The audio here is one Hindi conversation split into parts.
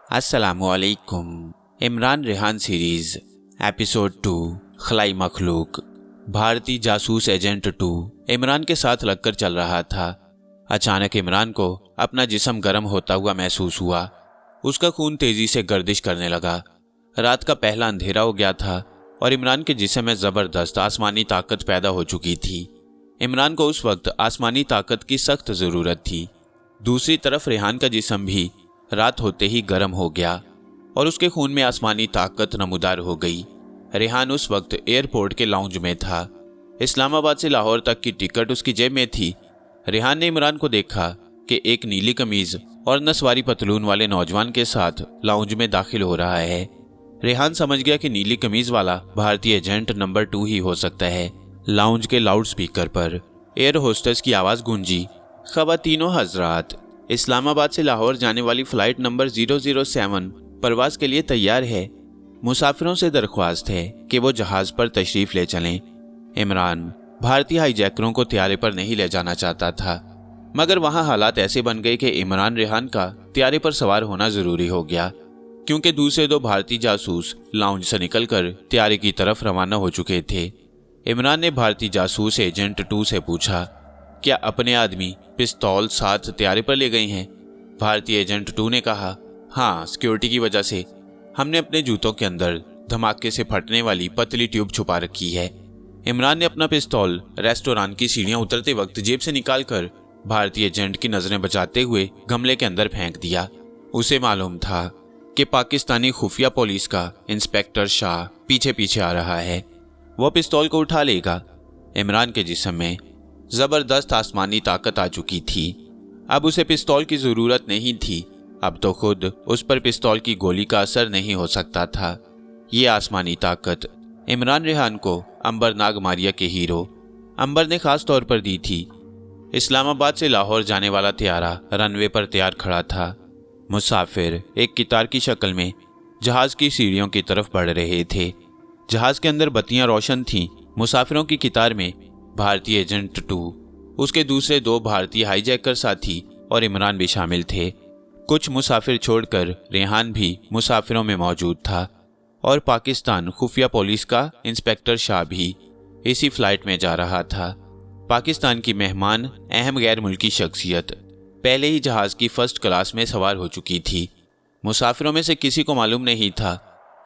अस्सलामुअलैकुम। इमरान रेहान सीरीज एपिसोड 2 खलाई मखलूक। भारतीय जासूस एजेंट 2 इमरान के साथ लगकर चल रहा था। अचानक इमरान को अपना जिस्म गर्म होता हुआ महसूस हुआ। उसका खून तेजी से गर्दिश करने लगा। रात का पहला अंधेरा हो गया था और इमरान के जिस्म में जबरदस्त आसमानी ताकत पैदा हो चुकी थी। इमरान को उस वक्त आसमानी ताकत की सख्त जरूरत थी। दूसरी तरफ रेहान का जिस्म भी रात होते ही गर्म हो गया और उसके खून में आसमानी ताकत नमूदार हो गई। रेहान उस वक्त एयरपोर्ट के लाउंज में था। इस्लामाबाद से लाहौर तक की टिकट उसकी जेब में थी। रेहान ने इमरान को देखा कि एक नीली कमीज और नसवारी पतलून वाले नौजवान के साथ लाउंज में दाखिल हो रहा है। रेहान समझ गया कि नीली कमीज वाला भारतीय एजेंट नंबर 2 ही हो सकता है। लाउंज के लाउड स्पीकर पर एयर होस्टेस की आवाज गूंजी, ख़वातीनो हजरात, इस्लामाबाद से लाहौर जाने वाली फ्लाइट नंबर 007 परवाज के लिए तैयार है। मुसाफिरों से दरख्वास्त है कि वो जहाज पर तशरीफ ले चलें। इमरान भारतीय हाईजैकरों को त्यारे पर नहीं ले जाना चाहता था, मगर वहां हालात ऐसे बन गए कि इमरान रेहान का त्यारे पर सवार होना जरूरी हो गया, क्योंकि दूसरे 2 भारतीय जासूस लाउंज से निकलकर त्यारे की तरफ रवाना हो चुके थे। इमरान ने भारतीय जासूस एजेंट 2 से पूछा, क्या अपने आदमी पिस्तौल साथ त्यारे पर ले गए हैं? भारतीय एजेंट 2 ने कहा, हाँ, सिक्योरिटी की वजह से हमने अपने जूतों के अंदर धमाके से फटने वाली पतली ट्यूब छुपा रखी है। इमरान ने अपना पिस्तौल रेस्टोरेंट की सीढ़ियां उतरते वक्त जेब से निकालकर भारतीय एजेंट की नजरें बचाते हुए गमले के अंदर फेंक दिया। उसे मालूम था कि पाकिस्तानी खुफिया पुलिस का इंस्पेक्टर शाह पीछे पीछे आ रहा है। वह पिस्तौल को उठा लेगा। इमरान के जिस्म में जबरदस्त आसमानी ताकत आ चुकी थी। अब उसे पिस्तौल की जरूरत नहीं थी। अब तो खुद उस पर पिस्तौल की गोली का असर नहीं हो सकता था। ये आसमानी ताकत इमरान रेहान को अंबर नागमारिया के हीरो अंबर ने खास तौर पर दी थी। इस्लामाबाद से लाहौर जाने वाला त्यारा रनवे पर तैयार खड़ा था। मुसाफिर एक कितार की शक्ल में जहाज की सीढ़ियों की तरफ बढ़ रहे थे। जहाज के अंदर बत्तियां रोशन थीं। मुसाफिरों की कितार में भारतीय एजेंट 2, उसके दूसरे 2 भारतीय हाईजैकर साथी और इमरान भी शामिल थे। कुछ मुसाफिर छोड़कर रेहान भी मुसाफिरों में मौजूद था और पाकिस्तान खुफिया पुलिस का इंस्पेक्टर शाह भी इसी फ्लाइट में जा रहा था। पाकिस्तान की मेहमान अहम गैर मुल्की शख्सियत पहले ही जहाज की फर्स्ट क्लास में सवार हो चुकी थी। मुसाफिरों में से किसी को मालूम नहीं था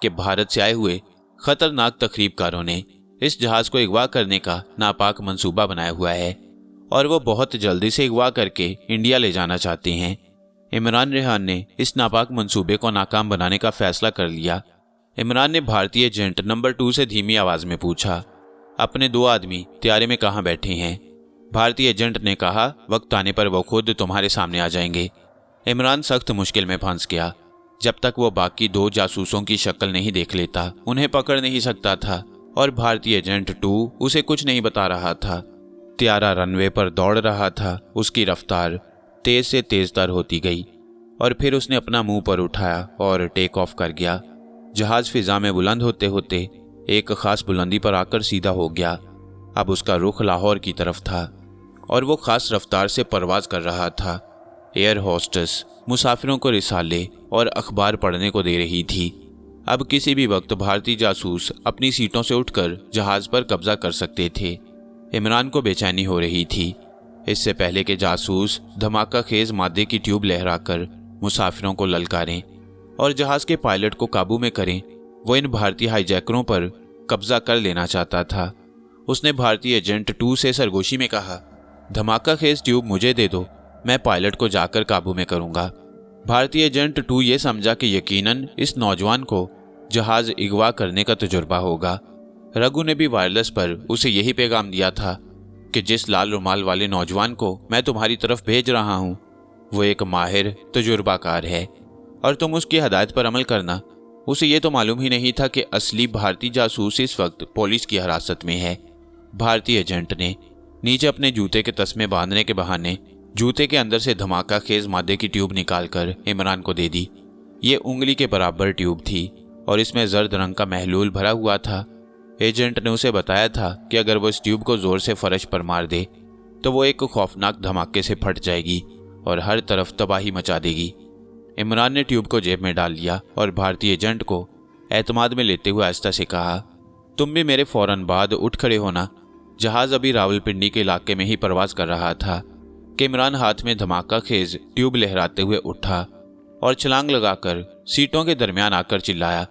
कि भारत से आए हुए खतरनाक तखरीबकारों ने इस जहाज को अगवा करने का नापाक मंसूबा बनाया हुआ है और वो बहुत जल्दी से अगवा करके इंडिया ले जाना चाहते हैं। इमरान रेहान ने इस नापाक मंसूबे को नाकाम बनाने का फैसला कर लिया। इमरान ने भारतीय एजेंट नंबर 2 से धीमी आवाज में पूछा, अपने 2 आदमी त्यारे में कहाँ बैठे हैं? भारतीय एजेंट ने कहा, वक्त आने पर वो खुद तुम्हारे सामने आ जाएंगे। इमरान सख्त मुश्किल में फंस गया। जब तक वो बाकी 2 जासूसों की शक्ल नहीं देख लेता उन्हें पकड़ नहीं सकता था और भारतीय एजेंट 2 उसे कुछ नहीं बता रहा था। त्यारा रनवे पर दौड़ रहा था। उसकी रफ्तार तेज से तेजतर होती गई और फिर उसने अपना मुंह पर उठाया और टेक ऑफ कर गया। जहाज फिजा में बुलंद होते होते एक खास बुलंदी पर आकर सीधा हो गया। अब उसका रुख लाहौर की तरफ था और वो खास रफ्तार से परवाज कर रहा था। एयर होस्टेस मुसाफिरों को रिसाले और अखबार पढ़ने को दे रही थी। अब किसी भी वक्त भारतीय जासूस अपनी सीटों से उठकर जहाज पर कब्जा कर सकते थे। इमरान को बेचैनी हो रही थी। इससे पहले के जासूस धमाका खेज मादे की ट्यूब लहराकर मुसाफिरों को ललकारें और जहाज के पायलट को काबू में करें, वो इन भारतीय हाईजैकरों पर कब्जा कर लेना चाहता था। उसने भारतीय एजेंट 2 से सरगोशी में कहा, धमाका खेज ट्यूब मुझे दे दो, मैं पायलट को जाकर काबू में करूंगा। भारतीय एजेंट 2 ये समझा कि यकीनन इस नौजवान को जहाज अगवा करने का तजुर्बा होगा। रघु ने भी वायरलेस पर उसे यही पैगाम दिया था कि जिस लाल रुमाल वाले नौजवान को मैं तुम्हारी तरफ भेज रहा हूं, वो एक माहिर तजुर्बाकार है और तुम उसकी हदायत पर अमल करना। उसे ये तो मालूम ही नहीं था कि असली भारतीय जासूस इस वक्त पुलिस की हिरासत में है। भारतीय एजेंट ने नीचे अपने जूते के तस्मे बांधने के बहाने जूते के अंदर से धमाका खेज मादे की ट्यूब निकालकर इमरान को दे दी। ये उंगली के बराबर ट्यूब थी और इसमें जर्द रंग का महलूल भरा हुआ था। एजेंट ने उसे बताया था कि अगर वो इस ट्यूब को जोर से फर्श पर मार दे तो वो एक खौफनाक धमाके से फट जाएगी और हर तरफ तबाही मचा देगी। इमरान ने ट्यूब को जेब में डाल लिया और भारतीय एजेंट को एतमाद में लेते हुए आहिस्ता से कहा, तुम भी मेरे फौरन बाद उठ खड़े होना। जहाज अभी रावलपिंडी के इलाके में ही परवाज कर रहा था कि इमरान हाथ में धमाका खेज ट्यूब लहराते हुए उठा और छलांग लगाकर सीटों के दरमियान आकर चिल्लाया,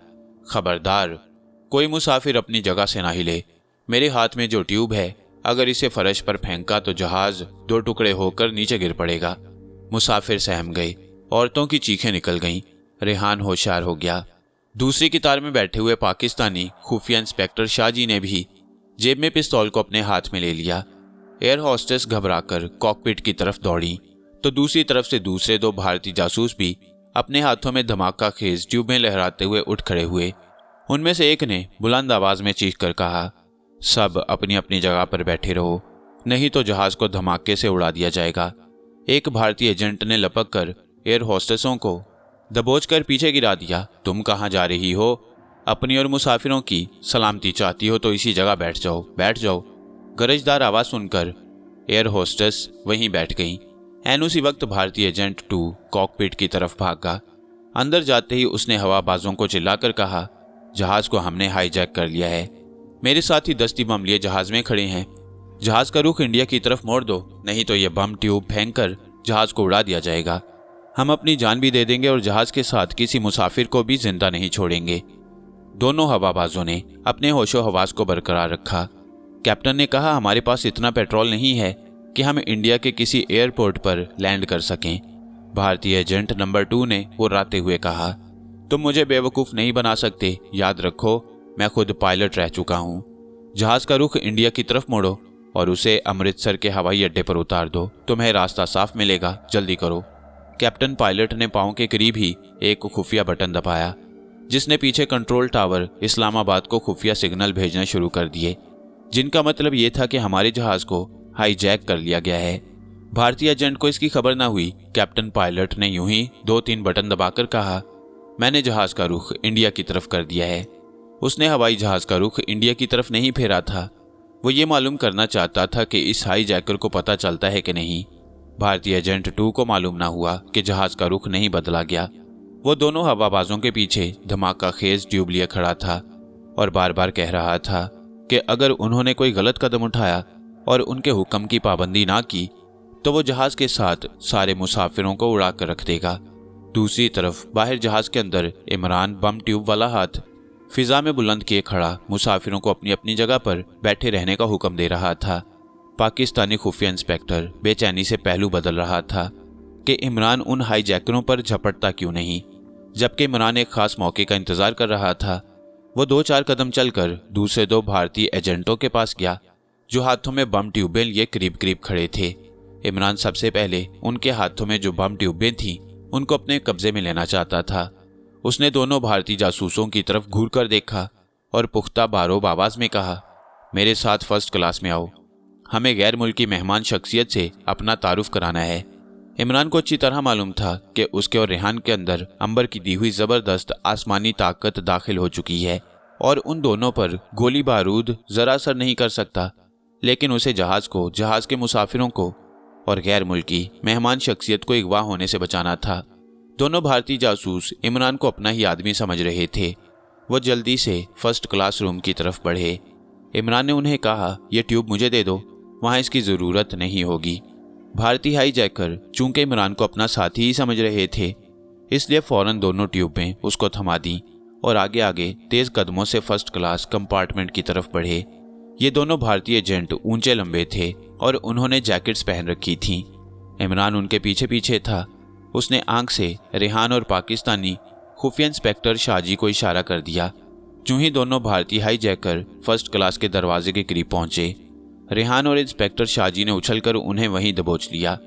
खबरदार, कोई मुसाफिर अपनी जगह से ना हिले। मेरे हाथ में जो ट्यूब है, अगर इसे फर्श पर फेंका तो जहाज 2 टुकड़े होकर नीचे गिर पड़ेगा। मुसाफिर सहम गए, औरतों की चीखें निकल गईं। रेहान होशियार हो गया। दूसरी कतार में बैठे हुए पाकिस्तानी खुफिया इंस्पेक्टर शाहजी ने भी जेब में पिस्तौल को अपने हाथ में ले लिया। एयर होस्टेस घबराकर कॉकपिट की तरफ दौड़ी तो दूसरी तरफ से दूसरे 2 भारतीय जासूस भी अपने हाथों में धमाका खेज ट्यूब में लहराते हुए उठ खड़े हुए। उनमें से एक ने बुलंद आवाज में चीख कर कहा, सब अपनी अपनी जगह पर बैठे रहो, नहीं तो जहाज को धमाके से उड़ा दिया जाएगा। एक भारतीय एजेंट ने लपक कर एयर होस्टेसों को दबोच कर पीछे गिरा दिया। तुम कहाँ जा रही हो? अपनी और मुसाफिरों की सलामती चाहती हो तो इसी जगह बैठ जाओ, बैठ जाओ। गरजदार आवाज सुनकर एयर होस्टेस वहीं बैठ गईं। ऐन उसी वक्त भारतीय एजेंट 2 कॉकपिट की तरफ भागा। अंदर जाते ही उसने हवाबाजों को चिल्लाकर कहा, जहाज को हमने हाईजैक कर लिया है। मेरे साथ ही 10 बम लिए जहाज में खड़े हैं। जहाज का रुख इंडिया की तरफ मोड़ दो, नहीं तो ये बम ट्यूब फेंककर जहाज को उड़ा दिया जाएगा। हम अपनी जान भी दे देंगे और जहाज के साथ किसी मुसाफिर को भी जिंदा नहीं छोड़ेंगे। दोनों हवाबाजों ने अपने होशो हवास को बरकरार रखा। कैप्टन ने कहा, हमारे पास इतना पेट्रोल नहीं है कि हम इंडिया के किसी एयरपोर्ट पर लैंड कर सकें। भारतीय एजेंट नंबर 2 ने हुर्राते हुए कहा, तुम मुझे बेवकूफ़ नहीं बना सकते। याद रखो, मैं खुद पायलट रह चुका हूँ। जहाज का रुख इंडिया की तरफ मोड़ो और उसे अमृतसर के हवाई अड्डे पर उतार दो। तुम्हें रास्ता साफ मिलेगा, जल्दी करो। कैप्टन पायलट ने पाँव के करीब ही एक खुफिया बटन दबाया, जिसने पीछे कंट्रोल टावर इस्लामाबाद को खुफिया सिग्नल भेजने शुरू कर दिए, जिनका मतलब ये था कि हमारे जहाज को हाईजैक कर लिया गया है। भारतीय एजेंट को इसकी खबर ना हुई। कैप्टन पायलट ने यूं ही 2-3 बटन दबाकर कहा, मैंने जहाज का रुख इंडिया की तरफ कर दिया है। उसने हवाई जहाज का रुख इंडिया की तरफ नहीं फेरा था। वो ये मालूम करना चाहता था कि इस हाईजैकर को पता चलता है कि नहीं। भारतीय एजेंट 2 को मालूम ना हुआ कि जहाज का रुख नहीं बदला गया। वो दोनों हवाबाजों के पीछे धमाका खेज ट्यूब लिए खड़ा था और बार बार कह रहा था कि अगर उन्होंने कोई गलत कदम उठाया और उनके हुक्म की पाबंदी ना की तो वो जहाज के साथ सारे मुसाफिरों को उड़ा कर रख देगा। दूसरी तरफ बाहर जहाज के अंदर इमरान बम ट्यूब वाला हाथ फिजा में बुलंद किए खड़ा मुसाफिरों को अपनी अपनी जगह पर बैठे रहने का हुक्म दे रहा था। पाकिस्तानी खुफिया इंस्पेक्टर बेचैनी से पहलू बदल रहा था कि इमरान उन हाईजैकरों पर झपटता क्यों नहीं। जबकि इमरान एक खास मौके का इंतजार कर रहा था, वो 2-4 कदम चलकर दूसरे 2 भारतीय एजेंटों के पास गया जो हाथों में बम ट्यूबें लिए करीब करीब खड़े थे। इमरान सबसे पहले उनके हाथों में जो बम ट्यूबें थीं उनको अपने कब्जे में लेना चाहता था। उसने दोनों भारतीय जासूसों की तरफ घूर कर देखा और पुख्ता बारोब आवाज में कहा, मेरे साथ फर्स्ट क्लास में आओ, हमें गैर मुल्की मेहमान शख्सियत से अपना तारुफ कराना है। इमरान को अच्छी तरह मालूम था कि उसके और रेहान के अंदर अंबर की दी हुई जबरदस्त आसमानी ताकत दाखिल हो चुकी है और उन दोनों पर गोली बारूद जरा असर नहीं कर सकता। लेकिन उसे जहाज को, जहाज के मुसाफिरों को और गैर मुल्की मेहमान शख्सियत को अगवा होने से बचाना था। दोनों भारतीय जासूस इमरान को अपना ही आदमी समझ रहे थे। वो जल्दी से फर्स्ट क्लास रूम की तरफ बढ़े। इमरान ने उन्हें कहा, यह ट्यूब मुझे दे दो, वहाँ इसकी ज़रूरत नहीं होगी। भारतीय हाईजैकर चूंकि इमरान को अपना साथी ही समझ रहे थे, इसलिए फौरन दोनों ट्यूबें उसको थमा दी और आगे आगे तेज कदमों से फर्स्ट क्लास कंपार्टमेंट की तरफ बढ़े। ये दोनों भारतीय एजेंट ऊंचे लंबे थे और उन्होंने जैकेट्स पहन रखी थीं। इमरान उनके पीछे पीछे था। उसने आंख से रेहान और पाकिस्तानी खुफिया इंस्पेक्टर शाहजी को इशारा कर दिया। जो ही दोनों भारतीय हाईजैकर फर्स्ट क्लास के दरवाजे के करीब पहुंचे, रेहान और इंस्पेक्टर शाहजी ने उछलकर उन्हें वहीं दबोच लिया।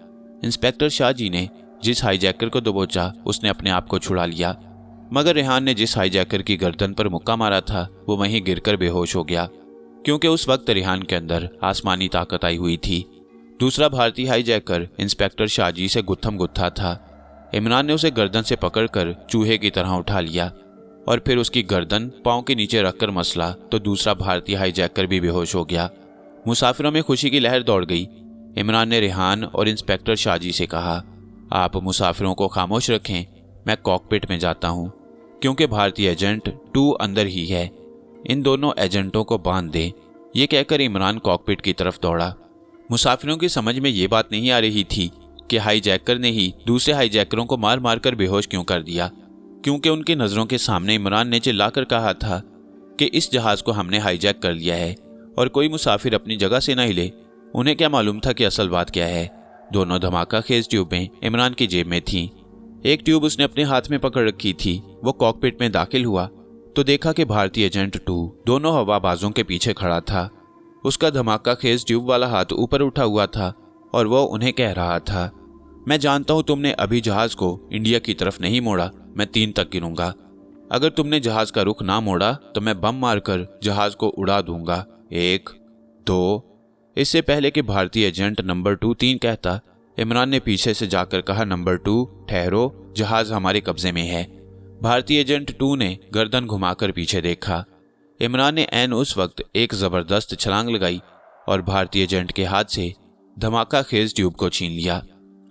इंस्पेक्टर शाहजी ने जिस हाईजैकर को दबोचा उसने अपने आप को छुड़ा लिया, मगर रेहान ने जिस हाईजैकर की गर्दन पर मुक्का मारा था वो वहीं गिरकर बेहोश हो गया, क्योंकि उस वक्त रेहान के अंदर आसमानी ताकत आई हुई थी। दूसरा भारतीय हाईजैकर इंस्पेक्टर शाहजी से गुत्थम गुत्था था। इमरान ने उसे गर्दन से पकड़कर चूहे की तरह उठा लिया और फिर उसकी गर्दन पांव के नीचे रखकर मसला तो दूसरा भारतीय हाईजैकर भी बेहोश हो गया। मुसाफिरों में खुशी की लहर दौड़ गई। इमरान ने रेहान और इंस्पेक्टर शाहजी से कहा, आप मुसाफिरों को खामोश रखें, मैं कॉकपिट में जाता हूँ, क्योंकि भारतीय एजेंट 2 अंदर ही है। इन दोनों एजेंटों को बांध दे। ये कहकर इमरान कॉकपिट की तरफ दौड़ा। मुसाफिरों की समझ में ये बात नहीं आ रही थी कि हाईजैकर ने ही दूसरे हाईजैकरों को मार मार कर बेहोश क्यों कर दिया, क्योंकि उनकी नज़रों के सामने इमरान ने चिल्लाकर कहा था कि इस जहाज़ को हमने हाईजैक कर लिया है और कोई मुसाफिर अपनी जगह से न हिले। उन्हें क्या मालूम था कि असल बात क्या है। दोनों धमाका खेज ट्यूबें इमरान की जेब में थीं। एक ट्यूब उसने अपने हाथ में पकड़ रखी थी। वो कॉकपिट में दाखिल हुआ तो देखा कि भारतीय एजेंट 2 दोनों हवाबाजों के पीछे खड़ा था। उसका धमाका खेज ट्यूब वाला हाथ ऊपर उठा हुआ था और वो उन्हें कह रहा था, मैं जानता हूं तुमने अभी जहाज को इंडिया की तरफ नहीं मोड़ा। मैं 3 तक गिनूंगा। अगर तुमने जहाज का रुख ना मोड़ा तो मैं बम मारकर जहाज को उड़ा दूंगा। 1, 2। इससे पहले कि भारतीय एजेंट नंबर 2 3 कहता, इमरान ने पीछे से जाकर कहा, नंबर 2 ठहरो, जहाज हमारे कब्जे में है। भारतीय एजेंट 2 ने गर्दन घुमाकर पीछे देखा। इमरान ने ऐन उस वक्त एक जबरदस्त छलांग लगाई और भारतीय एजेंट के हाथ से धमाका खेज ट्यूब को छीन लिया।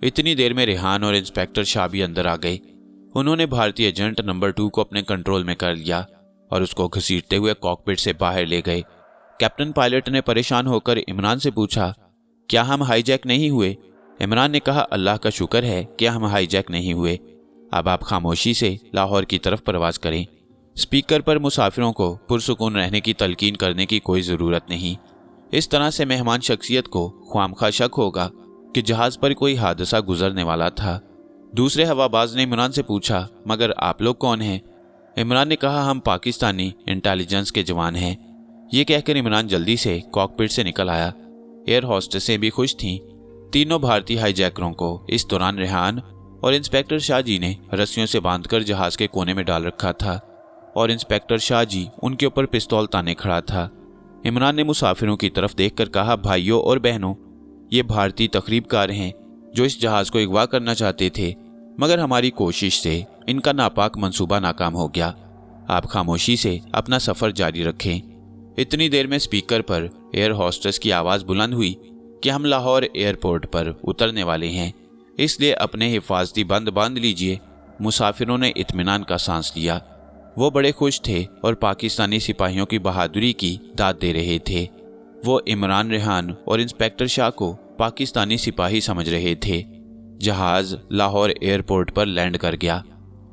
इतनी देर में रेहान और इंस्पेक्टर शाह भी अंदर आ गए। उन्होंने भारतीय एजेंट नंबर 2 को अपने कंट्रोल में कर लिया और उसको घसीटते हुए कॉकपिट से बाहर ले गए। कैप्टन पायलट ने परेशान होकर इमरान से पूछा, क्या हम हाईजैक नहीं हुए? इमरान ने कहा, अल्लाह का शुक्र है कि हम हाईजैक नहीं हुए। अब आप खामोशी से लाहौर की तरफ परवाज करें। स्पीकर पर मुसाफिरों को पुरसुकून रहने की तलकीन करने की कोई ज़रूरत नहीं। इस तरह से मेहमान शख्सियत को ख्वामखा शक होगा कि जहाज़ पर कोई हादसा गुजरने वाला था। दूसरे हवाबाज ने इमरान से पूछा, मगर आप लोग कौन हैं? इमरान ने कहा, हम पाकिस्तानी इंटेलिजेंस के जवान हैं। ये कहकर इमरान जल्दी से कॉकपिट से निकल आया। एयर होस्टेसें भी खुश थीं। तीनों भारतीय हाईजैकरों को इस दौरान रेहान और इंस्पेक्टर शाह जी ने रस्सियों से बांधकर जहाज के कोने में डाल रखा था और इंस्पेक्टर शाह जी उनके ऊपर पिस्तौल ताने खड़ा था। इमरान ने मुसाफिरों की तरफ देखकर कहा, भाइयों और बहनों, ये भारतीय तखरीबकार हैं जो इस जहाज को अगवा करना चाहते थे, मगर हमारी कोशिश से इनका नापाक मंसूबा नाकाम हो गया। आप खामोशी से अपना सफर जारी रखें। इतनी देर में स्पीकर पर एयर होस्टेस की आवाज़ बुलंद हुई कि हम लाहौर एयरपोर्ट पर उतरने वाले हैं, इसलिए अपने हिफाजती बंद बांध लीजिए। मुसाफिरों ने इत्मीनान का सांस लिया। वो बड़े खुश थे और पाकिस्तानी सिपाहियों की बहादुरी की दाद दे रहे थे। वो इमरान, रेहान और इंस्पेक्टर शाह को पाकिस्तानी सिपाही समझ रहे थे। जहाज लाहौर एयरपोर्ट पर लैंड कर गया।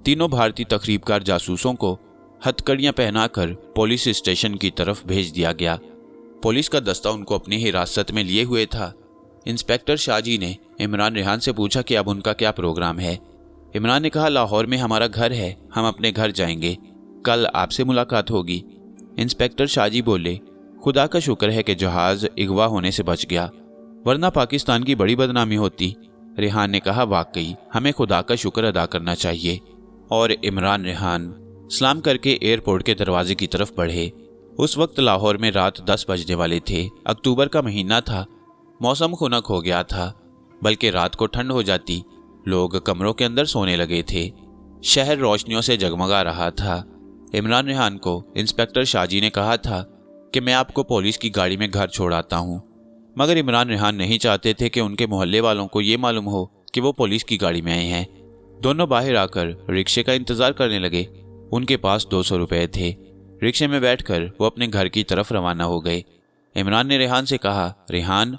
तीनों भारतीय तकरीबकार जासूसों को हथकड़ियां पहनाकर पुलिस स्टेशन की तरफ भेज दिया गया। पुलिस का दस्ता उनको अपनी हिरासत में लिए हुए था। इंस्पेक्टर शाह जी ने इमरान, रेहान से पूछा कि अब उनका क्या प्रोग्राम है। इमरान ने कहा, लाहौर में हमारा घर है, हम अपने घर जाएंगे, कल आपसे मुलाकात होगी। इंस्पेक्टर शाह जी बोले, खुदा का शुक्र है कि जहाज अगवा होने से बच गया, वरना पाकिस्तान की बड़ी बदनामी होती। रेहान ने कहा, वाकई हमें खुदा का शुक्र अदा करना चाहिए। और इमरान, रेहान सलाम करके एयरपोर्ट के दरवाजे की तरफ बढ़े। उस वक्त लाहौर में रात 10 बजने वाले थे। अक्टूबर का महीना था। मौसम खुनक हो गया था, बल्कि रात को ठंड हो जाती। लोग कमरों के अंदर सोने लगे थे। शहर रोशनियों से जगमगा रहा था। इमरान, रेहान को इंस्पेक्टर शाह जी ने कहा था कि मैं आपको पुलिस की गाड़ी में घर छोड़ आता हूँ, मगर इमरान, रेहान नहीं चाहते थे कि उनके मोहल्ले वालों को ये मालूम हो कि वो पुलिस की गाड़ी में आए हैं। दोनों बाहर आकर रिक्शे का इंतजार करने लगे। उनके पास 200 रुपये थे। रिक्शे में बैठकर वो अपने घर की तरफ रवाना हो गए। इमरान ने रेहान से कहा, रेहान,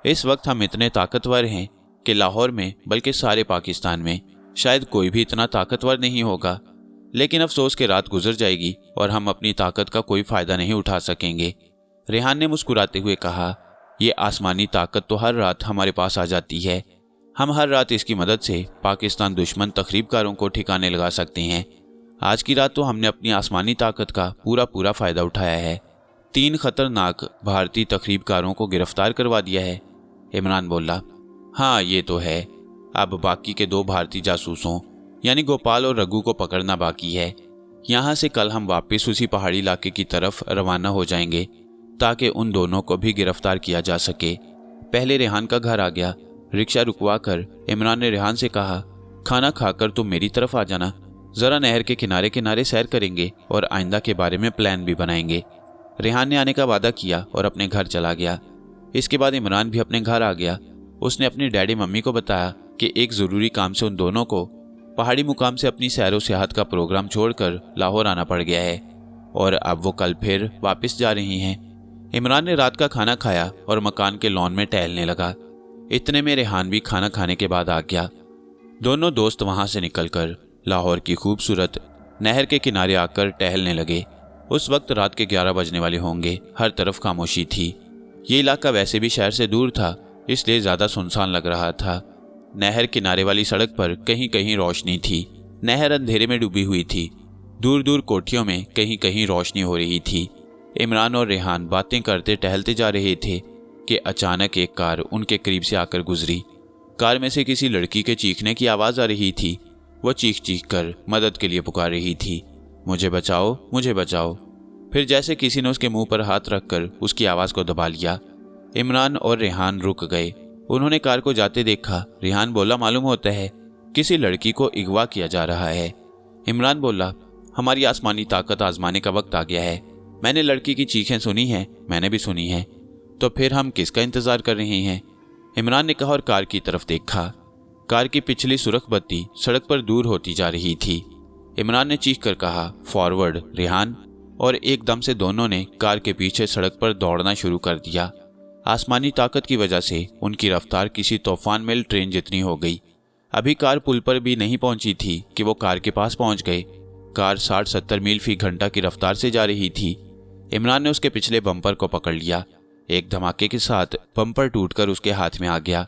इस वक्त हम इतने ताकतवर हैं कि लाहौर में बल्कि सारे पाकिस्तान में शायद कोई भी इतना ताकतवर नहीं होगा, लेकिन अफसोस कि रात गुजर जाएगी और हम अपनी ताकत का कोई फ़ायदा नहीं उठा सकेंगे। रेहान ने मुस्कुराते हुए कहा, ये आसमानी ताकत तो हर रात हमारे पास आ जाती है। हम हर रात इसकी मदद से पाकिस्तान दुश्मन तखरीबकारों को ठिकाने लगा सकते हैं। आज की रात तो हमने अपनी आसमानी ताकत का पूरा फ़ायदा उठाया है। 3 खतरनाक भारतीय तखरीबकारों को गिरफ्तार करवा दिया है। इमरान बोला, हाँ ये तो है। अब बाकी के 2 भारतीय जासूसों यानी गोपाल और रघु को पकड़ना बाकी है। यहाँ से कल हम वापस उसी पहाड़ी इलाके की तरफ रवाना हो जाएंगे ताकि उन दोनों को भी गिरफ्तार किया जा सके। पहले रेहान का घर आ गया। रिक्शा रुकवा कर इमरान ने रेहान से कहा, खाना खाकर तुम मेरी तरफ आ जाना, ज़रा नहर के किनारे किनारे सैर करेंगे और आइंदा के बारे में प्लान भी बनाएंगे। रेहान ने आने का वादा किया और अपने घर चला गया। इसके बाद इमरान भी अपने घर आ गया। उसने अपनी डैडी मम्मी को बताया कि एक ज़रूरी काम से उन दोनों को पहाड़ी मुकाम से अपनी सैरो सियाहत का प्रोग्राम छोड़कर लाहौर आना पड़ गया है और अब वो कल फिर वापस जा रही हैं। इमरान ने रात का खाना खाया और मकान के लॉन में टहलने लगा। इतने में रेहान भी खाना खाने के बाद आ गया। दोनों दोस्त वहां से निकलकर लाहौर की खूबसूरत नहर के किनारे आकर टहलने लगे। उस वक्त रात के 11 बजने वाले होंगे। हर तरफ खामोशी थी। ये इलाका वैसे भी शहर से दूर था, इसलिए ज्यादा सुनसान लग रहा था। नहर किनारे वाली सड़क पर कहीं कहीं रोशनी थी। नहर अंधेरे में डूबी हुई थी। दूर दूर कोठियों में कहीं कहीं रोशनी हो रही थी। इमरान और रेहान बातें करते टहलते जा रहे थे कि अचानक एक कार उनके करीब से आकर गुजरी। कार में से किसी लड़की के चीखने की आवाज आ रही थी। वो चीख चीख कर मदद के लिए पुकार रही थी, मुझे बचाओ, मुझे बचाओ। फिर जैसे किसी ने उसके मुंह पर हाथ रखकर उसकी आवाज को दबा लिया। इमरान और रेहान रुक गए। उन्होंने कार को जाते देखा। रेहान बोला, मालूम होता है किसी लड़की को अगवा किया जा रहा है। इमरान बोला, हमारी आसमानी ताकत आजमाने का वक्त आ गया है। मैंने लड़की की चीखें सुनी हैं, मैंने भी सुनी हैं, तो फिर हम किसका इंतजार कर रहे हैं? इमरान ने कहा और कार की तरफ देखा। कार की पिछली सुर्ख बत्ती सड़क पर दूर होती जा रही थी। इमरान ने चीख कर कहा, फॉरवर्ड रेहान, और एकदम से दोनों ने कार के पीछे सड़क पर दौड़ना शुरू कर दिया। आसमानी ताकत की वजह से उनकी रफ्तार किसी तूफान मेल ट्रेन जितनी हो गई। अभी कार पुल पर भी नहीं पहुंची थी कि वो कार के पास पहुंच गए। कार 60-70 मील फी घंटा की रफ्तार से जा रही थी। इमरान ने उसके पिछले बम्पर को पकड़ लिया। एक धमाके के साथ बम्पर टूटकर उसके हाथ में आ गया।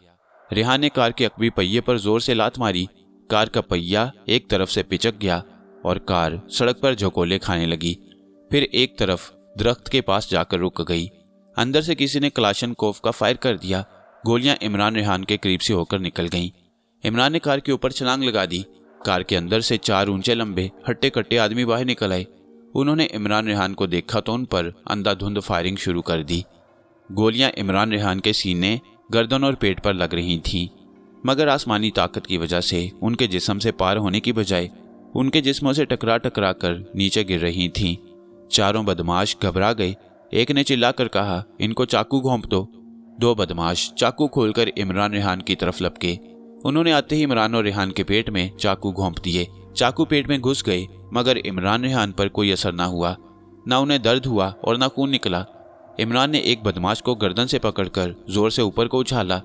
रेहान ने कार के अकबी पहिए पर जोर से लात मारी। कार का पहिया एक तरफ से पिचक गया और कार सड़क पर झकोले खाने लगी। फिर एक तरफ दरख्त के पास जाकर रुक गई। अंदर से किसी ने क्लाशनकोफ का फायर कर दिया। गोलियां इमरान रेहान के करीब से होकर निकल गईं। इमरान ने कार के ऊपर छलांग लगा दी। कार के अंदर से 4 ऊंचे लंबे हट्टे कट्टे आदमी बाहर निकल आए। उन्होंने इमरान रेहान को देखा तो उन पर अंधाधुंध फायरिंग शुरू कर दी। गोलियां इमरान रेहान के सीने, गर्दन और पेट पर लग रही थीं, मगर आसमानी ताकत की वजह से उनके जिस्म से पार होने की बजाय उनके जिस्मों से टकरा टकरा कर नीचे गिर रही थीं। चारों बदमाश घबरा गए। एक ने चिल्लाकर कहा, इनको चाकू घोंप दो। 2 बदमाश चाकू खोलकर इमरान रेहान की तरफ लपके। उन्होंने आते ही इमरान और रेहान के पेट में चाकू घोंप दिए। चाकू पेट में घुस गए, मगर इमरान रेहान पर कोई असर ना हुआ। ना उन्हें दर्द हुआ और ना खून निकला। इमरान ने एक बदमाश को गर्दन से पकड़कर जोर से ऊपर को उछाला।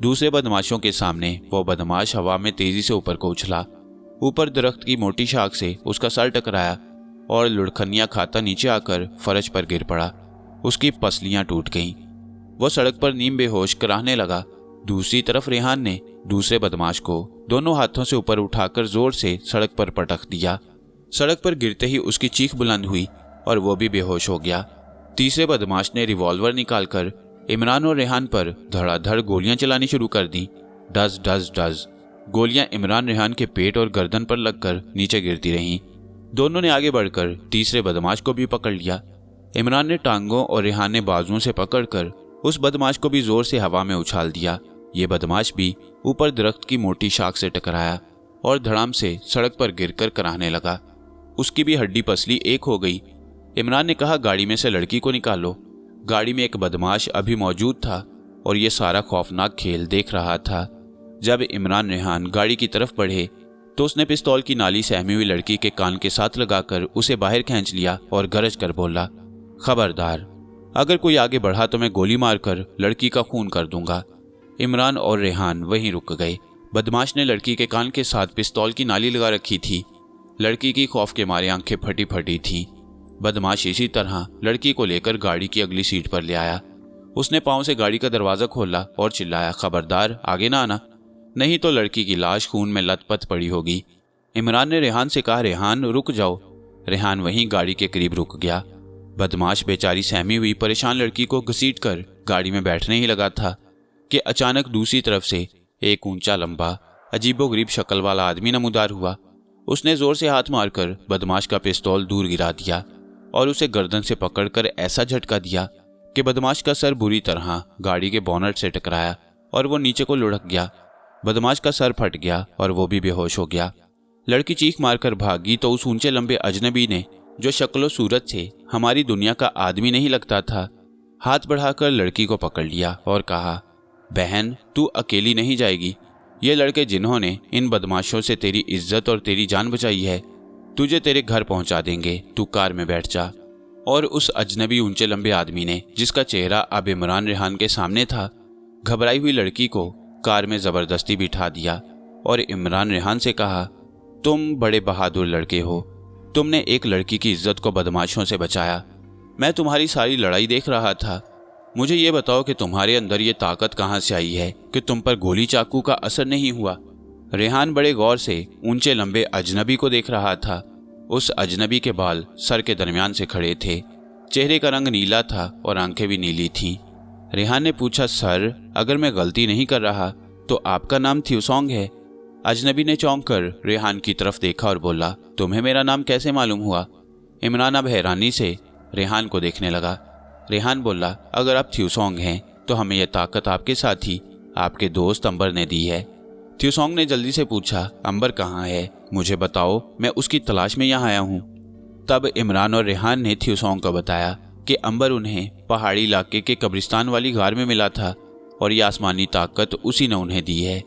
दूसरे बदमाशों के सामने वो बदमाश हवा में तेजी से ऊपर को उछला। ऊपर दरख्त की मोटी शाख से उसका सर टकराया और लुढ़खनिया खाता नीचे आकर फर्श पर गिर पड़ा। उसकी पसलियां टूट गईं। वो सड़क पर नीम बेहोश कराहने लगा। दूसरी तरफ रेहान ने दूसरे बदमाश को दोनों हाथों से ऊपर उठाकर जोर से सड़क पर पटक दिया। सड़क पर गिरते ही उसकी चीख बुलंद हुई और वो भी बेहोश हो गया। तीसरे बदमाश ने रिवॉल्वर निकालकर इमरान और रेहान पर धड़ाधड़ गोलियां चलानी शुरू कर दी। डज डज डज गोलियां इमरान रेहान के पेट और गर्दन पर लगकर नीचे गिरती रहीं। दोनों ने आगे बढ़कर तीसरे बदमाश को भी पकड़ लिया। इमरान ने टांगों और रेहान ने बाजुओं से पकड़कर उस बदमाश को भी जोर से हवा में उछाल दिया। ये बदमाश भी ऊपर दरख्त की मोटी शाख से टकराया और धड़ाम से सड़क पर गिरकर कराहने लगा। उसकी भी हड्डी पसली एक हो गई। इमरान ने कहा, गाड़ी में से लड़की को निकालो। गाड़ी में एक बदमाश अभी मौजूद था और ये सारा खौफनाक खेल देख रहा था। जब इमरान रेहान गाड़ी की तरफ बढ़े तो उसने पिस्तौल की नाली सहमी हुई लड़की के कान के साथ लगाकर उसे बाहर खींच लिया और गरज कर बोला, खबरदार, अगर कोई आगे बढ़ा तो मैं गोली मारकर लड़की का खून कर दूंगा। इमरान और रेहान वहीं रुक गए। बदमाश ने लड़की के कान के साथ पिस्तौल की नाली लगा रखी थी। लड़की की खौफ के मारे आंखें फटी फटी थीं। बदमाश इसी तरह लड़की को लेकर गाड़ी की अगली सीट पर ले आया। उसने पांव से गाड़ी का दरवाजा खोला और चिल्लाया, खबरदार, आगे ना आना, नहीं तो लड़की की लाश खून में लथपथ पड़ी होगी। इमरान ने रेहान से कहा, रेहान रुक जाओ। रेहान वहीं गाड़ी के करीब रुक गया। बदमाश बेचारी सहमी हुई परेशान लड़की को घसीटकर गाड़ी में बैठने ही लगा था कि अचानक दूसरी तरफ से एक ऊंचा लंबा अजीबोगरीब शक्ल वाला आदमी नमूदार हुआ। उसने जोर से हाथ मारकर बदमाश का पिस्तौल दूर गिरा दिया और उसे गर्दन से पकड़कर ऐसा झटका दिया कि बदमाश का सर बुरी तरह गाड़ी के बोनट से टकराया और वो नीचे को लुढ़क गया। बदमाश का सर फट गया और वो भी बेहोश हो गया। लड़की चीख मारकर भागी तो उस ऊंचे लंबे अजनबी ने, जो शक्लो सूरत से हमारी दुनिया का आदमी नहीं लगता था, हाथ बढ़ाकर लड़की को पकड़ लिया और कहा, बहन, तू अकेली नहीं जाएगी, ये लड़के जिन्होंने इन बदमाशों से तेरी इज्जत और तेरी जान बचाई है, तुझे तेरे घर पहुंचा देंगे, तू कार में बैठ जा। और उस अजनबी ऊंचे लंबे आदमी ने, जिसका चेहरा अब इमरान रेहान के सामने था, घबराई हुई लड़की को कार में जबरदस्ती बिठा दिया और इमरान रेहान से कहा, तुम बड़े बहादुर लड़के हो, तुमने एक लड़की की इज्जत को बदमाशों से बचाया। मैं तुम्हारी सारी लड़ाई देख रहा था। मुझे ये बताओ कि तुम्हारे अंदर ये ताकत कहाँ से आई है कि तुम पर गोली चाकू का असर नहीं हुआ। रेहान बड़े गौर से ऊंचे लंबे अजनबी को देख रहा था। उस अजनबी के बाल सर के दरमियान से खड़े थे, चेहरे का रंग नीला था और आंखें भी नीली थीं। रेहान ने पूछा, सर, अगर मैं गलती नहीं कर रहा तो आपका नाम थ्यूसोंग है। अजनबी ने चौंक कर रेहान की तरफ देखा और बोला, तुम्हें मेरा नाम कैसे मालूम हुआ? इमरान अब हैरानी से रेहान को देखने लगा। रेहान बोला, अगर आप थ्यूसोंग हैं तो हमें यह ताकत आपके साथी आपके दोस्त अंबर ने दी है। थ्यूसोंग ने जल्दी से पूछा, अंबर कहाँ है? मुझे बताओ, मैं उसकी तलाश में यहाँ आया हूँ। तब इमरान और रेहान ने थ्यूसोंग को बताया कि अंबर उन्हें पहाड़ी इलाके के कब्रिस्तान वाली गार में मिला था और ये आसमानी ताकत उसी ने उन्हें दी है।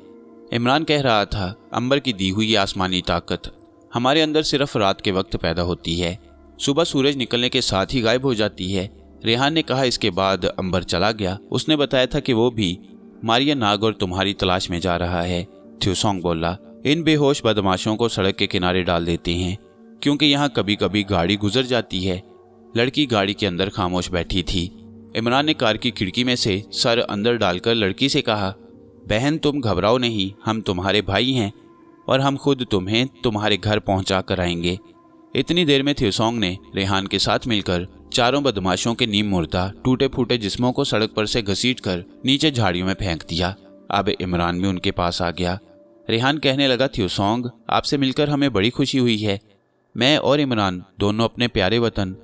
इमरान कह रहा था, अंबर की दी हुई ये आसमानी ताकत हमारे अंदर सिर्फ रात के वक्त पैदा होती है, सुबह सूरज निकलने के साथ ही गायब हो जाती है। रेहान ने कहा, इसके बाद अंबर चला गया। उसने बताया था कि वो भी मारिया नाग और तुम्हारी तलाश में जा रहा है। थ्यूसोंग बोला, इन बेहोश बदमाशों को सड़क के किनारे डाल देते हैं क्योंकि यहाँ कभी कभी गाड़ी गुजर जाती है। लड़की गाड़ी के अंदर खामोश बैठी थी। इमरान ने कार की खिड़की में से सर अंदर डालकर लड़की से कहा, बहन, तुम घबराओ नहीं, हम तुम्हारे भाई हैं और हम खुद तुम्हें तुम्हारे घर पहुंचा कर आएंगे। इतनी देर में थ्यूसोंग ने रेहान के साथ मिलकर चारों बदमाशों के नीम मुर्दा टूटे फूटे जिस्मों को सड़क पर से घसीटकर नीचे झाड़ियों में फेंक दिया। अब इमरान भी उनके पास आ गया। रेहान कहने लगा, थ्यूसोंग, आपसे मिलकर हमें बड़ी खुशी हुई है। मैं और इमरान दोनों अपने प्यारे वतन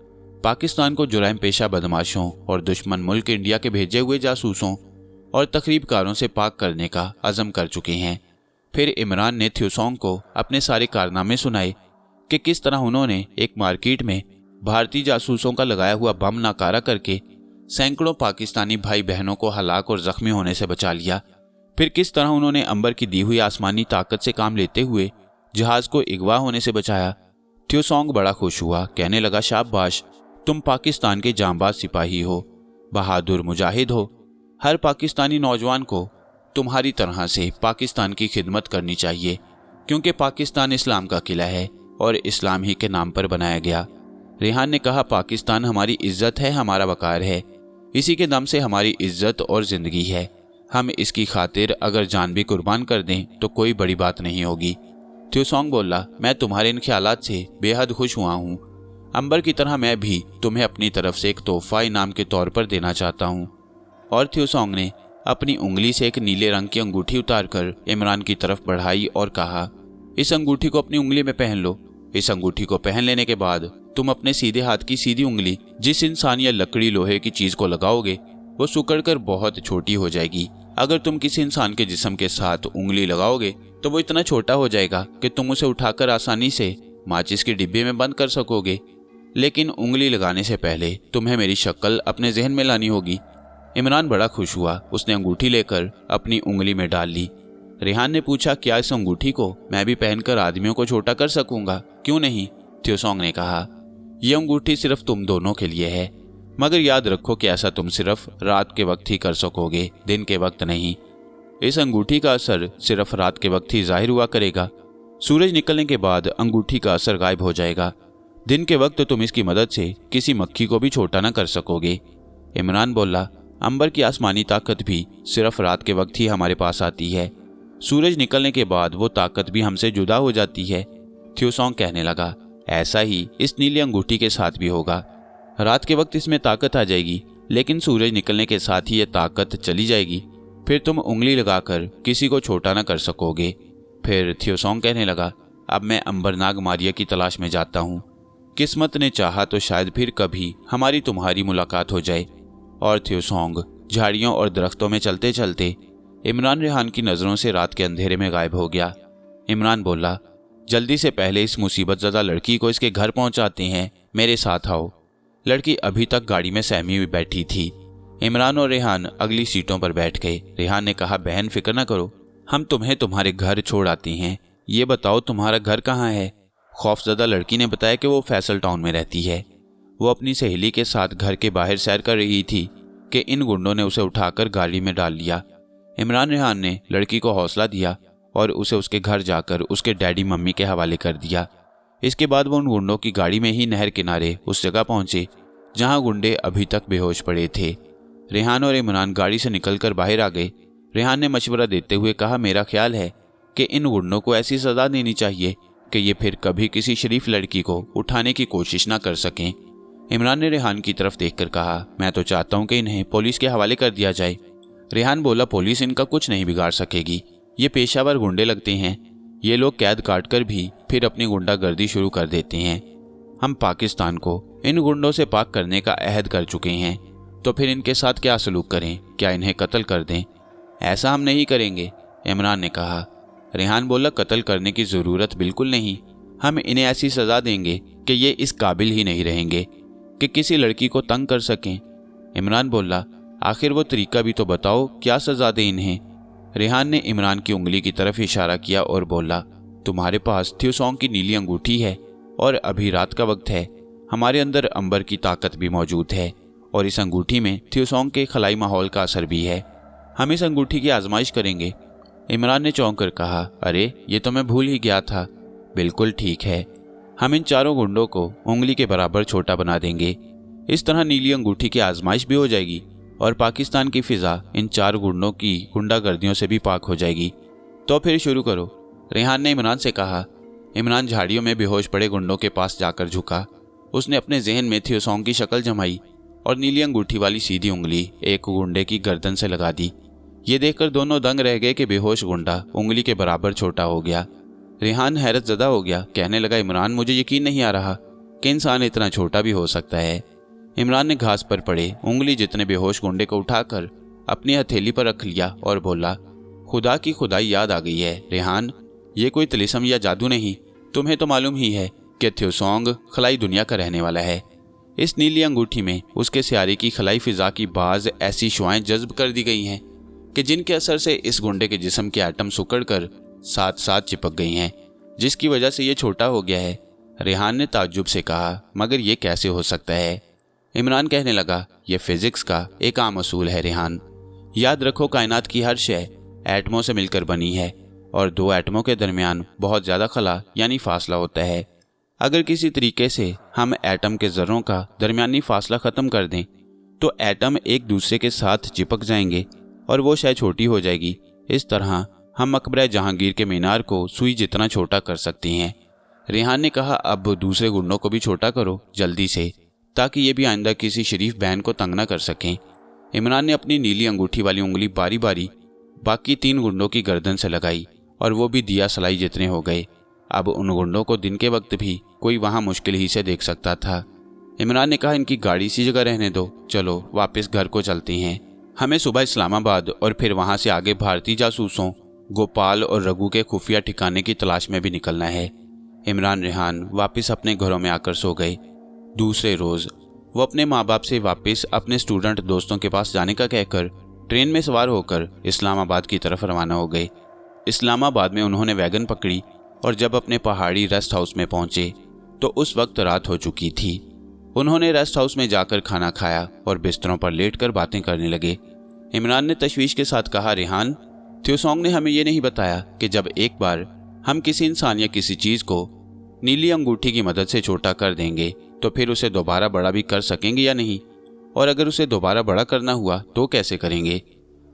पाकिस्तान को जुराइम पेशा बदमाशों और दुश्मन मुल्क इंडिया के भेजे हुए जासूसों और तकरीबकारों से पाक करने का अज़म कर चुके हैं। फिर इमरान ने थ्यूसोंग को अपने सारे कारनामे सुनाए कि किस तरह उन्होंने एक मार्केट में भारतीय जासूसों का लगाया हुआ बम नाकारा करके सैकड़ों पाकिस्तानी भाई बहनों को हलाक और जख्मी होने से बचा लिया। फिर किस तरह उन्होंने अंबर की दी हुई आसमानी ताकत से काम लेते हुए जहाज को अगवा होने से बचाया। थ्यूसोंग बड़ा खुश हुआ, कहने लगा, शाबाश, तुम पाकिस्तान के जांबाज सिपाही हो, बहादुर मुजाहिद हो। हर पाकिस्तानी नौजवान को तुम्हारी तरह से पाकिस्तान की खिदमत करनी चाहिए क्योंकि पाकिस्तान इस्लाम का किला है और इस्लाम ही के नाम पर बनाया गया। रेहान ने कहा, पाकिस्तान हमारी इज्जत है, हमारा वकार है, इसी के दम से हमारी इज्जत और ज़िंदगी है। हम इसकी खातिर अगर जान भी कुर्बान कर दें तो कोई बड़ी बात नहीं होगी। थ्यूसोंग बोला, मैं तुम्हारे इन ख्यालात से बेहद खुश हुआ हूँ। अंबर की तरह मैं भी तुम्हें अपनी तरफ से एक तोहफा इनाम के तौर पर देना चाहता हूँ। और थ्यूसोंग ने अपनी उंगली से एक नीले रंग की अंगूठी उतारकर इमरान की तरफ बढ़ाई और कहा, इस अंगूठी को अपनी उंगली में पहन लो। इस अंगूठी को पहन लेने के बाद तुम अपने सीधे हाथ की सीधी उंगली जिस इंसान या लकड़ी लोहे की चीज को लगाओगे वो सिकुड़कर बहुत छोटी हो जाएगी। अगर तुम किसी इंसान के जिस्म के साथ उंगली लगाओगे तो वो इतना छोटा हो जाएगा कि तुम उसे उठाकर आसानी से माचिस के डिब्बे में बंद कर सकोगे। लेकिन उंगली लगाने से पहले तुम्हें मेरी शक्ल अपने जहन में लानी होगी। इमरान बड़ा खुश हुआ। उसने अंगूठी लेकर अपनी उंगली में डाल ली। रेहान ने पूछा, क्या इस अंगूठी को मैं भी पहनकर आदमियों को छोटा कर सकूंगा? क्यों नहीं? थ्यूसोंग ने कहा, यह अंगूठी सिर्फ तुम दोनों के लिए है, मगर याद रखो कि ऐसा तुम सिर्फ रात के वक्त ही कर सकोगे, दिन के वक्त नहीं। इस अंगूठी का असर सिर्फ रात के वक्त ही जाहिर हुआ करेगा। सूरज निकलने के बाद अंगूठी का असर गायब हो जाएगा। दिन के वक्त तुम इसकी मदद से किसी मक्खी को भी छोटा न कर सकोगे। इमरान बोला, अंबर की आसमानी ताकत भी सिर्फ रात के वक्त ही हमारे पास आती है। सूरज निकलने के बाद वो ताकत भी हमसे जुदा हो जाती है। थ्यूसोंग कहने लगा, ऐसा ही इस नीली अंगूठी के साथ भी होगा। रात के वक्त इसमें ताकत आ जाएगी, लेकिन सूरज निकलने के साथ ही यह ताकत चली जाएगी। फिर तुम उंगली लगाकर किसी को छोटा न कर सकोगे। फिर थ्यूसोंग कहने लगा, अब मैं अंबरनाग मारिया की तलाश में जाता हूँ। किस्मत ने चाहा तो शायद फिर कभी हमारी तुम्हारी मुलाकात हो जाए। और थ्यूसोंग झाड़ियों और दरख्तों में चलते चलते इमरान रेहान की नज़रों से रात के अंधेरे में गायब हो गया। इमरान बोला, जल्दी से पहले इस मुसीबत ज़दा लड़की को इसके घर पहुंचाते हैं, मेरे साथ आओ। लड़की अभी तक गाड़ी में सहमी हुई बैठी थी। इमरान और रेहान अगली सीटों पर बैठ गए। रेहान ने कहा, बहन, फिक्र न करो, हम तुम्हें तुम्हारे घर छोड़ आते हैं। ये बताओ तुम्हारा घर कहाँ है? खौफजदा लड़की ने बताया कि वो फैसल टाउन में रहती है। वो अपनी सहेली के साथ घर के बाहर सैर कर रही थी कि इन गुंडों ने उसे उठाकर गाड़ी में डाल लिया। इमरान रेहान ने लड़की को हौसला दिया और उसे उसके घर जाकर उसके डैडी मम्मी के हवाले कर दिया। इसके बाद वो उन गुंडों की गाड़ी में ही नहर किनारे उस जगह पहुंचे जहां गुंडे अभी तक बेहोश पड़े थे। रेहान और इमरान गाड़ी से निकलकर बाहर आ गए। रेहान ने मशवरा देते हुए कहा, मेरा ख्याल है कि इन गुंडों को ऐसी सजा देनी चाहिए कि ये फिर कभी किसी शरीफ लड़की को उठाने की कोशिश ना कर सकें। इमरान ने रेहान की तरफ देखकर कहा, मैं तो चाहता हूं कि इन्हें पुलिस के हवाले कर दिया जाए। रेहान बोला, पुलिस इनका कुछ नहीं बिगाड़ सकेगी। ये पेशावर गुंडे लगते हैं। ये लोग कैद काट कर भी फिर अपनी गुंडागर्दी शुरू कर देते हैं। हम पाकिस्तान को इन गुंडों से पाक करने का अहद कर चुके हैं, तो फिर इनके साथ क्या सलूक करें? क्या इन्हें कत्ल कर दें? ऐसा हम नहीं करेंगे, इमरान ने कहा। रेहान बोला, कत्ल करने की ज़रूरत बिल्कुल नहीं। हम इन्हें ऐसी सज़ा देंगे कि ये इस काबिल ही नहीं रहेंगे कि किसी लड़की को तंग कर सकें। इमरान बोला, आखिर वो तरीका भी तो बताओ, क्या सज़ा दें इन्हें? रेहान ने इमरान की उंगली की तरफ इशारा किया और बोला, तुम्हारे पास थ्योसॉन्ग की नीली अंगूठी है और अभी रात का वक्त है। हमारे अंदर अंबर की ताकत भी मौजूद है और इस अंगूठी में थ्योसॉन्ग के खलाई माहौल का असर भी है। हम इस अंगूठी की आजमाइश करेंगे। इमरान ने चौंक कर कहा, अरे ये तो मैं भूल ही गया था। बिल्कुल ठीक है, हम इन चारों गुंडों को उंगली के बराबर छोटा बना देंगे। इस तरह नीली अंगूठी की आजमाइश भी हो जाएगी और पाकिस्तान की फिजा इन चार गुंडों की गुंडागर्दियों से भी पाक हो जाएगी। तो फिर शुरू करो, रेहान ने इमरान से कहा। इमरान झाड़ियों में बेहोश पड़े गुंडों के पास जाकर झुका। उसने अपने जहन में थ्योसॉन्ग की शक्ल जमाई और नीली अंगूठी वाली सीधी उंगली एक गुंडे की गर्दन से लगा दी। ये देखकर दोनों दंग रह गए कि बेहोश गुंडा उंगली के बराबर छोटा हो गया। रेहान हैरत ज़दा हो गया, कहने लगा, इमरान मुझे यकीन नहीं आ रहा कि इंसान इतना छोटा भी हो सकता है। इमरान ने घास पर पड़े उंगली जितने बेहोश गुंडे को उठाकर अपनी हथेली पर रख लिया और बोला, खुदा की खुदाई याद आ गई है रेहान, ये कोई तिलिस्म या जादू नहीं। तुम्हें तो मालूम ही है कि थ्योसॉन्ग खलाई दुनिया का रहने वाला है। इस नीली अंगूठी में उसके सियारे की खलाई फिजा की बाज ऐसी शुआएं जज्ब कर दी गई हैं कि जिनके असर से इस गुंडे के जिस्म के एटम सिकुड़ कर साथ साथ चिपक गई हैं, जिसकी वजह से ये छोटा हो गया है। रेहान ने ताज्जुब से कहा, मगर ये कैसे हो सकता है? इमरान कहने लगा, यह फिजिक्स का एक आम असूल है रेहान। याद रखो, कायनात की हर शय एटमों से मिलकर बनी है और दो एटमों के दरमियान बहुत ज़्यादा खला यानी फासला होता है। अगर किसी तरीके से हम एटम के ज़र्रों का दरमियानी फासला ख़त्म कर दें तो एटम एक दूसरे के साथ चिपक जाएंगे और वो शय छोटी हो जाएगी। इस तरह हम मकबरा जहांगीर के मीनार को सुई जितना छोटा कर सकते हैं। रेहान ने कहा, अब दूसरे गुंडों को भी छोटा करो जल्दी से, ताकि ये भी आइंदा किसी शरीफ बहन को तंग न कर सकें। इमरान ने अपनी नीली अंगूठी वाली उंगली बारी बारी बाकी तीन गुंडों की गर्दन से लगाई और वो भी दिया सलाई जितने हो गए। अब उन गुंडों को दिन के वक्त भी कोई वहाँ मुश्किल ही से देख सकता था। इमरान ने कहा, इनकी गाड़ी सी जगह रहने दो, चलो वापस घर को चलते हैं। हमें सुबह इस्लामाबाद और फिर वहाँ से आगे भारतीय जासूसों गोपाल और रघु के खुफिया ठिकाने की तलाश में भी निकलना है। इमरान रेहान वापस अपने घरों में आकर सो गए। दूसरे रोज़ वो अपने माँ बाप से वापस अपने स्टूडेंट दोस्तों के पास जाने का कहकर ट्रेन में सवार होकर इस्लामाबाद की तरफ रवाना हो गए। इस्लामाबाद में उन्होंने वैगन पकड़ी और जब अपने पहाड़ी रेस्ट हाउस में पहुंचे तो उस वक्त रात हो चुकी थी। उन्होंने रेस्ट हाउस में जाकर खाना खाया और बिस्तरों पर लेटकर बातें करने लगे। इमरान ने तशवीश के साथ कहा, रेहान, थ्योसॉन्ग ने हमें ये नहीं बताया कि जब एक बार हम किसी इंसान या किसी चीज़ को नीली अंगूठी की मदद से छोटा कर देंगे तो फिर उसे दोबारा बड़ा भी कर सकेंगे या नहीं, और अगर उसे दोबारा बड़ा करना हुआ तो कैसे करेंगे?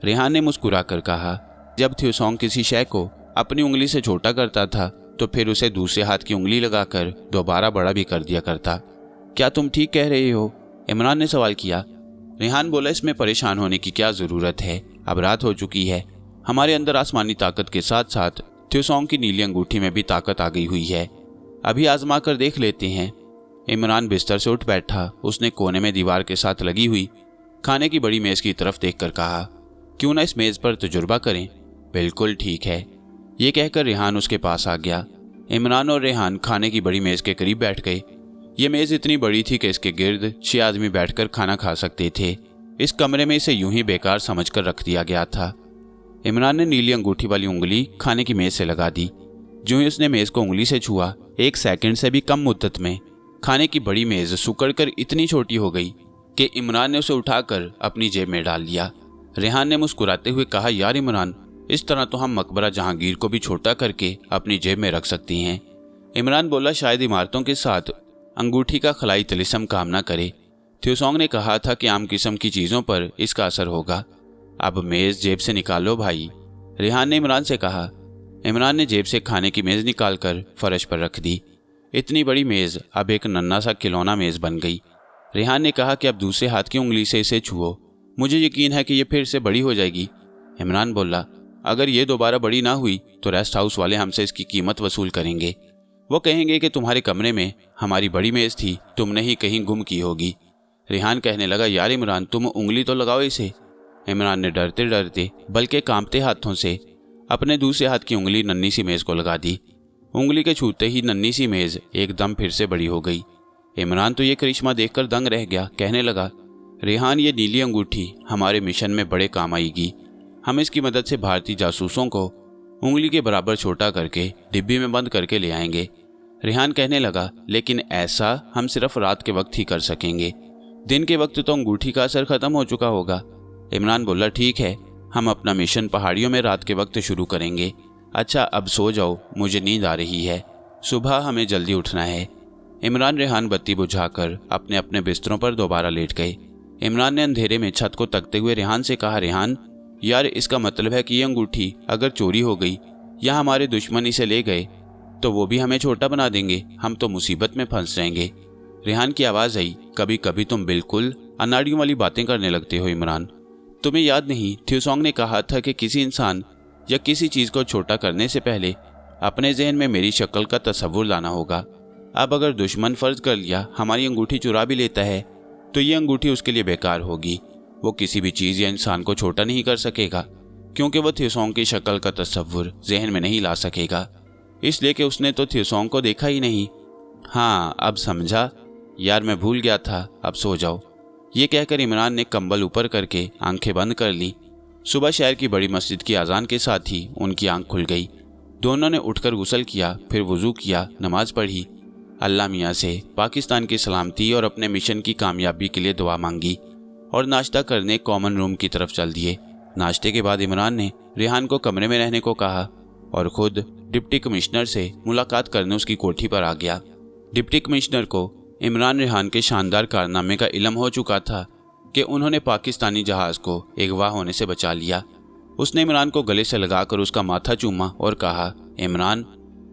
रेहान ने मुस्कुरा कर कहा, जब थ्योसॉन्ग किसी शय को अपनी उंगली से छोटा करता था तो फिर उसे दूसरे हाथ की उंगली लगाकर दोबारा बड़ा भी कर दिया करता। क्या तुम ठीक कह रहे हो? इमरान ने सवाल किया। रेहान बोला, इसमें परेशान होने की क्या ज़रूरत है, अब रात हो चुकी है। हमारे अंदर आसमानी ताकत के साथ साथ थ्योसॉन्ग की नीली अंगूठी में भी ताकत आ गई हुई है, अभी आजमा कर देख लेते हैं। इमरान बिस्तर से उठ बैठा। उसने कोने में दीवार के साथ लगी हुई खाने की बड़ी मेज़ की तरफ देखकर कहा, क्यों ना इस मेज़ पर तजुर्बा करें? बिल्कुल ठीक है, ये कहकर रेहान उसके पास आ गया। इमरान और रेहान खाने की बड़ी मेज़ के करीब बैठ गए। ये मेज़ इतनी बड़ी थी कि इसके गिर्द 6 आदमी बैठकर खाना खा सकते थे। इस कमरे में इसे यूं ही बेकार समझकर रख दिया गया था। इमरान ने नीली अंगूठी वाली उंगली खाने की मेज से लगा दी। जो ही उसने मेज को उंगली से छुआ, 1 सेकंड से भी कम मुद्दत में खाने की बड़ी मेज सुकड़कर इतनी छोटी हो गई कि इमरान ने उसे उठाकर अपनी जेब में डाल लिया। रेहान ने मुस्कुराते हुए कहा, यार इमरान, इस तरह तो हम मकबरा जहांगीर को भी छोटा करके अपनी जेब में रख सकती हैं। इमरान बोला, शायद इमारतों के साथ अंगूठी का खलाई तिलिस्म काम ना करे। थ्योसोंग ने कहा था कि आम किस्म की चीज़ों पर इसका असर होगा। अब मेज़ जेब से निकालो भाई, रेहान ने इमरान से कहा। इमरान ने जेब से खाने की मेज़ निकालकर फर्श पर रख दी। इतनी बड़ी मेज़ अब एक नन्हा सा खिलौना मेज़ बन गई। रेहान ने कहा कि अब दूसरे हाथ की उंगली से इसे छुओ, मुझे यकीन है कि ये फिर से बड़ी हो जाएगी। इमरान बोला, अगर ये दोबारा बड़ी ना हुई तो रेस्ट हाउस वाले हमसे इसकी कीमत वसूल करेंगे। वो कहेंगे कि तुम्हारे कमरे में हमारी बड़ी मेज़ थी, तुमने ही कहीं गुम की होगी। रेहान कहने लगा, यार इमरान, तुम उंगली तो लगाओ इसे। इमरान ने डरते डरते बल्कि कांपते हाथों से अपने दूसरे हाथ की उंगली नन्ही सी मेज़ को लगा दी। उंगली के छूते ही नन्ही सी मेज़ एकदम फिर से बड़ी हो गई। इमरान तो ये करिश्मा देखकर दंग रह गया। कहने लगा, रेहान, ये नीली अंगूठी हमारे मिशन में बड़े काम आएगी। हम इसकी मदद से भारतीय जासूसों को उंगली के बराबर छोटा करके डिब्बी में बंद करके ले आएंगे। रेहान कहने लगा, लेकिन ऐसा हम सिर्फ रात के वक्त ही कर सकेंगे, दिन के वक्त तो अंगूठी का असर खत्म हो चुका होगा। इमरान बोला, ठीक है, हम अपना मिशन पहाड़ियों में रात के वक्त शुरू करेंगे। अच्छा, अब सो जाओ, मुझे नींद आ रही है, सुबह हमें जल्दी उठना है। इमरान रेहान बत्ती बुझाकर अपने अपने बिस्तरों पर दोबारा लेट गए। इमरान ने अंधेरे में छत को तकते हुए रेहान से कहा, रेहान यार, इसका मतलब है कि ये अंगूठी अगर चोरी हो गई या हमारे दुश्मन इसे ले गए तो वो भी हमें छोटा बना देंगे, हम तो मुसीबत में फंस जाएंगे। रेहान की आवाज़ आई, कभी कभी तुम बिल्कुल अनाड़ियों वाली बातें करने लगते हो इमरान। तुम्हें याद नहीं, थ्योसोंग ने कहा था कि किसी इंसान या किसी चीज़ को छोटा करने से पहले अपने जहन में मेरी शक्ल का तस्वुर लाना होगा। अब अगर दुश्मन फर्ज कर लिया हमारी अंगूठी चुरा भी लेता है तो ये अंगूठी उसके लिए बेकार होगी। वो किसी भी चीज़ या इंसान को छोटा नहीं कर सकेगा क्योंकि वह थ्योसोंग की शक्ल का तस्वुर जहन में नहीं ला सकेगा, इसलिए कि उसने तो थ्योसोंग को देखा ही नहीं। हाँ, अब समझा यार, मैं भूल गया था, अब सो जाओ। ये कहकर इमरान ने कंबल ऊपर करके आंखें बंद कर ली। सुबह शहर की बड़ी मस्जिद की अजान के साथ ही उनकी आंख खुल गई। दोनों ने उठकर गुस्ल किया, फिर वुजू किया, नमाज पढ़ी, अल्लाह मियाँ से पाकिस्तान की सलामती और अपने मिशन की कामयाबी के लिए दुआ मांगी और नाश्ता करने कॉमन रूम की तरफ चल दिए। नाश्ते के बाद इमरान ने रेहान को कमरे में रहने को कहा और खुद डिप्टी कमिश्नर से मुलाकात करने उसकी कोठी पर आ गया। डिप्टी कमिश्नर को इमरान रेहान के शानदार कारनामे का इल्म हो चुका था कि उन्होंने पाकिस्तानी जहाज़ को अगवा होने से बचा लिया। उसने इमरान को गले से लगाकर उसका माथा चूमा और कहा, इमरान,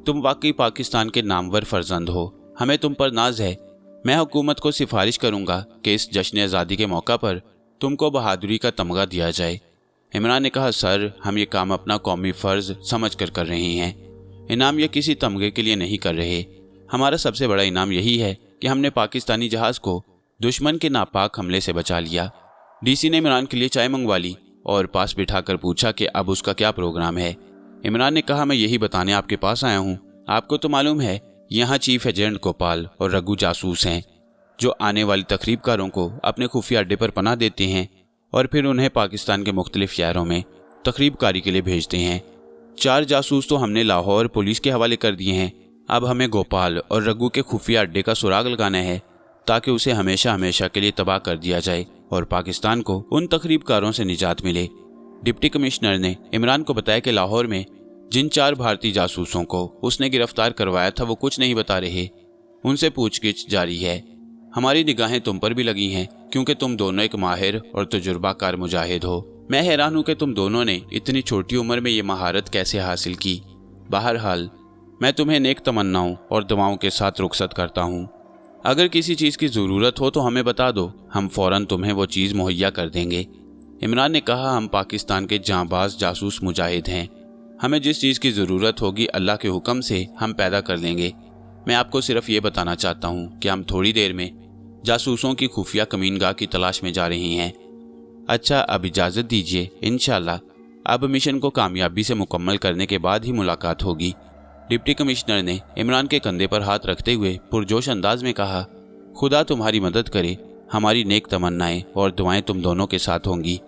तुम वाकई पाकिस्तान के नामवर फर्जंद हो, हमें तुम पर नाज है। मैं हुकूमत को सिफारिश करूंगा कि इस जश्न आज़ादी के मौका पर तुमको बहादुरी का तमगा दिया जाए। इमरान ने कहा, सर, हम ये काम अपना कौमी फ़र्ज़ समझ कर रहे हैं, इनाम या किसी तमगे के लिए नहीं कर रहे। हमारा सबसे बड़ा इनाम यही है कि हमने पाकिस्तानी जहाज़ को दुश्मन के नापाक हमले से बचा लिया। डीसी ने इमरान के लिए चाय मंगवा ली और पास बिठाकर पूछा कि अब उसका क्या प्रोग्राम है। इमरान ने कहा, मैं यही बताने आपके पास आया हूँ। आपको तो मालूम है यहाँ चीफ एजेंट गोपाल और रघु जासूस हैं जो आने वाली तकरीबकारों को अपने खुफिया अड्डे पर पनाह देते हैं और फिर उन्हें पाकिस्तान के मुख्तलिफ शहरों में तकरीबकारी के लिए भेजते हैं। 4 जासूस तो हमने लाहौर पुलिस के हवाले कर दिए हैं। अब हमें गोपाल और रघु के खुफिया अड्डे का सुराग लगाना है ताकि उसे हमेशा हमेशा के लिए तबाह कर दिया जाए और पाकिस्तान को उन तकरीबकारों से निजात मिले। डिप्टी कमिश्नर ने इमरान को बताया कि लाहौर में जिन 4 भारतीय जासूसों को उसने गिरफ्तार करवाया था वो कुछ नहीं बता रहे, उनसे पूछगिछ जारी है। हमारी निगाहें तुम पर भी लगी हैं क्योंकि तुम दोनों एक माहिर और तजुर्बाकार मुजाहिद हो। मैं हैरान हूँ कि तुम दोनों ने इतनी छोटी उम्र में ये महारत कैसे हासिल की। बहरहाल, मैं तुम्हें नेक तमन्नाओं और दुआओं के साथ रुखसत करता हूँ। अगर किसी चीज़ की ज़रूरत हो तो हमें बता दो, हम फ़ौरन तुम्हें वो चीज़ मुहैया कर देंगे। इमरान ने कहा, हम पाकिस्तान के जांबाज जासूस मुजाहिद हैं, हमें जिस चीज़ की ज़रूरत होगी अल्लाह के हुक्म से हम पैदा कर लेंगे। मैं आपको सिर्फ ये बताना चाहता हूँ कि हम थोड़ी देर में जासूसों की खुफिया कमीनगाह की तलाश में जा रहे हैं। अच्छा, अब इजाज़त दीजिए, इंशाल्लाह अब मिशन को कामयाबी से मुकम्मल करने के बाद ही मुलाकात होगी। डिप्टी कमिश्नर ने इमरान के कंधे पर हाथ रखते हुए पुरजोश अंदाज में कहा, खुदा तुम्हारी मदद करे, हमारी नेक तमन्नाएं और दुआएं तुम दोनों के साथ होंगी।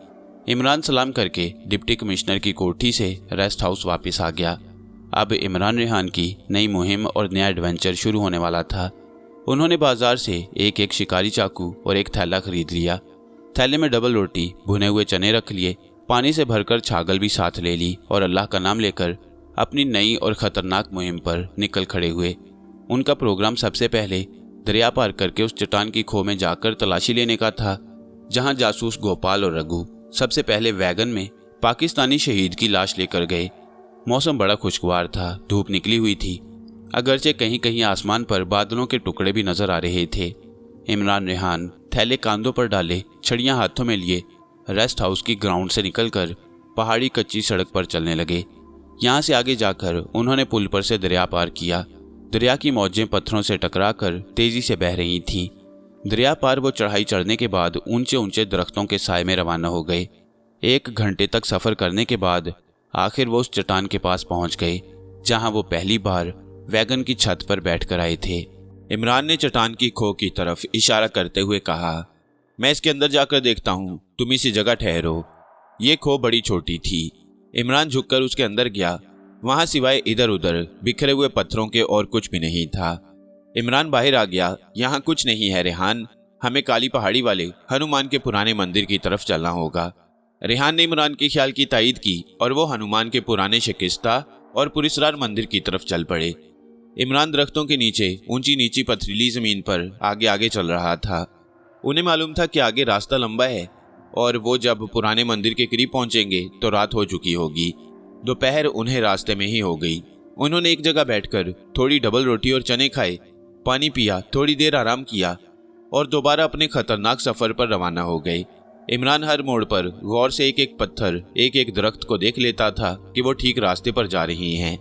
इमरान सलाम करके डिप्टी कमिश्नर की कोठी से रेस्ट हाउस वापस आ गया। अब इमरान रेहान की नई मुहिम और नया एडवेंचर शुरू होने वाला था। उन्होंने बाजार से एक एक शिकारी चाकू और एक थैला खरीद लिया। थैले में डबल रोटी, भुने हुए चने रख लिए, पानी से भरकर छागल भी साथ ले ली और अल्लाह का नाम लेकर अपनी नई और ख़तरनाक मुहिम पर निकल खड़े हुए। उनका प्रोग्राम सबसे पहले दरिया पार करके उस चट्टान की खो में जाकर तलाशी लेने का था जहां जासूस गोपाल और रघु सबसे पहले वैगन में पाकिस्तानी शहीद की लाश लेकर गए। मौसम बड़ा खुशगवार था, धूप निकली हुई थी, अगरचे कहीं कहीं आसमान पर बादलों के टुकड़े भी नजर आ रहे थे। इमरान रेहान थैले कांधों पर डाले, छड़ियां हाथों में लिए रेस्ट हाउस की ग्राउंड से निकलकर पहाड़ी कच्ची सड़क पर चलने लगे। यहाँ से आगे जाकर उन्होंने पुल पर से दरिया पार किया। दरिया की मौजें पत्थरों से टकराकर तेजी से बह रही थीं। दरिया पार वो चढ़ाई चढ़ने के बाद ऊंचे ऊंचे दरख्तों के साए में रवाना हो गए। 1 घंटे तक सफर करने के बाद आखिर वो उस चट्टान के पास पहुंच गए जहां वो पहली बार वैगन की छत पर बैठकर आए थे। इमरान ने चट्टान की खो की तरफ इशारा करते हुए कहा, मैं इसके अंदर जाकर देखता हूँ, तुम इसी जगह ठहरो। ये खो बड़ी छोटी थी। इमरान झुककर उसके अंदर गया। वहां सिवाय इधर उधर बिखरे हुए पत्थरों के और कुछ भी नहीं था। इमरान बाहर आ गया। यहाँ कुछ नहीं है रेहान, हमें काली पहाड़ी वाले हनुमान के पुराने मंदिर की तरफ चलना होगा। रेहान ने इमरान के ख्याल की तायीद की और वो हनुमान के पुराने शिकस्ता और पुरस्कार मंदिर की तरफ चल पड़े। इमरान दरख्तों के नीचे ऊंची नीची पथरीली जमीन पर आगे आगे चल रहा था। उन्हें मालूम था कि आगे रास्ता लंबा है और वो जब पुराने मंदिर के करीब पहुंचेंगे तो रात हो चुकी होगी। दोपहर उन्हें रास्ते में ही हो गई। उन्होंने एक जगह बैठकर थोड़ी डबल रोटी और चने खाए, पानी पिया, थोड़ी देर आराम किया और दोबारा अपने खतरनाक सफर पर रवाना हो गए। इमरान हर मोड़ पर गौर से एक एक पत्थर, एक एक दरख्त को देख लेता था कि वो ठीक रास्ते पर जा रही हैं।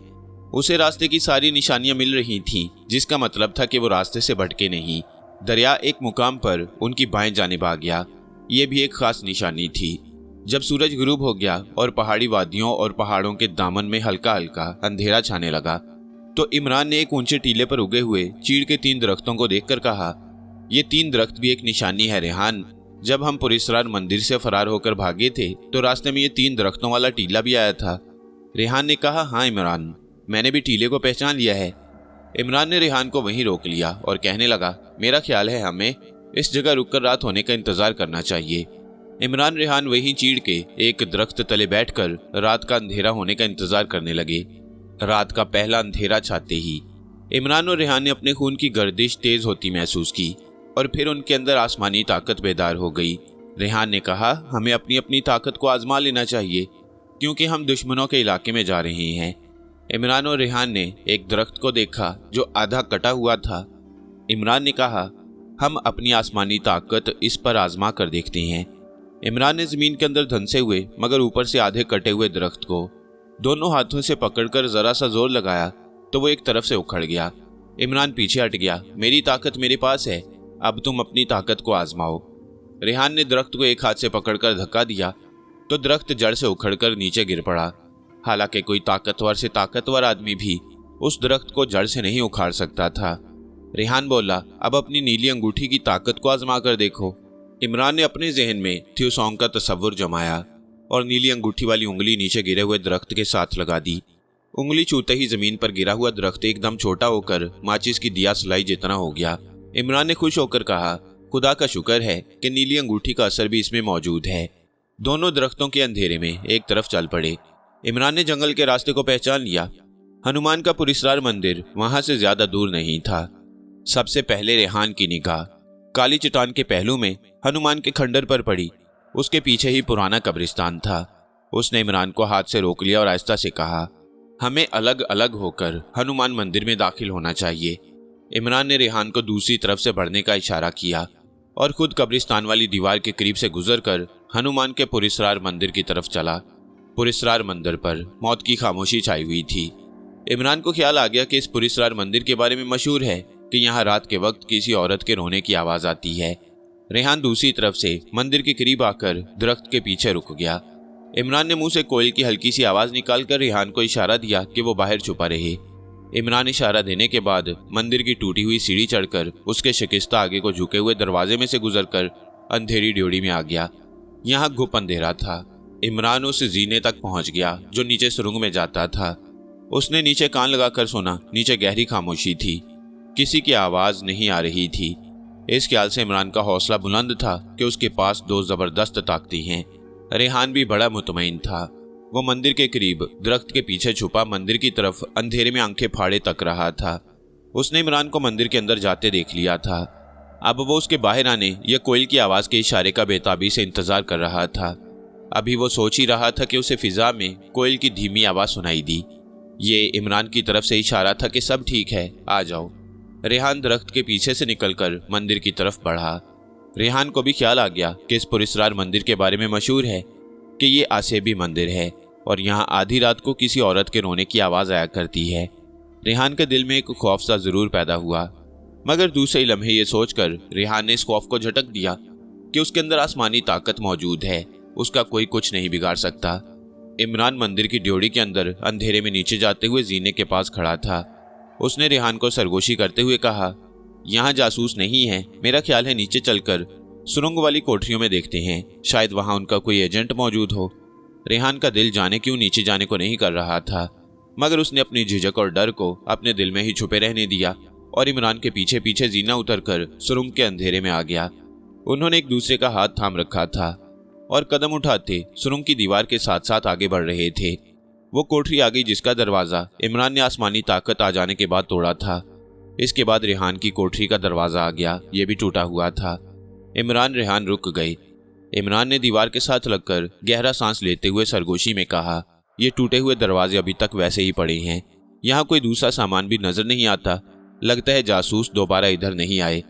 उसे रास्ते की सारी निशानियां मिल रही थीं, जिसका मतलब था कि वो रास्ते से भटके नहीं। दरिया एक मुकाम पर उनकी बाएं जानिब आ गया। ये भी एक खास निशानी थी। जब सूरज गुरूब हो गया और पहाड़ी वादियों और पहाड़ों के दामन में हल्का हल्का अंधेरा छाने लगा तो इमरान ने एक ऊंचे टीले पर उगे हुए चीड़ के 3 दरख्तों को देखकर कहा, ये 3 दरख्त भी एक निशानी है रेहान। जब हम पुरस्कार मंदिर से फरार होकर भागे थे तो रास्ते में ये 3 दरख्तों वाला टीला भी आया था। रेहान ने कहा, हाँ इमरान, मैंने भी टीले को पहचान लिया है। इमरान ने रेहान को वहीं रोक लिया और कहने लगा, मेरा ख्याल है हमें इस जगह रुककर रात होने का इंतजार करना चाहिए। इमरान रेहान वहीं चीड़ के एक दरख्त तले बैठकर रात का अंधेरा होने का इंतजार करने लगे। रात का पहला अंधेरा छाते ही इमरान और रेहान ने अपने खून की गर्दिश तेज होती महसूस की और फिर उनके अंदर आसमानी ताकत बेदार हो गई। रेहान ने कहा, हमें अपनी अपनी ताकत को आजमा लेना चाहिए क्योंकि हम दुश्मनों के इलाके में जा रहे हैं। इमरान और रेहान ने एक दरख्त को देखा जो आधा कटा हुआ था। इमरान ने कहा, हम अपनी आसमानी ताकत इस पर आजमा कर देखते हैं। इमरान ने जमीन के अंदर धंसे हुए मगर ऊपर से आधे कटे हुए दरख्त को दोनों हाथों से पकड़कर जरा सा जोर लगाया तो वो एक तरफ से उखड़ गया। इमरान पीछे हट गया। मेरी ताकत मेरे पास है, अब तुम अपनी ताकत को आजमाओ। रेहान ने दरख्त को एक हाथ से पकड़कर धक्का दिया तो दरख्त जड़ से उखड़कर नीचे गिर पड़ा। हालांकि कोई ताकतवर से ताकतवर आदमी भी उस दरख्त को जड़ से नहीं उखाड़ सकता था। रेहान बोला, अब अपनी नीली अंगूठी की ताकत को आजमा कर देखो। इमरान ने अपने जहन में थ्योसोंग का तस्वुर जमाया और नीली अंगूठी वाली उंगली नीचे गिरे हुए दरख्त के साथ लगा दी। उंगली छूते ही जमीन पर गिरा हुआ दरख्त एकदम छोटा होकर माचिस की दिया सलाई जितना हो गया। इमरान ने खुश होकर कहा, खुदा का शुक्र है कि नीली अंगूठी का असर भी इसमें मौजूद है। दोनों दरख्तों के अंधेरे में एक तरफ चल पड़े। इमरान ने जंगल के रास्ते को पहचान लिया। हनुमान का पुरस्कार मंदिर वहां से ज्यादा दूर नहीं था। सबसे पहले रेहान की निगाह काली चट्टान के पहलू में हनुमान के खंडर पर पड़ी। उसके पीछे ही पुराना कब्रिस्तान था। उसने इमरान को हाथ से रोक लिया और आहिस्ता से कहा, हमें अलग अलग होकर हनुमान मंदिर में दाखिल होना चाहिए। इमरान ने रेहान को दूसरी तरफ से बढ़ने का इशारा किया और खुद कब्रिस्तान वाली दीवार के करीब से गुजरकर हनुमान के पुरस्कार मंदिर की तरफ चला। पुरस्कार मंदिर पर मौत की खामोशी छाई हुई थी। इमरान को ख्याल आ गया कि इस पुरस्कार मंदिर के बारे में मशहूर है कि यहाँ रात के वक्त किसी औरत के रोने की आवाज आती है। रेहान दूसरी तरफ से मंदिर के करीब आकर दरख्त के पीछे रुक गया। इमरान ने मुंह से कोयल की हल्की सी आवाज निकालकर रेहान को इशारा दिया कि वो बाहर छुपा रहे। इमरान इशारा देने के बाद मंदिर की टूटी हुई सीढ़ी चढ़कर उसके शिकस्ता आगे को झुके हुए दरवाजे में से गुजरकर अंधेरी ड्योढ़ी में आ गया। यहाँ गुप अंधेरा था। इमरान उस जीने तक पहुंच गया जो नीचे सुरंग में जाता था। उसने नीचे कान लगाकर सुना। नीचे गहरी खामोशी थी, किसी की आवाज नहीं आ रही थी। इस ख्याल से इमरान का हौसला बुलंद था कि उसके पास दो जबरदस्त ताकतें हैं। रेहान भी बड़ा मुतमईन था। वो मंदिर के करीब दरख्त के पीछे छुपा मंदिर की तरफ अंधेरे में आंखें फाड़े तक रहा था। उसने इमरान को मंदिर के अंदर जाते देख लिया था। अब वो उसके बाहर आने या कोयल की आवाज के इशारे का बेताबी से इंतजार कर रहा था। अभी वो सोच ही रहा था कि उसे फिजा में कोयल की धीमी आवाज सुनाई दी। ये इमरान की तरफ से इशारा था कि सब ठीक है, आ जाओ। रेहान दरख्त के पीछे से निकलकर मंदिर की तरफ बढ़ा। रेहान को भी ख्याल आ गया कि इस पुरस्कार मंदिर के बारे में मशहूर है कि ये आसेबी मंदिर है और यहाँ आधी रात को किसी औरत के रोने की आवाज़ आया करती है। रेहान के दिल में एक खौफ सा जरूर पैदा हुआ, मगर दूसरे लम्हे ये सोचकर रेहान ने इस खौफ को झटक दिया कि उसके अंदर आसमानी ताकत मौजूद है, उसका कोई कुछ नहीं बिगाड़ सकता। इमरान मंदिर की ड्योढ़ी के अंदर अंधेरे में नीचे जाते हुए जीने के पास खड़ा था। उसने रेहान को सरगोशी करते हुए कहा, यहाँ जासूस नहीं है, मेरा ख्याल है नीचे चलकर सुरंग वाली कोठरियों में देखते हैं, शायद वहां उनका कोई एजेंट मौजूद हो। रेहान का दिल जाने क्यों नीचे जाने को नहीं कर रहा था, मगर उसने अपनी झिझक और डर को अपने दिल में ही छुपे रहने दिया और इमरान के पीछे पीछे जीना उतरकर सुरंग के अंधेरे में आ गया। उन्होंने एक दूसरे का हाथ थाम रखा था और कदम उठाते सुरंग की दीवार के साथ साथ आगे बढ़ रहे थे। वो कोठरी आ गई जिसका दरवाजा इमरान ने आसमानी ताकत आ जाने के बाद तोड़ा था। इसके बाद रेहान की कोठरी का दरवाजा आ गया, ये भी टूटा हुआ था। इमरान रेहान रुक गए। इमरान ने दीवार के साथ लगकर गहरा सांस लेते हुए सरगोशी में कहा, ये टूटे हुए दरवाजे अभी तक वैसे ही पड़े हैं, यहाँ कोई दूसरा सामान भी नजर नहीं आता, लगता है जासूस दोबारा इधर नहीं आए।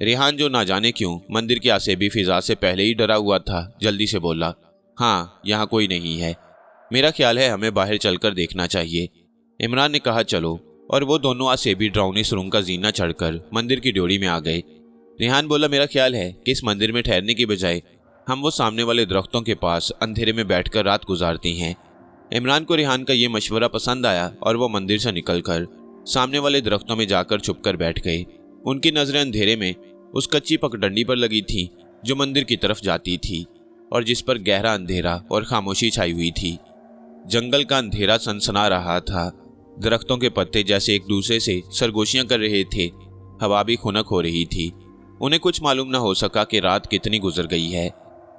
रेहान जो ना जाने क्यों मंदिर की आसेबी फिजा से पहले ही डरा हुआ था, जल्दी से बोला, हाँ यहाँ कोई नहीं है, मेरा ख्याल है हमें बाहर चलकर देखना चाहिए। इमरान ने कहा, चलो, और वो दोनों आसेबी ड्राउनी सुरंग का जीना चढ़कर मंदिर की ड्योढ़ी में आ गए। रेहान बोला, मेरा ख्याल है कि इस मंदिर में ठहरने की बजाय हम वो सामने वाले दरख्तों के पास अंधेरे में बैठकर रात गुजारते हैं। इमरान को रेहान का ये मशवरा पसंद आया और वो मंदिर से निकलकर सामने वाले दरख्तों में जाकर छुपकर बैठ गए। उनकी नजरें अंधेरे में उस कच्ची पगडंडी पर लगी थी जो मंदिर की तरफ जाती थी और जिस पर गहरा अंधेरा और खामोशी छाई हुई थी। जंगल का अंधेरा सनसना रहा था। दरख्तों के पत्ते जैसे एक दूसरे से सरगोशियां कर रहे थे। हवा भी खुनक हो रही थी। उन्हें कुछ मालूम न हो सका कि रात कितनी गुजर गई है।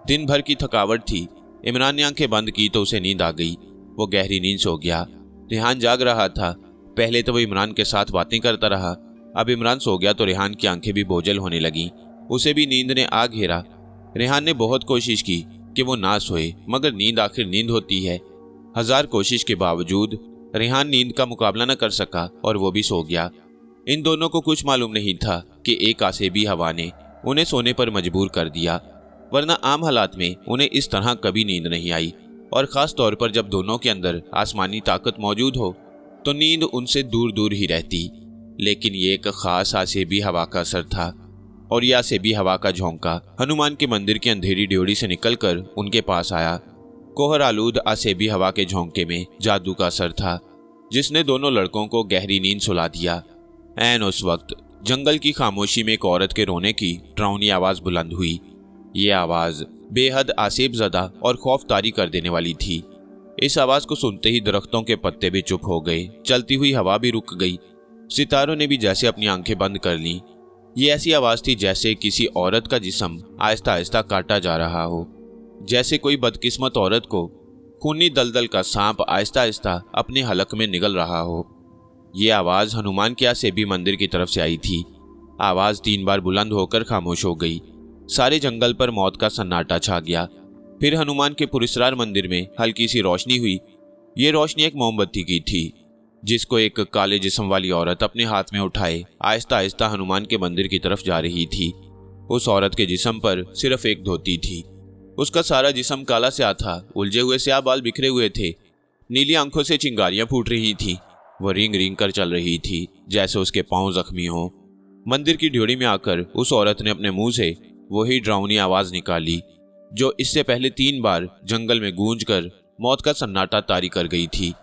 दिन भर की थकावट थी। इमरान ने आंखें बंद की तो उसे नींद आ गई। वो गहरी नींद सो गया। रेहान जाग रहा था। पहले तो वो इमरान के साथ बातें करता रहा, अब इमरान सो गया तो रेहान की आंखें भी बोझल होने लगीं। उसे भी नींद ने आ घेरा। रेहान ने बहुत कोशिश की कि वो ना सोए, मगर नींद आखिर नींद होती है। हजार कोशिश के बावजूद रेहान नींद का मुकाबला न कर सका और वो भी सो गया। इन दोनों को कुछ मालूम नहीं था कि एक आसेबी हवा ने उन्हें सोने पर मजबूर कर दिया, वरना आम हालात में उन्हें इस तरह कभी नींद नहीं आई, और ख़ास तौर पर जब दोनों के अंदर आसमानी ताकत मौजूद हो तो नींद उनसे दूर दूर ही रहती। लेकिन ये एक ख़ास आसेबी हवा का असर था, और यह आसेबी हवा का झोंका हनुमान के मंदिर की अंधेरी ड्योढ़ी से निकलकर उनके पास आया। कोहर आलूद आसेबी हवा के झोंके में जादू का असर था, जिसने दोनों लड़कों को गहरी नींद सुला दिया। ऐन उस वक्त जंगल की खामोशी में एक औरत के रोने की डरावनी आवाज़ बुलंद हुई। ये आवाज़ बेहद आसेबज़दा और खौफ तारी कर देने वाली थी। इस आवाज़ को सुनते ही दरख्तों के पत्ते भी चुप हो गए, चलती हुई हवा भी रुक गई, सितारों ने भी जैसे अपनी आंखें बंद कर लीं। ये ऐसी आवाज़ थी जैसे किसी औरत का जिस्म आहिस्ता आहिस्ता काटा जा रहा हो, जैसे कोई बदकिस्मत औरत को खूनी दलदल का सांप आहिस्ता आहिस्ता अपने हलक में निगल रहा हो। ये आवाज़ हनुमान के आसेबी मंदिर की तरफ से आई थी। आवाज़ 3 बार बुलंद होकर खामोश हो गई। सारे जंगल पर मौत का सन्नाटा छा गया। फिर हनुमान के पुरस्कार मंदिर में हल्की सी रोशनी हुई। ये रोशनी एक मोमबत्ती की थी, जिसको एक काले जिस्म वाली औरत अपने हाथ में उठाए आहिस्ता आहिस्ता हनुमान के मंदिर की तरफ जा रही थी। उस औरत के जिस्म पर सिर्फ एक धोती थी। उसका सारा जिस्म काला स्याह था, उलझे हुए स्याह बाल बिखरे हुए थे, नीली आंखों से चिंगारियां फूट रही थी। वह रिंग रिंग कर चल रही थी जैसे उसके पांव जख्मी हों। मंदिर की ड्योढ़ी में आकर उस औरत ने अपने मुंह से वही डरावनी आवाज निकाली जो इससे पहले 3 बार जंगल में गूंजकर मौत का सन्नाटा तारी कर गई थी।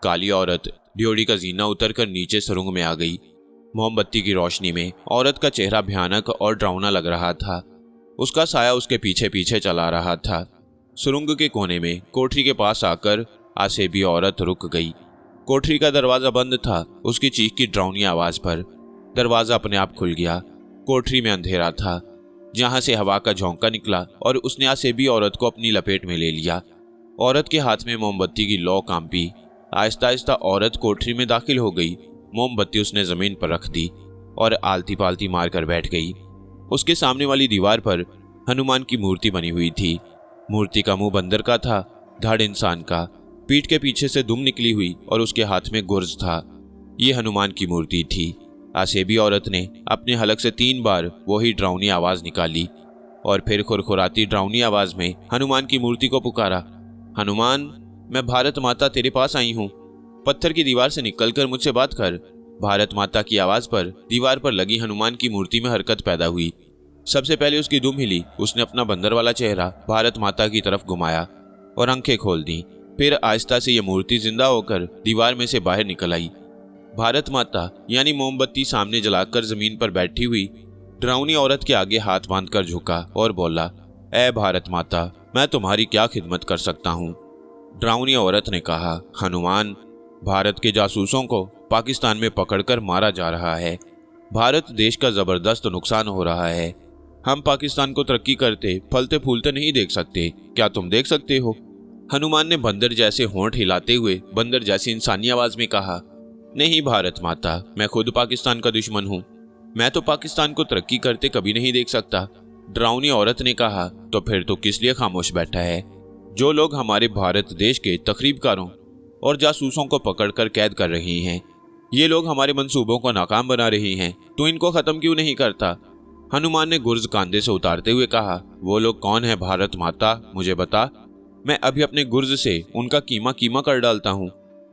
काली औरत ड्योढ़ी का जीना उतरकर नीचे सुरंग में आ गई। मोमबत्ती की रोशनी में औरत का चेहरा भयानक और डरावना लग रहा था। उसका साया उसके पीछे पीछे चला रहा था। सुरंग के कोने में कोठरी के पास आकर आसेबी औरत रुक गई। कोठरी का दरवाजा बंद था। उसकी चीख की डरावनी आवाज पर दरवाजा अपने आप खुल गया। कोठरी में अंधेरा था, जहां से हवा का झोंका निकला और उसने आसेबी औरत को अपनी लपेट में ले लिया। औरत के हाथ में मोमबत्ती की लौ कांपी। आहिस्ता आहिस्ता औरत कोठरी में दाखिल हो गई। मोमबत्ती उसने जमीन पर रख दी और आलती पालती मारकर बैठ गई। उसके सामने वाली दीवार पर हनुमान की मूर्ति बनी हुई थी। मूर्ति का मुंह बंदर का था, धड़ इंसान का, पीठ के पीछे से दुम निकली हुई और उसके हाथ में गुर्ज था। ये हनुमान की मूर्ति थी। आसेबी औरत ने अपने हलक से 3 बार वही डरावनी आवाज निकाली और फिर खुरखुराती डरावनी आवाज में हनुमान की मूर्ति को पुकारा, हनुमान, मैं भारत माता तेरे पास आई हूँ। पत्थर की दीवार से निकलकर मुझसे बात कर। भारत माता की आवाज पर दीवार पर लगी हनुमान की मूर्ति में हरकत पैदा हुई। सबसे पहले उसकी दुम हिली। उसने अपना बंदर वाला चेहरा भारत माता की तरफ घुमाया और आंखें खोल दी। फिर आहिस्ता से यह मूर्ति जिंदा होकर दीवार में से बाहर निकल आई। भारत माता यानी मोमबत्ती सामने जलाकर जमीन पर बैठी हुई डरावनी औरत के आगे हाथ बांधकर झुका और बोला, ऐ भारत माता, मैं तुम्हारी क्या खिदमत कर सकता हूँ। डरावनी औरत ने कहा, हनुमान, भारत के जासूसों को पाकिस्तान में पकड़कर मारा जा रहा है। भारत देश का जबरदस्त नुकसान हो रहा है। हम पाकिस्तान को तरक्की करते फलते फूलते नहीं देख सकते। क्या तुम देख सकते हो? हनुमान ने बंदर जैसे होंठ हिलाते हुए बंदर जैसी इंसानी आवाज में कहा, नहीं भारत माता, मैं खुद पाकिस्तान का दुश्मन हूँ। मैं तो पाकिस्तान को तरक्की करते कभी नहीं देख सकता। डरावनी औरत ने कहा, तो फिर तो किस लिए खामोश बैठा है? जो लोग हमारे भारत देश के तखरीबकारों और जासूसों को पकड़कर कैद कर रहे हैं, ये लोग हमारे मंसूबों को नाकाम बना रहे हैं, तो इनको खत्म क्यों नहीं करता? हनुमान ने गुर्ज कांधे से उतारते हुए कहा, वो लोग कौन है भारत माता, मुझे बता। मैं अभी अपने गुर्ज से उनका कीमा कीमा कर डालता हूँ।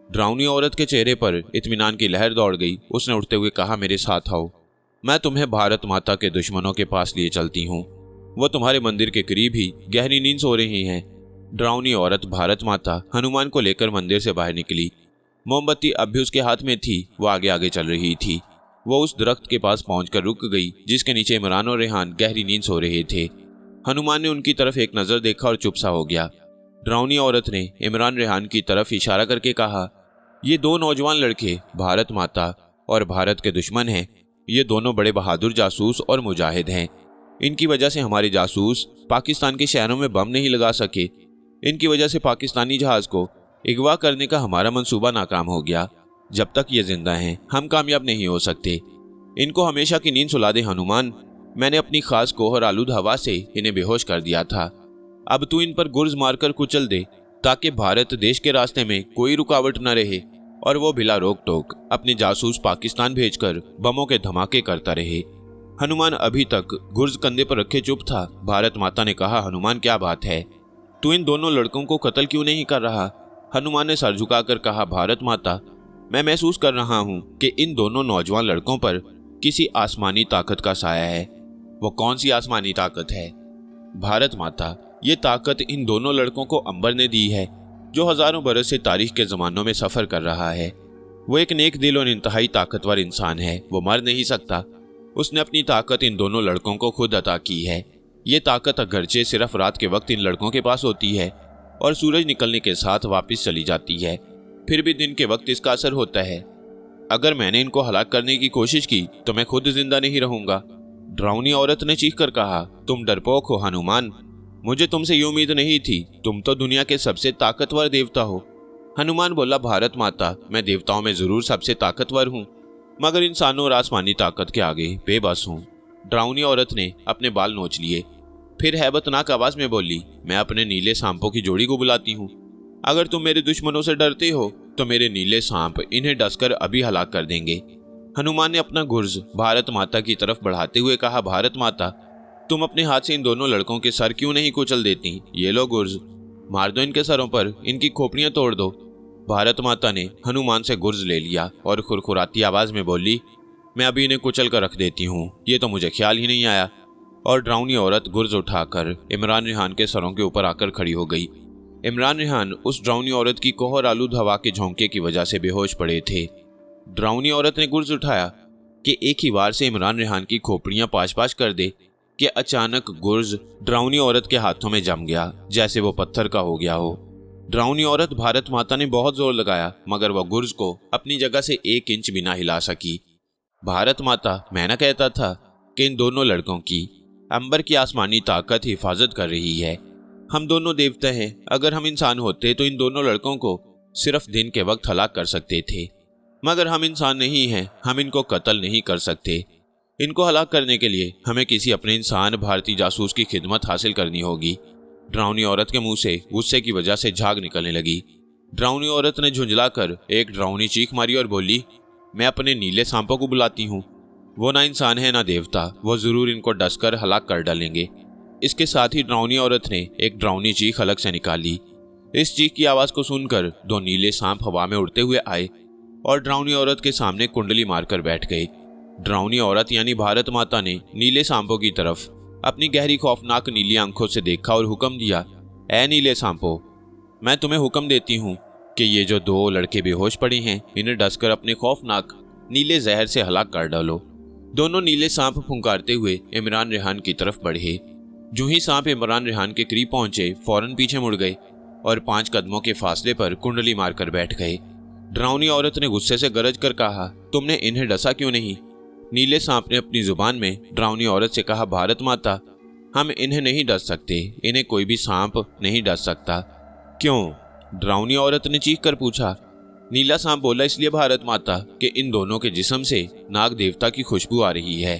डरावनी औरत के चेहरे पर इत्मीनान की लहर दौड़ गई। उसने उठते हुए कहा, मेरे साथ आओ, मैं तुम्हें भारत माता के दुश्मनों के पास लिए चलती हूँ। वो तुम्हारे मंदिर के करीब ही गहरी नींद सो रही हैं। डरावनी औरत भारत माता हनुमान को लेकर मंदिर से बाहर निकली। मोमबत्ती अब भी उसके हाथ में थी। वो आगे आगे चल रही थी। वो उस दरख्त के पास पहुंचकर रुक गई जिसके नीचे इमरान और रेहान गहरी नींद सो रहे थे। हनुमान ने उनकी तरफ एक नजर देखा और चुप सा हो गया। डरावनी औरत ने इमरान रेहान की तरफ इशारा करके कहा, ये 2 नौजवान लड़के भारत माता और भारत के दुश्मन हैं। ये दोनों बड़े बहादुर जासूस और मुजाहिद हैं। इनकी वजह से हमारे जासूस पाकिस्तान के शहरों में बम नहीं लगा सके। इनकी वजह से पाकिस्तानी जहाज को अगवा करने का हमारा मंसूबा नाकाम हो गया। जब तक ये जिंदा हैं, हम कामयाब नहीं हो सकते। इनको हमेशा की नींद सुला दे हनुमान। मैंने अपनी खास कोहर आलूद हवा से इन्हें बेहोश कर दिया था। अब तू इन पर गुर्ज मारकर कुचल दे ताकि भारत देश के रास्ते में कोई रुकावट न रहे और वो बिला रोक टोक अपने जासूस पाकिस्तान भेजकर बमों के धमाके करता रहे। हनुमान अभी तक गुर्ज कंधे पर रखे चुप था। भारत माता ने कहा, हनुमान, क्या बात है? तू इन दोनों लड़कों को कत्ल क्यों नहीं कर रहा? हनुमान ने सर झुकाकर कहा, भारत माता, मैं महसूस कर रहा हूँ कि इन दोनों नौजवान लड़कों पर किसी आसमानी ताकत का साया है। वो कौन सी आसमानी ताकत है? भारत माता, ये ताकत इन दोनों लड़कों को अंबर ने दी है, जो हजारों बरस से तारीख के जमानों में सफर कर रहा है। वो एक नेक दिल और इंतहाई ताकतवर इंसान है। वो मर नहीं सकता। उसने अपनी ताकत इन दोनों लड़कों को खुद अता की है। ये ताकत अगरचे सिर्फ रात के वक्त इन लड़कों के पास होती है और सूरज निकलने के साथ वापस चली जाती है, फिर भी दिन के वक्त इसका असर होता है। अगर मैंने इनको हलाक करने की कोशिश की तो मैं खुद जिंदा नहीं रहूंगा। डरावनी औरत ने चीख कर कहा, तुम डरपोक हो हनुमान, मुझे तुमसे ये उम्मीद नहीं थी। तुम तो दुनिया के सबसे ताकतवर देवता हो। हनुमान बोला, भारत माता, मैं देवताओं में जरूर सबसे ताकतवर हूँ, मगर इंसानों और आसमानी ताकत के आगे बेबस हूँ। डरावनी औरत ने अपने बाल नोच लिए, फिर हैबतनाक आवाज में बोली, मैं अपने नीले सांपों की जोड़ी को बुलाती हूँ। अगर तुम मेरे दुश्मनों से डरते हो तो मेरे नीले सांप इन्हें डसकर अभी हलाक कर देंगे। हनुमान ने अपना गुर्ज भारत माता की तरफ बढ़ाते हुए कहा, भारत माता, तुम अपने हाथ से इन दोनों लड़कों के सर क्यों नहीं कुचल देती? ये लो गुर्ज, मार दो इनके सरों पर, इनकी खोपड़ियां तोड़ दो। भारत माता ने हनुमान से गुर्ज ले लिया और खुरखुराती आवाज में बोली, मैं अभी इन्हें कुचल कर रख देती हूँ, ये तो मुझे ख्याल ही नहीं आया। और डरावनी औरत गुर्ज उठाकर इमरान रेहान के सरों के ऊपर आकर खड़ी हो गई। इमरान रेहान उस डरावनी औरत की कोहर आलूद हवा के झोंके की वजह से बेहोश पड़े थे। डरावनी औरत ने गुर्ज उठाया कि एक ही वार से इमरान रेहान की खोपड़ियां पाश पाश कर दे। कि अचानक गुर्ज ड्राउनी औरत के हाथों में जम गया, जैसे वो पत्थर का हो गया हो। ड्राउनी औरत भारत माता ने बहुत जोर लगाया, मगर वह गुर्ज को अपनी जगह से 1 इंच भी ना हिला सकी। भारत माता, मैं ना कहता था कि इन दोनों लड़कों की अंबर की आसमानी ताकत हिफाजत कर रही है। हम दोनों देवता हैं। अगर हम इंसान होते तो इन दोनों लड़कों को सिर्फ दिन के वक्त हलाक कर सकते थे, मगर हम इंसान नहीं हैं। हम इनको कत्ल नहीं कर सकते। इनको हलाक करने के लिए हमें किसी अपने इंसान भारतीय जासूस की खिदमत हासिल करनी होगी। ड्राउनी औरत के मुंह से गुस्से की वजह से झाग निकलने लगी। ड्राउनी औरत ने झुंझलाकर एक ड्राउनी चीख मारी और बोली, मैं अपने नीले सांपों को बुलाती हूँ। वो ना इंसान है ना देवता, वो जरूर इनको डसकर हलाक कर डालेंगे। इसके साथ ही ड्राउनी औरत ने एक ड्राउनी चीख अलग से निकाली। इस चीख की आवाज को सुनकर 2 नीले सांप हवा में उड़ते हुए आए और ड्राउनी औरत के सामने कुंडली मारकर बैठ गए। ड्राउनी औरत यानी भारत माता ने नीले सांपों की तरफ अपनी गहरी खौफनाक नीली आंखों से देखा और हुक्म दिया, ऐ नीले सांपों, मैं तुम्हें हुक्म देती हूँ कि ये जो 2 लड़के बेहोश पड़े हैं, इन्हें डसकर अपने खौफनाक नीले जहर से हलाक कर डालो। दोनों नीले सांप फुंकारते हुए इमरान रेहान की तरफ बढ़े। जो ही सांप इमरान रेहान के करीब पहुंचे, फौरन पीछे मुड़ गए और 5 कदमों के फासले पर कुंडली मारकर बैठ गए। ड्राउनी औरत ने गुस्से से गरज कर कहा, तुमने इन्हें डसा क्यों नहीं? नीले सांप ने अपनी जुबान में ड्राउनी औरत से कहा, भारत माता, हम इन्हें नहीं डस सकते। इन्हें कोई भी सांप नहीं डस सकता। क्यों? ड्राउनी औरत ने चीख कर पूछा। नीला सांप बोला, इसलिए भारत माता कि इन दोनों के जिस्म से नाग देवता की खुशबू आ रही है।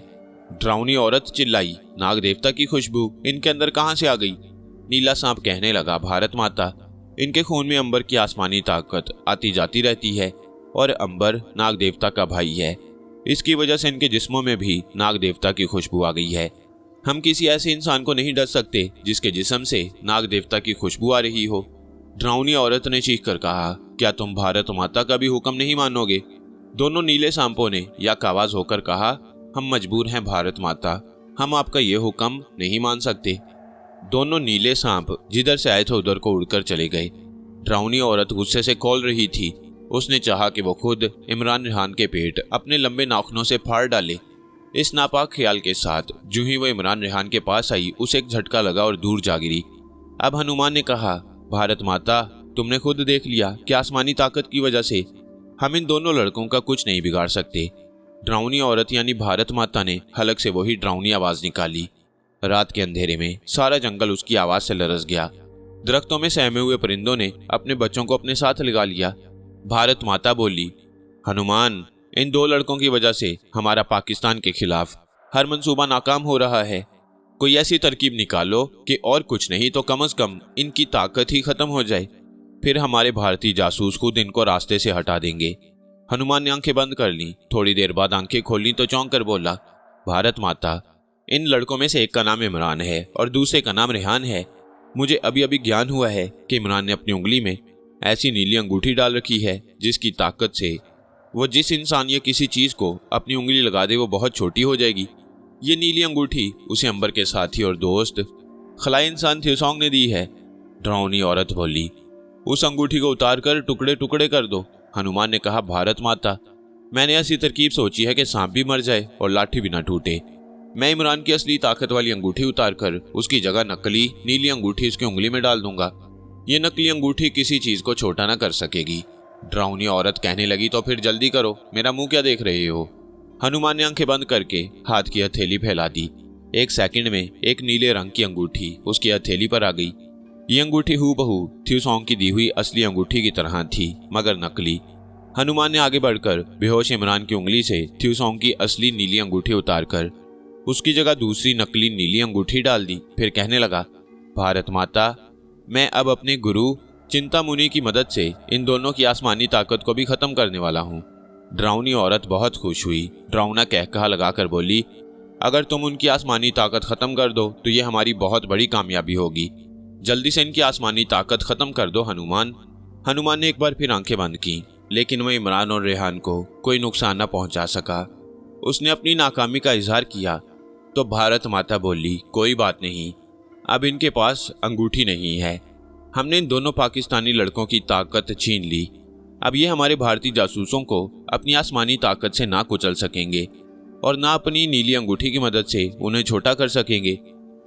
ड्राउनी औरत चिल्लाई, नाग देवता की खुशबू इनके अंदर कहां से आ गई? नीला सांप कहने लगा, भारत माता, इनके खून में अंबर की आसमानी ताकत आती जाती रहती है और अंबर नाग देवता का भाई है। इसकी वजह से इनके जिस्मों में भी नाग देवता की खुशबू आ गई है। हम किसी ऐसे इंसान को नहीं डस सकते जिसके जिस्म से नाग देवता की खुशबू आ रही हो। ड्राउनी औरत ने चीख कर कहा, क्या तुम भारत माता का भी हुक्म नहीं मानोगे? दोनों नीले सांपों ने यक आवाज होकर कहा, हम मजबूर हैं भारत माता, हम आपका ये हुक्म नहीं मान सकते। दोनों नीले सांप जिधर से आए थे उधर को उड़कर चले गए। ड्राउनी औरत गुस्से से खौल रही थी। उसने चाहा कि वो खुद इमरान रेहान के पेट अपने लंबे नाखूनों से फाड़ डाले। इस नापाक ख्याल के साथ जो ही वो इमरान रेहान के पास आई, उसे एक झटका लगा और दूर जा गिरी। अब हनुमान ने कहा, भारत माता, तुमने खुद देख लिया कि आसमानी ताकत की वजह से हम इन दोनों लड़कों का कुछ नहीं बिगाड़ सकते। ड्राउनी औरत यानी भारत माता ने हलक से वही ड्राउनी आवाज निकाली। रात के अंधेरे में सारा जंगल उसकी आवाज से लरस गया। दरख्तों में सहमे हुए परिंदों ने अपने बच्चों को अपने साथ लगा लिया। भारत माता बोली, हनुमान, इन 2 लड़कों की वजह से हमारा पाकिस्तान के खिलाफ हर मंसूबा नाकाम हो रहा है। कोई ऐसी तरकीब निकालो कि और कुछ नहीं तो कम से कम इनकी ताकत ही खत्म हो जाए, फिर हमारे भारतीय जासूस खुद इनको रास्ते से हटा देंगे। हनुमान ने आंखें बंद कर ली। थोड़ी देर बाद आंखें खोली तो चौंक कर बोला, भारत माता, इन लड़कों में से एक का नाम इमरान है और दूसरे का नाम रेहान है। मुझे अभी अभी ज्ञान हुआ है कि इमरान ने अपनी उंगली में ऐसी नीली अंगूठी डाल रखी है जिसकी ताकत से वो जिस इंसान या किसी चीज को अपनी उंगली लगा दे वो बहुत छोटी हो जाएगी। ये नीली अंगूठी उसे अंबर के साथी और दोस्त खलाई इंसान थ्योसॉन्ग ने दी है। ड्राउनी औरत बोली, उस अंगूठी को उतार कर टुकड़े टुकड़े कर दो। हनुमान ने कहा, भारत माता, मैंने ऐसी तरकीब सोची है कि सांप भी मर जाए और लाठी भी ना टूटे। मैं इमरान की असली ताकत वाली अंगूठी उतार कर उसकी जगह नकली नीली अंगूठी उसकी उंगली में डाल दूंगा। ये नकली अंगूठी किसी चीज को छोटा ना कर सकेगी। ड्राउनी औरत कहने लगी, तो फिर जल्दी करो, मेरा मुंह क्या देख रहे हो? हनुमान ने आंखें बंद करके हाथ की हथेली फैला दी। 1 सेकंड में एक नीले रंग की अंगूठी उसकी हथेली पर आ गई। ये अंगूठी हूबहू थ्योसॉन्ग की दी हुई असली अंगूठी की तरह थी, मगर नकली। हनुमान ने आगे बढ़कर बेहोश इमरान की उंगली से थ्योसॉन्ग की असली नीली अंगूठी उतारकर उसकी जगह दूसरी नकली नीली अंगूठी डाल दी। फिर कहने लगा, भारत माता, मैं अब अपने गुरु चिंतामुनि की मदद से इन दोनों की आसमानी ताकत को भी खत्म करने वाला हूँ। ड्राउनी औरत बहुत खुश हुई। ड्राउना कहकहा लगाकर बोली, अगर तुम उनकी आसमानी ताकत खत्म कर दो तो ये हमारी बहुत बड़ी कामयाबी होगी। जल्दी से इनकी आसमानी ताकत खत्म कर दो हनुमान। हनुमान ने एक बार फिर आंखें बंद की, लेकिन वह इमरान और रेहान को कोई नुकसान न पहुंचा सका। उसने अपनी नाकामी का इजहार किया तो भारत माता बोली, कोई बात नहीं, अब इनके पास अंगूठी नहीं है। हमने इन दोनों पाकिस्तानी लड़कों की ताकत छीन ली। अब ये हमारे भारतीय जासूसों को अपनी आसमानी ताकत से ना कुचल सकेंगे। और ना अपनी नीली अंगूठी की मदद से उन्हें छोटा कर सकेंगे।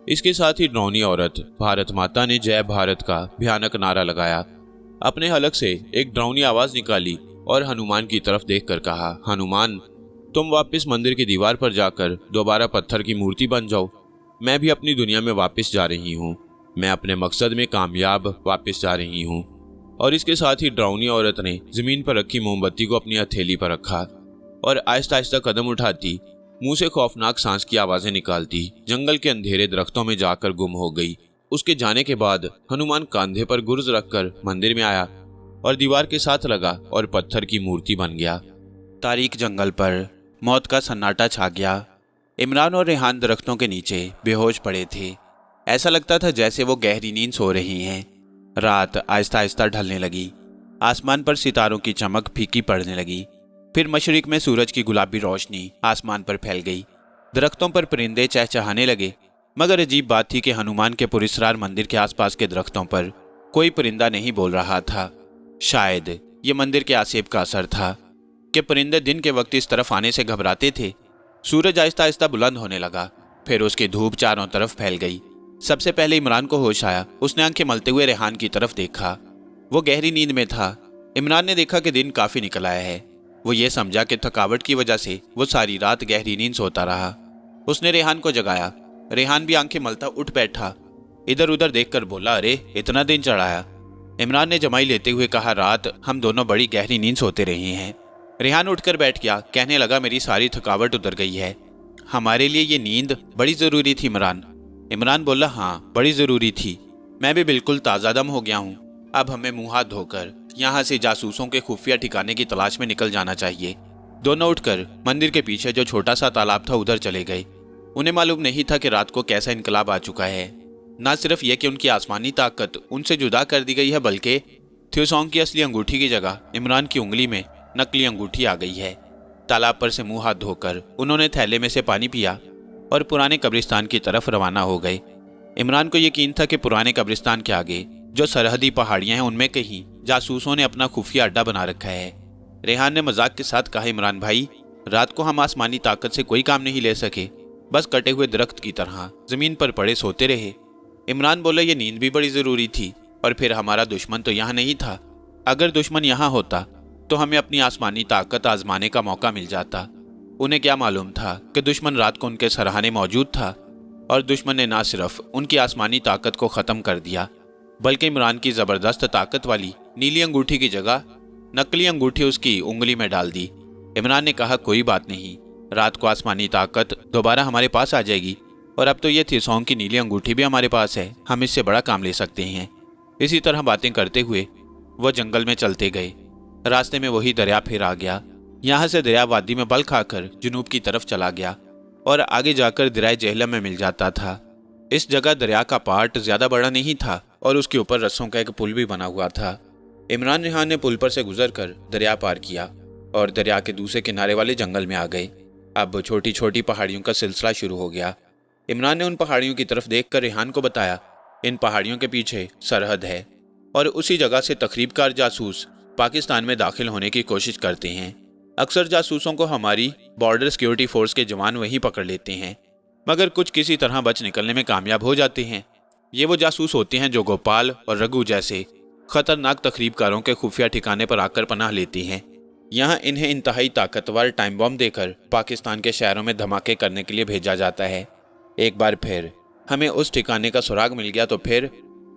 इसके साथ ही ड्रोनी औरत भारत माता ने जय भारत का भयानक नारा लगाया, अपने हलक से एक ड्रोनी आवाज निकाली और हनुमान की तरफ देखकर कहा, हनुमान, तुम वापस मंदिर की दीवार पर जाकर दोबारा पत्थर की मूर्ति बन जाओ। मैं भी अपनी दुनिया में वापस जा रही हूँ। मैं अपने मकसद में कामयाब वापस जा रही हूँ। और इसके साथ ही ड्रोनी औरत ने जमीन पर रखी मोमबत्ती को अपनी हथेली पर रखा और आहिस्ता आहिस्ता कदम उठाती, मुंह से खौफनाक सांस की आवाजें निकालती जंगल के अंधेरे दरख्तों में जाकर गुम हो गई। उसके जाने के बाद हनुमान कांधे पर गुर्ज रखकर मंदिर में आया और दीवार के साथ लगा और पत्थर की मूर्ति बन गया। तारीक जंगल पर मौत का सन्नाटा छा गया। इमरान और रेहान दरख्तों के नीचे बेहोश पड़े थे। ऐसा लगता था जैसे वो गहरी नींद सो रही हैं। रात आहिस्ता आहिस्ता ढलने लगी। आसमान पर सितारों की चमक फीकी पड़ने लगी। फिर मशरिक में सूरज की गुलाबी रोशनी आसमान पर फैल गई। दरख्तों पर परिंदे चहचहाने लगे। मगर अजीब बात थी कि हनुमान के पुरस्कार मंदिर के आसपास के दरख्तों पर कोई परिंदा नहीं बोल रहा था। शायद ये मंदिर के आसेब का असर था कि परिंदे दिन के वक्त इस तरफ आने से घबराते थे। सूरज आहिस्ता आहिस्ता बुलंद होने लगा। फिर उसकी धूप चारों तरफ फैल गई। सबसे पहले इमरान को होश आया। उसने आंखें मलते हुए रेहान की तरफ देखा। वो गहरी नींद में था। इमरान ने देखा कि दिन काफी निकल आया है। वो ये समझा कि थकावट की वजह से वो सारी रात गहरी नींद सोता रहा। उसने रेहान को जगाया। रेहान भी आंखें मलता उठ बैठा। इधर उधर देखकर बोला, अरे इतना दिन चढ़ाया। इमरान ने जमाई लेते हुए कहा, रात हम दोनों बड़ी गहरी नींद सोते रहे हैं। रेहान उठकर बैठ गया। कहने लगा, मेरी सारी थकावट उतर गई है। हमारे लिए ये नींद बड़ी जरूरी थी इमरान। इमरान बोला, हाँ बड़ी जरूरी थी। मैं भी बिल्कुल ताज़ा दम हो गया हूँ। अब हमें मुंह हाथ धोकर यहाँ से जासूसों के खुफिया ठिकाने की तलाश में निकल जाना चाहिए। दोनों उठकर मंदिर के पीछे जो छोटा सा तालाब था उधर चले गए। उन्हें मालूम नहीं था कि रात को कैसा इनकलाब आ चुका है। न सिर्फ यह कि उनकी आसमानी ताकत उनसे जुदा कर दी गई है, बल्कि थ्योसोंग की असली अंगूठी की जगह इमरान की उंगली में नकली अंगूठी आ गई है। तालाब पर से मुंह हाथ धोकर उन्होंने थैले में से पानी पिया और पुराने कब्रिस्तान की तरफ रवाना हो गए। इमरान को यकीन था कि पुराने कब्रिस्तान के आगे जो सरहदी पहाड़ियां हैं उनमें कहीं जासूसों ने अपना खुफिया अड्डा बना रखा है। रेहान ने मजाक के साथ कहा, इमरान भाई, रात को हम आसमानी ताकत से कोई काम नहीं ले सके, बस कटे हुए दरख्त की तरह जमीन पर पड़े सोते रहे। इमरान बोला, ये नींद भी बड़ी जरूरी थी। और फिर हमारा दुश्मन तो यहाँ नहीं था। अगर दुश्मन यहाँ होता तो हमें अपनी आसमानी ताकत आजमाने का मौका मिल जाता। उन्हें क्या मालूम था कि दुश्मन रात को उनके सरहाने मौजूद था और दुश्मन ने ना सिर्फ उनकी आसमानी ताकत को ख़त्म कर दिया, बल्कि इमरान की ज़बरदस्त ताकत वाली नीली अंगूठी की जगह नकली अंगूठी उसकी उंगली में डाल दी। इमरान ने कहा, कोई बात नहीं, रात को आसमानी ताकत दोबारा हमारे पास आ जाएगी और अब तो ये थ्योसोंग की नीली अंगूठी भी हमारे पास है। हम इससे बड़ा काम ले सकते हैं। इसी तरह बातें करते हुए वो जंगल में चलते गए। रास्ते में वही दरिया फिर आ गया। यहाँ से दरिया वादी में बल खाकर जुनूब की तरफ चला गया और आगे जाकर दरिया जेहलम में मिल जाता था। इस जगह दरिया का पार्ट ज्यादा बड़ा नहीं था और उसके ऊपर रस्सों का एक पुल भी बना हुआ था। इमरान रेहान ने पुल पर से गुजरकर दरिया पार किया और दरिया के दूसरे किनारे वाले जंगल में आ गए। अब छोटी छोटी पहाड़ियों का सिलसिला शुरू हो गया। इमरान ने उन पहाड़ियों की तरफ देखकर रेहान को बताया, इन पहाड़ियों के पीछे सरहद है और उसी जगह से तखरीबकार जासूस पाकिस्तान में दाखिल होने की कोशिश करते हैं। अक्सर जासूसों को हमारी बॉर्डर सिक्योरिटी फोर्स के जवान वहीं पकड़ लेते हैं, मगर कुछ किसी तरह बच निकलने में कामयाब हो जाते हैं। ये वो जासूस होते हैं जो गोपाल और रघु जैसे खतरनाक तखरीबकारों के खुफिया ठिकाने पर आकर पनाह लेती हैं। यहाँ इन्हें इंतहाई ताकतवर टाइम बॉम्ब देकर पाकिस्तान के शहरों में धमाके करने के लिए भेजा जाता है। एक बार फिर हमें उस ठिकाने का सुराग मिल गया तो फिर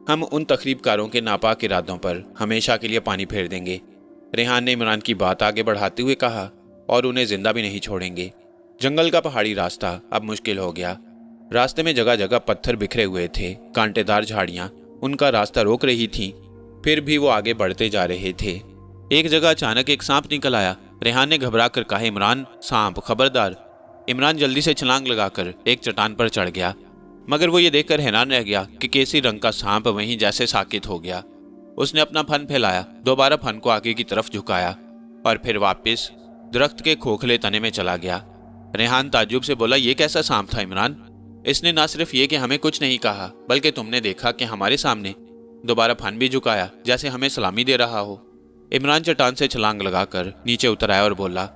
हम उन तखरीबकारों के नापाक इरादों पर हमेशा के लिए पानी फेर देंगे। रेहान ने इमरान की बात आगे बढ़ाते हुए कहा, और उन्हें जिंदा भी नहीं छोड़ेंगे। जंगल का पहाड़ी रास्ता अब मुश्किल हो गया। रास्ते में जगह जगह पत्थर बिखरे हुए थे। कांटेदार झाड़ियां उनका रास्ता रोक रही थीं, फिर भी वो आगे बढ़ते जा रहे थे। एक जगह अचानक एक सांप निकल आया। रेहान ने घबरा कर कहा, इमरान, सांप, खबरदार। इमरान जल्दी से छलांग लगाकर एक चट्टान पर चढ़ गया, मगर वो ये देखकर हैरान रह गया कि केसरी रंग का सांप वहीं जैसे साकित हो गया। उसने अपना फन फैलाया, दोबारा फन को आगे की तरफ झुकाया और फिर वापस दरख्त के खोखले तने में चला गया। रेहान ताज्जुब से बोला, ये कैसा सांप था इमरान? इसने ना सिर्फ ये कि हमें कुछ नहीं कहा, बल्कि तुमने देखा कि हमारे सामने दोबारा फन भी झुकाया, जैसे हमें सलामी दे रहा हो। इमरान चट्टान से छलांग लगाकर नीचे उतर आया और बोला,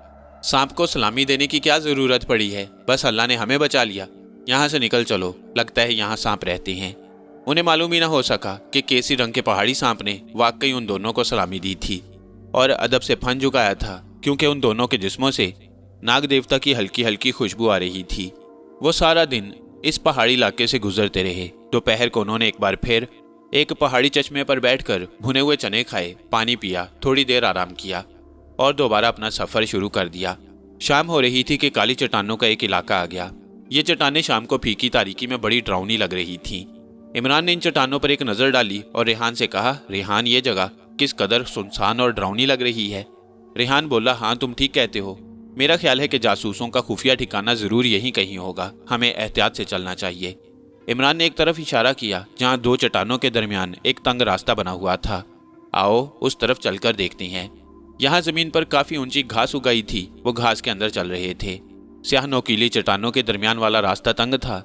सांप को सलामी देने की क्या जरूरत पड़ी है, बस अल्लाह ने हमें बचा लिया। यहाँ से निकल चलो, लगता है यहाँ सांप रहते हैं। उन्हें मालूम ही ना हो सका कि केसरी रंग के पहाड़ी सांप ने वाकई उन दोनों को सलामी दी थी और अदब से फन झुकाया था, क्योंकि उन दोनों के जिस्मों से नाग देवता की हल्की हल्की खुशबू आ रही थी। वो सारा दिन इस पहाड़ी इलाके से गुजरते रहे। दोपहर को उन्होंने एक बार फिर एक पहाड़ी चश्मे पर बैठकर भुने हुए चने खाए, पानी पिया, थोड़ी देर आराम किया और दोबारा अपना सफर शुरू कर दिया। शाम हो रही थी कि काली चट्टानों का एक इलाका आ गया। ये चट्टानें शाम को फीकी तारीकी में बड़ी डरावनी लग रही थीं। इमरान ने इन चट्टानों पर एक नजर डाली और रेहान से कहा, रेहान, ये जगह किस कदर सुनसान और डरावनी लग रही है। रेहान बोला, हाँ तुम ठीक कहते हो। मेरा ख्याल है कि जासूसों का खुफिया ठिकाना जरूर यहीं कहीं होगा, हमें एहतियात से चलना चाहिए। इमरान ने एक तरफ इशारा किया जहाँ दो चट्टानों के दरमियान एक तंग रास्ता बना हुआ था। आओ उस तरफ चलकर देखते हैं। यहाँ जमीन पर काफी ऊंची घास उगाई थी। वो घास के अंदर चल रहे थे। स्याह नोकीली चट्टानों के दरमियान वाला रास्ता तंग था।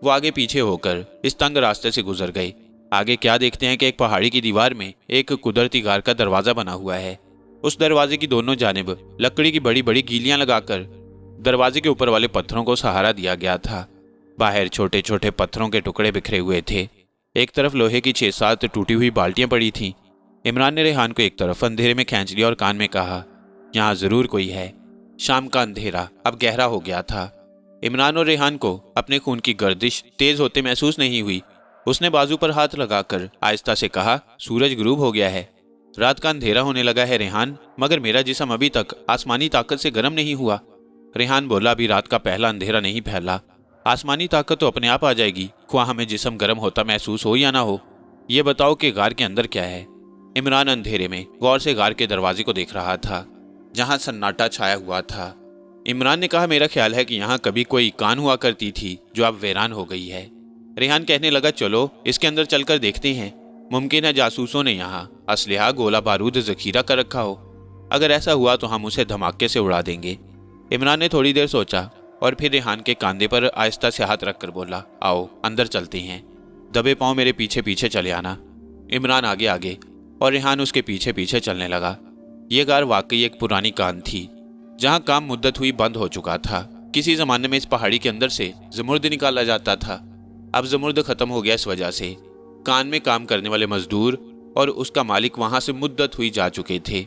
वो आगे पीछे होकर इस तंग रास्ते से गुजर गए। आगे क्या देखते हैं कि एक पहाड़ी की दीवार में एक कुदरती गार का दरवाजा बना हुआ है। उस दरवाजे की दोनों जानिब लकड़ी की बड़ी बड़ी कीलियां लगाकर दरवाजे के ऊपर वाले पत्थरों को सहारा दिया गया था। बाहर छोटे छोटे पत्थरों के टुकड़े बिखरे हुए थे। एक तरफ लोहे की 6-7 टूटी हुई बाल्टियां पड़ी थीं। इमरान ने रेहान को एक तरफ अंधेरे में खींच लिया और कान में कहा, यहाँ जरूर कोई है। शाम का अंधेरा अब गहरा हो गया था। इमरान और रेहान को अपने खून की गर्दिश तेज होते महसूस नहीं हुई। उसने बाजू पर हाथ लगाकर आहिस्ता से कहा, सूरज गुरूब हो गया है, रात का अंधेरा होने लगा है रेहान, मगर मेरा जिस्म अभी तक आसमानी ताकत से गर्म नहीं हुआ। रेहान बोला, अभी रात का पहला अंधेरा नहीं फैला, आसमानी ताकत तो अपने आप आ जाएगी, ख्वाह हमें जिस्म गर्म होता महसूस हो या ना हो। ये बताओ कि गार के अंदर क्या है। इमरान अंधेरे में गौर से गार के दरवाजे को देख रहा था, जहां सन्नाटा छाया हुआ था। इमरान ने कहा, मेरा ख्याल है कि यहाँ कभी कोई कान हुआ करती थी जो अब वीरान हो गई है। रेहान कहने लगा, चलो इसके अंदर चलकर देखते हैं। मुमकिन है जासूसों ने यहाँ असलहा, गोला बारूद जखीरा कर रखा हो। अगर ऐसा हुआ तो हम उसे धमाके से उड़ा देंगे। इमरान ने थोड़ी देर सोचा और फिर रेहान के कंधे पर आहिस्ता से हाथ रखकर बोला, आओ अंदर चलते हैं, दबे पांव मेरे पीछे पीछे चले आना। इमरान आगे आगे और रेहान उसके पीछे पीछे चलने लगा। ये गार वाकई एक पुरानी कान थी, जहाँ काम मुद्दत हुई बंद हो चुका था। किसी जमाने में इस पहाड़ी के अंदर से जमुर्द निकाला जाता था। अब जमुर्द खत्म हो गया। इस वजह से कान में काम करने वाले मजदूर और उसका मालिक वहां से मुद्दत हुई जा चुके थे।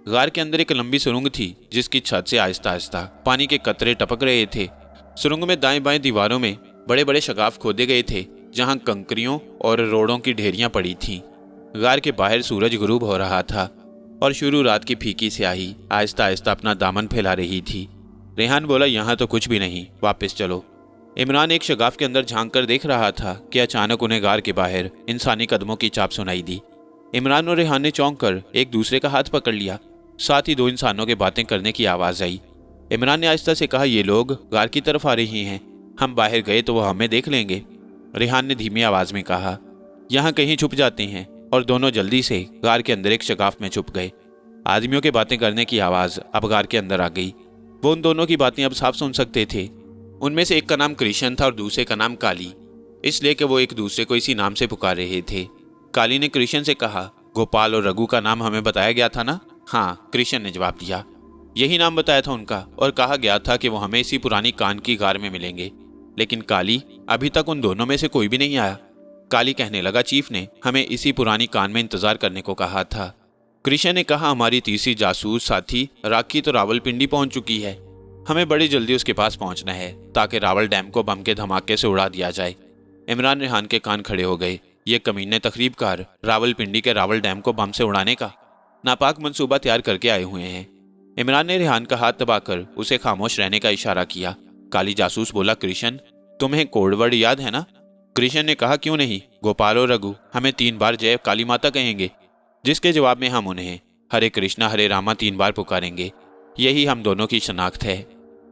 गार के अंदर एक लंबी सुरंग थी, जिसकी छत से आहिस्ता आहिस्ता पानी के कतरे टपक रहे थे। सुरंग में दाएं बाएं दीवारों में बड़े बड़े शगाफ खोदे गए थे, जहां कंकरियों और रोड़ों की ढेरियां पड़ी थीं। गार के बाहर सूरज गुरूब हो रहा था और शुरू रात की फीकी स्याही आहिस्ता आहिस्ता अपना दामन फैला रही थी। रेहान बोला, यहाँ तो कुछ भी नहीं, वापस चलो। इमरान एक शगाफ के अंदर झांक कर देख रहा था कि अचानक उन्हें गार के बाहर इंसानी कदमों की चाप सुनाई दी। इमरान और रेहान ने चौंक कर एक दूसरे का हाथ पकड़ लिया। साथ ही दो इंसानों के बातें करने की आवाज आई। इमरान ने आहिस्ता से कहा, ये लोग गार की तरफ आ रही हैं, हम बाहर गए तो वो हमें देख लेंगे। रेहान ने धीमी आवाज में कहा, यहाँ कहीं छुप जाते हैं, और दोनों जल्दी से गार के अंदर एक शगाफ में छुप गए। आदमियों के बातें करने की आवाज अब गार के अंदर आ गई। वो उन दोनों की बातें अब साफ सुन सकते थे। उनमें से एक का नाम कृष्ण था और दूसरे का नाम काली, इसलिए कि वो एक दूसरे को इसी नाम से पुकार रहे थे। काली ने कृष्ण से कहा, गोपाल और रघु का नाम हमें बताया गया था ना? हाँ, कृष्ण ने जवाब दिया। यही नाम बताया था उनका और कहा गया था कि वो हमें इसी पुरानी कान की गार में मिलेंगे। लेकिन काली, अभी तक उन दोनों में से कोई भी नहीं आया। काली कहने लगा, चीफ ने हमें इसी पुरानी कान में इंतजार करने को कहा था। कृष्ण ने कहा, हमारी तीसरी जासूस साथी राखी तो रावलपिंडी पहुंच चुकी है, हमें बड़ी जल्दी उसके पास पहुंचना है ताकि रावल डैम को बम के धमाके से उड़ा दिया जाए। इमरान रेहान के कान खड़े हो गए। ये कमीने तकरीबकार रावलपिंडी के रावल डैम को बम से उड़ाने का नापाक मंसूबा तैयार करके आए हुए हैं। इमरान ने रेहान का हाथ दबाकर उसे खामोश रहने का इशारा किया। काली जासूस बोला, कृष्ण, तुम्हें कोडवर्ड याद है ना? कृष्ण ने कहा, क्यों नहीं, गोपाल और रघु हमें 3 बार जय काली माता कहेंगे, जिसके जवाब में हम उन्हें हरे कृष्णा हरे रामा 3 बार पुकारेंगे। यही हम दोनों की शनाख्त है।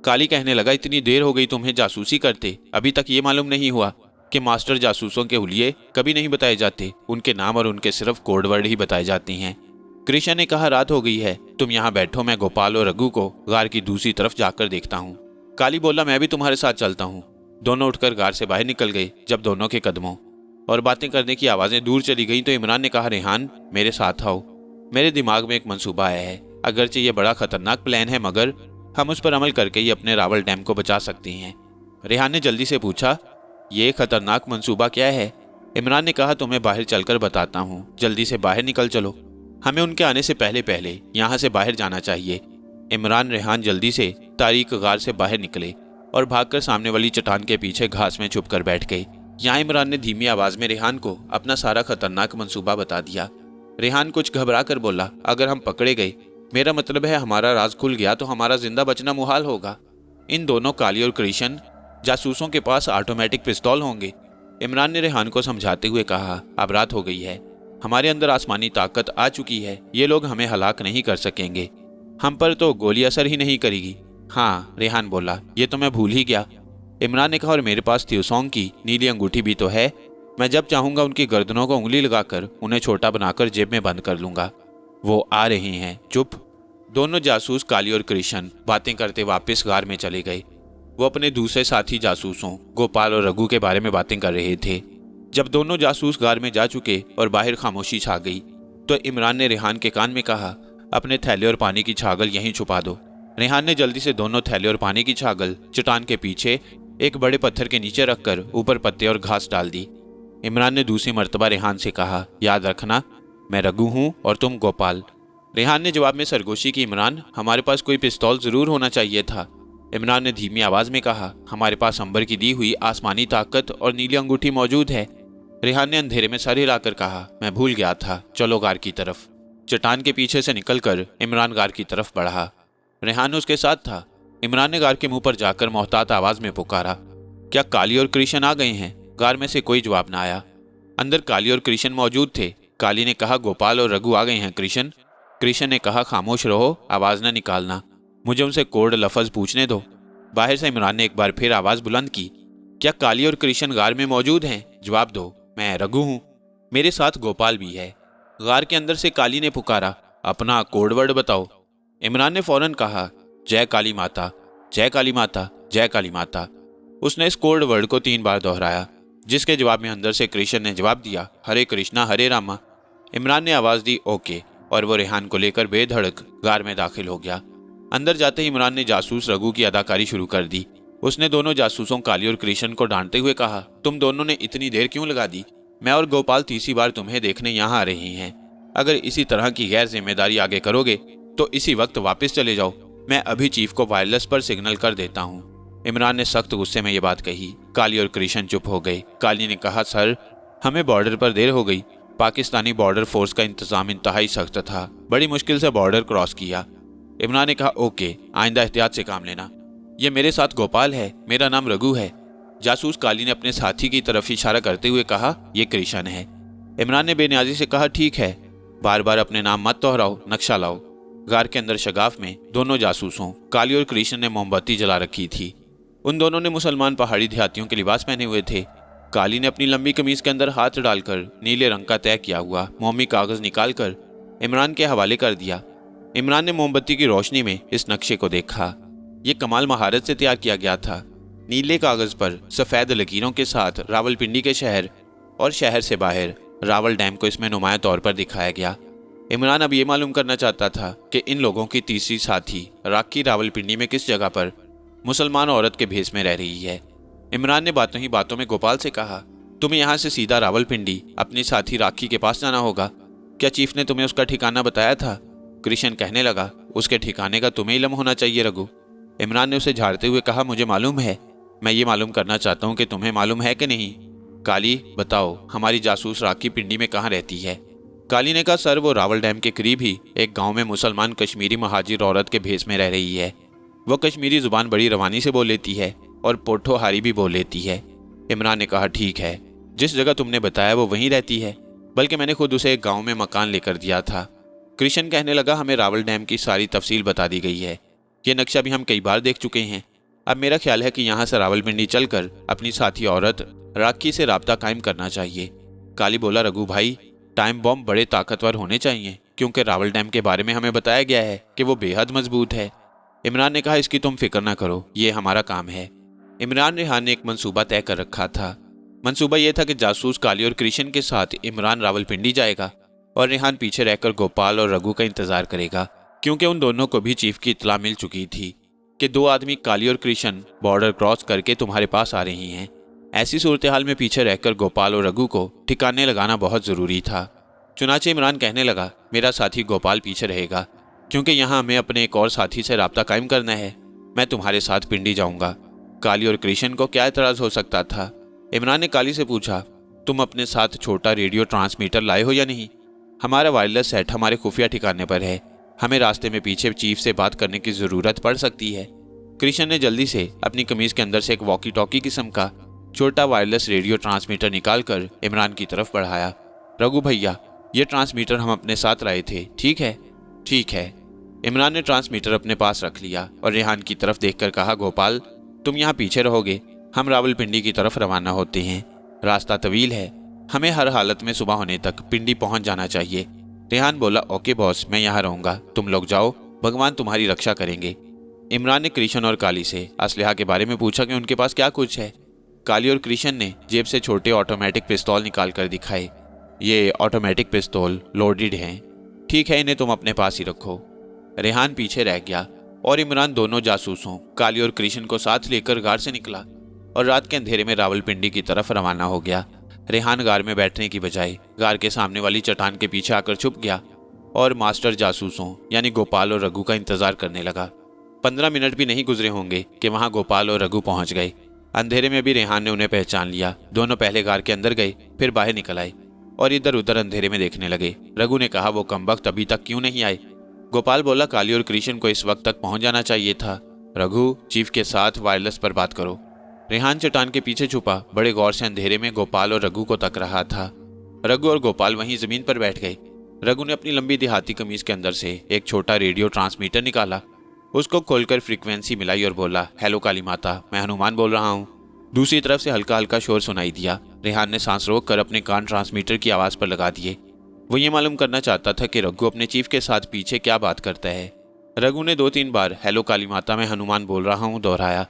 काली कहने लगा, इतनी देर हो गई तुम्हें जासूसी करते, अभी तक ये मालूम नहीं हुआ कि मास्टर जासूसों के हुलिये कभी नहीं बताए जाते, उनके नाम और उनके सिर्फ कोडवर्ड ही बताए जाते हैं। कृष्ण ने कहा, रात हो गई है, तुम यहाँ बैठो, मैं गोपाल और रघु को गार की दूसरी तरफ जाकर देखता हूँ। काली बोला, मैं भी तुम्हारे साथ चलता हूँ। दोनों उठकर गार से बाहर निकल गए। जब दोनों के कदमों और बातें करने की आवाजें दूर चली गईं तो इमरान ने कहा, रेहान, मेरे साथ आओ। मेरे दिमाग में एक मंसूबा आया है। अगरचे ये बड़ा खतरनाक प्लान है, मगर हम उस पर अमल करके ही अपने रावल डैम को बचा सकते हैं। रेहान ने जल्दी से पूछा, ये खतरनाक मंसूबा क्या है? इमरान ने कहा, तुम्हें बाहर चलकर बताता हूँ, जल्दी से बाहर निकल चलो, हमें उनके आने से पहले पहले यहाँ से बाहर जाना चाहिए। इमरान रेहान जल्दी से तारीक गार से बाहर निकले और भागकर सामने वाली चट्टान के पीछे घास में छुपकर बैठ गए। यहाँ इमरान ने धीमी आवाज में रेहान को अपना सारा खतरनाक मंसूबा बता दिया। रेहान कुछ घबरा कर बोला, अगर हम पकड़े गए, मेरा मतलब है हमारा राज खुल गया तो हमारा जिंदा बचना मुहाल होगा। इन दोनों काली और कृष्ण जासूसों के पास ऑटोमेटिक पिस्तौल होंगे। इमरान ने रेहान को समझाते हुए कहा, अब रात हो गई है, हमारे अंदर आसमानी ताकत आ चुकी है, ये लोग हमें हलाक नहीं कर सकेंगे, हम पर तो गोली असर ही नहीं करेगी। हाँ, रेहान बोला, ये तो मैं भूल ही गया। इमरान ने कहा, और मेरे पास त्यूसोंग की नीली अंगूठी भी तो है, मैं जब चाहूंगा उनकी गर्दनों को उंगली लगाकर उन्हें छोटा बनाकर जेब में बंद कर लूंगा। वो आ रहे हैं। चुप। दोनों जासूस काली और कृष्ण बातें करते वापस गार में चले गए। वो अपने दूसरे साथी जासूसों गोपाल और रघु के बारे में बातें कर रहे थे। जब दोनों जासूस गार में जा चुके और बाहर खामोशी छा गई तो इमरान ने रेहान के कान में कहा, अपने थैले और पानी की छागल यहीं छुपा दो। रेहान ने जल्दी से दोनों थैले और पानी की छागल चट्टान के पीछे एक बड़े पत्थर के नीचे रखकर ऊपर पत्ते और घास डाल दी। इमरान ने दूसरी मर्तबा रेहान से कहा, याद रखना, मैं रघु हूं और तुम गोपाल। रेहान ने जवाब में सरगोशी की, इमरान, हमारे पास कोई पिस्तौल जरूर होना चाहिए था। इमरान ने धीमी आवाज में कहा, हमारे पास अंबर की दी हुई आसमानी ताकत और नीली अंगूठी मौजूद है। रेहान ने अंधेरे में सर हिलाकर कहा, मैं भूल गया था, चलो गार की तरफ। चट्टान के पीछे से निकलकर इमरान गार की तरफ बढ़ा। रेहान उसके साथ था। इमरान ने गार के मुंह पर जाकर मोहतात आवाज में पुकारा, क्या काली और कृष्ण आ गए हैं? गार में से कोई जवाब न आया। अंदर काली और कृष्ण मौजूद थे। काली ने कहा, गोपाल और रघु आ गए हैं कृष्ण। कृष्ण ने कहा, खामोश रहो, आवाज न निकालना, मुझे उनसे कोड लफज पूछने दो। बाहर से इमरान ने एक बार फिर आवाज बुलंद की, क्या काली और कृष्ण गार में मौजूद हैं? जवाब दो, मैं रघु हूं, मेरे साथ गोपाल भी है। गार के अंदर से काली ने पुकारा, अपना कोडवर्ड बताओ। इमरान ने फौरन कहा, जय काली माता, जय काली माता, जय काली माता। उसने इस कोड वर्ड को 3 बार दोहराया, जिसके जवाब में अंदर से कृष्ण ने जवाब दिया, हरे कृष्णा हरे रामा। इमरान ने आवाज दी, ओके, और वो रेहान को लेकर बेधड़क गार में दाखिल हो गया। अंदर जाते ही इमरान ने जासूस रघु की अदाकारी शुरू कर दी। उसने दोनों जासूसों काली और कृष्ण को डांटते हुए कहा, तुम दोनों ने इतनी देर क्यों लगा दी? मैं और गोपाल तीसरी बार तुम्हें देखने यहाँ आ रहे हैं। अगर इसी तरह की गैर जिम्मेदारी आगे करोगे तो इसी वक्त वापस चले जाओ। मैं अभी चीफ को वायरलेस पर सिग्नल कर देता हूँ। इमरान ने सख्त गुस्से में ये बात कही। काली और कृष्ण चुप हो गए। काली ने कहा, सर, हमें बॉर्डर पर देर हो गई। पाकिस्तानी बॉर्डर फोर्स का इंतजाम इंतहाई सख्त था, बड़ी मुश्किल से बॉर्डर क्रॉस किया। इमरान ने कहा, ओके, आइंदा एहतियात से काम लेना। ये मेरे साथ गोपाल है, मेरा नाम रघु है। जासूस काली ने अपने साथी की तरफ इशारा करते हुए कहा, ये कृष्ण है। इमरान ने बेनियाजी से कहा, ठीक है, बार बार अपने नाम मत दोहराओ, नक्शा लाओ। गार के अंदर शगाफ में दोनों जासूसों काली और कृष्ण ने मोमबत्ती जला रखी थी। उन दोनों ने मुसलमान पहाड़ी देहातियों के लिबास पहने हुए थे। काली ने अपनी लंबी कमीज के अंदर हाथ डालकर नीले रंग का तय किया हुआ मोमी कागज निकालकर इमरान के हवाले कर दिया। इमरान ने मोमबत्ती की रोशनी में इस नक्शे को देखा। ये कमाल महारत से तैयार किया गया था। नीले कागज पर सफेद लकीरों के साथ रावलपिंडी के शहर और शहर से बाहर रावल डैम को इसमें नुमाया तौर पर दिखाया गया। इमरान अब ये मालूम करना चाहता था कि इन लोगों की तीसरी साथी राखी रावलपिंडी में किस जगह पर मुसलमान औरत के भेष में रह रही है। इमरान ने बातों ही बातों में गोपाल से कहा, तुम्हें यहाँ से सीधा रावलपिंडी अपनी साथी राखी के पास जाना होगा। क्या चीफ ने तुम्हें उसका ठिकाना बताया था? कृष्ण कहने लगा, उसके ठिकाने का तुम्हें इल्म होना चाहिए रघु। इमरान ने उसे झाड़ते हुए कहा, मुझे मालूम है, मैं ये मालूम करना चाहता हूँ कि तुम्हें मालूम है कि नहीं। काली, बताओ, हमारी जासूस राखी पिंडी में कहाँ रहती है? काली ने कहा, सर, वो रावल डैम के करीब ही एक गांव में मुसलमान कश्मीरी महाजिर औरत के भेष में रह रही है। वो कश्मीरी जुबान बड़ी रवानी से बोल लेती है और पोठोहारी भी बोल लेती है। इमरान ने कहा, ठीक है, जिस जगह तुमने बताया वो वहीं रहती है, बल्कि मैंने खुद उसे एक गाँव में मकान लेकर दिया था। कृष्ण कहने लगा, हमें रावल डैम की सारी तफसील बता दी गई है। ये नक्शा भी हम कई बार देख चुके हैं। अब मेरा ख्याल है कि यहाँ से रावलपिंडी चलकर अपनी साथी औरत राखी से राब्ता कायम करना चाहिए। काली बोला, रघु भाई, टाइम बॉम्ब बड़े ताकतवर होने चाहिए, क्योंकि रावल डैम के बारे में हमें बताया गया है कि वो बेहद मजबूत है। इमरान ने कहा, इसकी तुम फिक्र ना करो, ये हमारा काम है। इमरान रेहान ने एक मंसूबा तय कर रखा था। मंसूबा यह था कि जासूस काली और कृष्ण के साथ इमरान रावलपिंडी जाएगा और रेहान पीछे रहकर गोपाल और रघु का इंतजार करेगा, क्योंकि उन दोनों को भी चीफ की इत्तला मिल चुकी थी। कि 2 आदमी काली और कृष्ण बॉर्डर क्रॉस करके तुम्हारे पास आ रही हैं। ऐसी सूरत हाल में पीछे रहकर गोपाल और रघु को ठिकाने लगाना बहुत ज़रूरी था। चुनाचे इमरान कहने लगा, मेरा साथी गोपाल पीछे रहेगा, क्योंकि यहाँ हमें अपने एक और साथी से राब्ता कायम करना है। मैं तुम्हारे साथ पिंडी जाऊँगा। काली और कृष्ण को क्या एतराज़ हो सकता था। इमरान ने काली से पूछा, तुम अपने साथ छोटा रेडियो ट्रांसमीटर लाए हो या नहीं? हमारा वायरलेस सेट हमारे खुफिया ठिकाने पर है। हमें रास्ते में पीछे चीफ से बात करने की ज़रूरत पड़ सकती है। कृष्ण ने जल्दी से अपनी कमीज़ के अंदर से एक वॉकी टॉकी किस्म का छोटा वायरलेस रेडियो ट्रांसमीटर निकालकर इमरान की तरफ बढ़ाया। रघु भैया, ये ट्रांसमीटर हम अपने साथ लाए थे, ठीक है? ठीक है। इमरान ने ट्रांसमीटर अपने पास रख लिया और रेहान की तरफ देखकर कहा, गोपाल तुम यहाँ पीछे रहोगे, हम रावलपिंडी की तरफ रवाना होते हैं। रास्ता तवील है, हमें हर हालत में सुबह होने तक पिंडी पहुंच जाना चाहिए। रेहान बोला, ओके बॉस, मैं यहाँ रहूँगा, तुम लोग जाओ, भगवान तुम्हारी रक्षा करेंगे। इमरान ने कृष्ण और काली से असलहा के बारे में पूछा कि उनके पास क्या कुछ है। काली और कृष्ण ने जेब से छोटे ऑटोमेटिक पिस्तौल निकाल कर दिखाए। ये ऑटोमेटिक पिस्तौल लोडेड हैं। ठीक है, इन्हें तुम अपने पास ही रखो। रेहान पीछे रह गया और इमरान दोनों जासूसों काली और कृष्ण को साथ लेकर गार से निकला और रात के अंधेरे में रावलपिंडी की तरफ रवाना हो गया। रेहान गार में बैठने की बजाय गार के सामने वाली चट्टान के पीछे आकर छुप गया और मास्टर जासूसों यानी गोपाल और रघु का इंतजार करने लगा। 15 मिनट भी नहीं गुजरे होंगे कि वहां गोपाल और रघु पहुंच गए। अंधेरे में भी रेहान ने उन्हें पहचान लिया। दोनों पहले गार के अंदर गए, फिर बाहर निकल आए और इधर उधर अंधेरे में देखने लगे। रघु ने कहा, वो कमबख्त अभी तक क्यों नहीं आए? गोपाल बोला, काली और कृष्ण को इस वक्त तक पहुंच जाना चाहिए था। रघु, चीफ के साथ वायरलेस पर बात करो। रेहान चट्टान के पीछे छुपा बड़े गौर से अंधेरे में गोपाल और रघु को तक रहा था। रघु और गोपाल वहीं जमीन पर बैठ गए। रघु ने अपनी लंबी देहाती कमीज के अंदर से एक छोटा रेडियो ट्रांसमीटर निकाला, उसको खोलकर फ्रीक्वेंसी मिलाई और बोला, हेलो काली माता, मैं हनुमान बोल रहा हूँ। दूसरी तरफ से हल्का हल्का शोर सुनाई दिया। रेहान ने सांस रोक कर अपने कान ट्रांसमीटर की आवाज़ पर लगा दिए। वो ये मालूम करना चाहता था कि रघु अपने चीफ के साथ पीछे क्या बात करता है। रघु ने 2-3 बार हेलो काली माता, मैं हनुमान बोल रहा हूँ दोहराया।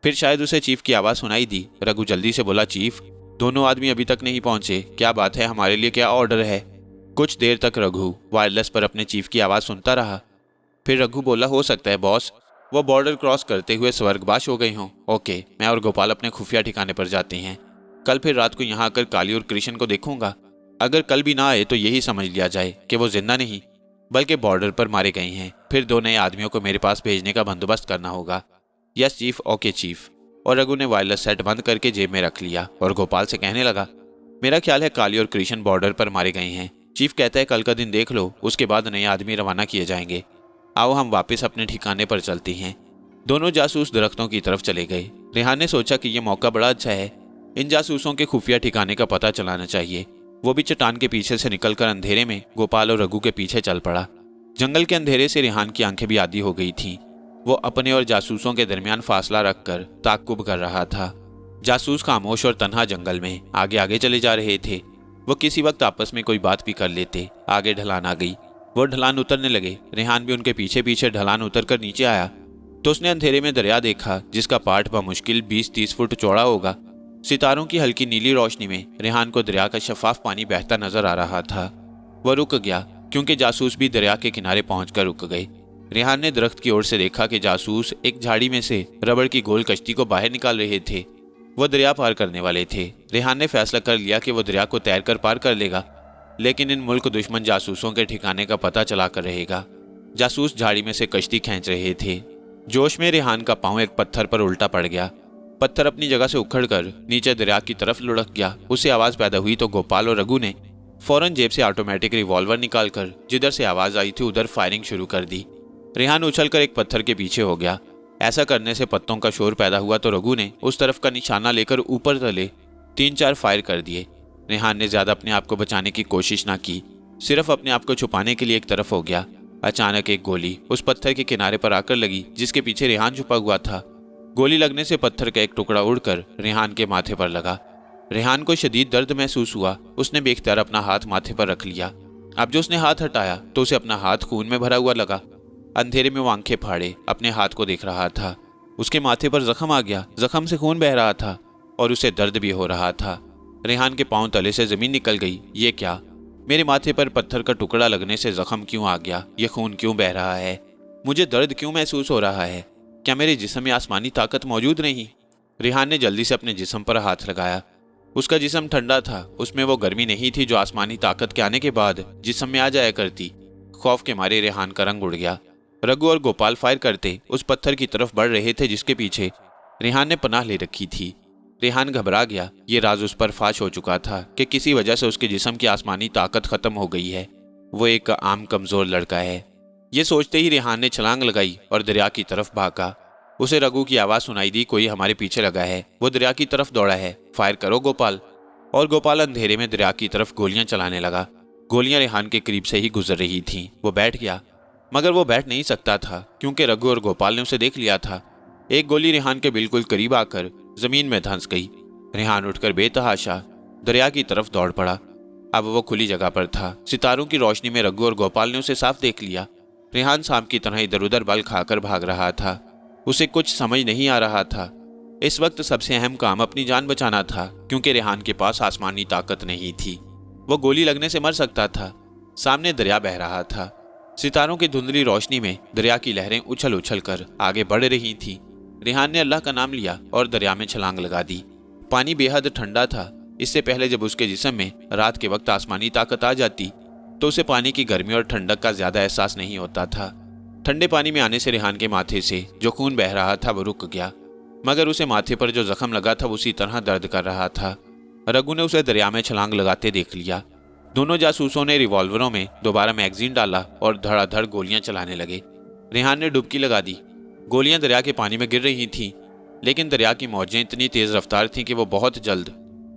फिर शायद उसे चीफ की आवाज़ सुनाई दी। रघु जल्दी से बोला, चीफ, दोनों आदमी अभी तक नहीं पहुंचे, क्या बात है, हमारे लिए क्या ऑर्डर है? कुछ देर तक रघु वायरलेस पर अपने चीफ की आवाज़ सुनता रहा। फिर रघु बोला, हो सकता है बॉस, वो बॉर्डर क्रॉस करते हुए स्वर्गवास हो गई हों। ओके, मैं और गोपाल अपने खुफिया ठिकाने पर जाते हैं। कल फिर रात को यहाँ आकर काली और कृष्ण को देखूंगा। अगर कल भी ना आए तो यही समझ लिया जाए कि वो जिंदा नहीं बल्कि बॉर्डर पर मारे गए हैं। फिर 2 नए आदमियों को मेरे पास भेजने का बंदोबस्त करना होगा। Yes chief, okay chief. और रघु ने वायरलेस सेट बंद करके जेब में रख लिया और गोपाल से कहने लगा, मेरा ख्याल है काली और कृष्ण बॉर्डर पर मारे गए हैं। चीफ कहता है कल का दिन देख लो, उसके बाद नए आदमी रवाना किए जाएंगे। आओ हम वापस अपने ठिकाने पर चलते हैं। दोनों जासूस दरख्तों की तरफ चले गए। रेहान ने सोचा कि यह मौका बड़ा अच्छा है, इन जासूसों के खुफिया ठिकाने का पता चलाना चाहिए। वो भी चट्टान के पीछे से निकलकर अंधेरे में गोपाल और रघु के पीछे चल पड़ा। जंगल के अंधेरे से रेहान की आंखें भी आदी हो गई थीं। वो अपने और जासूसों के दरमियान फासला रखकर ताक्कुब कर रहा था। जासूस खामोश और तन्हा जंगल में आगे आगे चले जा रहे थे। वो किसी वक्त आपस में कोई बात भी कर लेते। आगे ढलान आ गई, वो ढलान उतरने लगे। रेहान भी उनके पीछे पीछे ढलान उतरकर नीचे आया तो उसने अंधेरे में दरिया देखा, जिसका पाट बमुश्किल 20-30 फुट चौड़ा होगा। सितारों की हल्की नीली रोशनी में रेहान को दरिया का शफाफ पानी बहता नजर आ रहा था। वह रुक गया क्योंकि जासूस भी दरिया के किनारे पहुंचकर रुक गए। रेहान ने दरख्त की ओर से देखा कि जासूस एक झाड़ी में से रबड़ की गोल कश्ती को बाहर निकाल रहे थे। वह दरिया पार करने वाले थे। रेहान ने फैसला कर लिया कि वह दरिया को तैरकर पार कर लेगा, लेकिन इन मुल्क दुश्मन जासूसों के ठिकाने का पता चला कर रहेगा। जासूस झाड़ी में से कश्ती खींच रहे थे। जोश में रेहान का पांव एक पत्थर पर उल्टा पड़ गया। पत्थर अपनी जगह से उखड़कर नीचे दरिया की तरफ लुढ़क गया। उससे आवाज़ पैदा हुई तो गोपाल और रघु ने फौरन जेब से ऑटोमेटिक रिवॉल्वर निकालकर जिधर से आवाज़ आई थी उधर फायरिंग शुरू कर दी। रेहान उछलकर एक पत्थर के पीछे हो गया। ऐसा करने से पत्तों का शोर पैदा हुआ तो रघु ने उस तरफ का निशाना लेकर ऊपर तले 3-4 फायर कर दिए। रेहान ने ज्यादा अपने आप को बचाने की कोशिश ना की, सिर्फ अपने आप को छुपाने के लिए एक तरफ हो गया। अचानक एक गोली उस पत्थर के किनारे पर आकर लगी जिसके पीछे रेहान छुपा हुआ था। गोली लगने से पत्थर का एक टुकड़ा उड़कर रेहान के माथे पर लगा। रेहान को शदीद दर्द महसूस हुआ। उसने बेख्तियार अपना हाथ माथे पर रख लिया। अब जो उसने हाथ हटाया तो उसे अपना हाथ खून में भरा हुआ लगा। अंधेरे में वो आंखें फाड़े अपने हाथ को देख रहा था। उसके माथे पर जख्म आ गया, जख्म से खून बह रहा था और उसे दर्द भी हो रहा था। रेहान के पांव तले से जमीन निकल गई। ये क्या, मेरे माथे पर पत्थर का टुकड़ा लगने से जख्म क्यों आ गया? ये खून क्यों बह रहा है? मुझे दर्द क्यों महसूस हो रहा है? क्या मेरे जिस्म में आसमानी ताकत मौजूद नहीं? रेहान ने जल्दी से अपने जिस्म पर हाथ लगाया। उसका जिस्म ठंडा था, उसमें वो गर्मी नहीं थी जो आसमानी ताकत के आने के बाद जिस्म में आ जाया करती। खौफ के मारे रेहान का रंग उड़ गया। रघु और गोपाल फायर करते उस पत्थर की तरफ बढ़ रहे थे जिसके पीछे रेहान ने पनाह ले रखी थी। रेहान घबरा गया। ये राज उस पर फाश हो चुका था कि किसी वजह से उसके जिस्म की आसमानी ताकत खत्म हो गई है। वो एक आम कमजोर लड़का है। ये सोचते ही रेहान ने छलांग लगाई और दरिया की तरफ भागा। उसे रघु की आवाज सुनाई दी, कोई हमारे पीछे लगा है। वो दरिया की तरफ दौड़ा है। फायर करो गोपाल। और गोपाल अंधेरे में दरिया की तरफ गोलियां चलाने लगा। गोलियां रेहान के करीब से ही गुजर रही थीं। वो बैठ गया, मगर वो बैठ नहीं सकता था क्योंकि रघु और गोपाल ने उसे देख लिया था। एक गोली रेहान के बिल्कुल करीब आकर जमीन में धंस गई। रेहान उठकर बेतहाशा दरिया की तरफ दौड़ पड़ा। अब वो खुली जगह पर था। सितारों की रोशनी में रघु और गोपाल ने उसे साफ देख लिया। रेहान सांप की तरह इधर उधर बल खाकर भाग रहा था। उसे कुछ समझ नहीं आ रहा था। इस वक्त सबसे अहम काम अपनी जान बचाना था क्योंकि रेहान के पास आसमानी ताकत नहीं थी। वो गोली लगने से मर सकता था। सामने दरिया बह रहा था। सितारों की धुंधली रोशनी में दरिया की लहरें उछल उछल कर आगे बढ़ रही थीं। रेहान ने अल्लाह का नाम लिया और दरिया में छलांग लगा दी। पानी बेहद ठंडा था। इससे पहले जब उसके जिस्म में रात के वक्त आसमानी ताकत आ जाती तो उसे पानी की गर्मी और ठंडक का ज्यादा एहसास नहीं होता था। ठंडे पानी में आने से रेहान के माथे से जो खून बह रहा था वो रुक गया, मगर उसे माथे पर जो जख्म लगा था उसी तरह दर्द कर रहा था। रघु ने उसे दरिया में छलांग लगाते देख लिया। दोनों जासूसों ने रिवॉल्वरों में दोबारा मैगजीन डाला और धड़ाधड़ गोलियां चलाने लगे। रेहान ने डुबकी लगा दी। गोलियां दरिया के पानी में गिर रही थीं, लेकिन दरिया की मौजें इतनी तेज रफ्तार थीं कि वो बहुत जल्द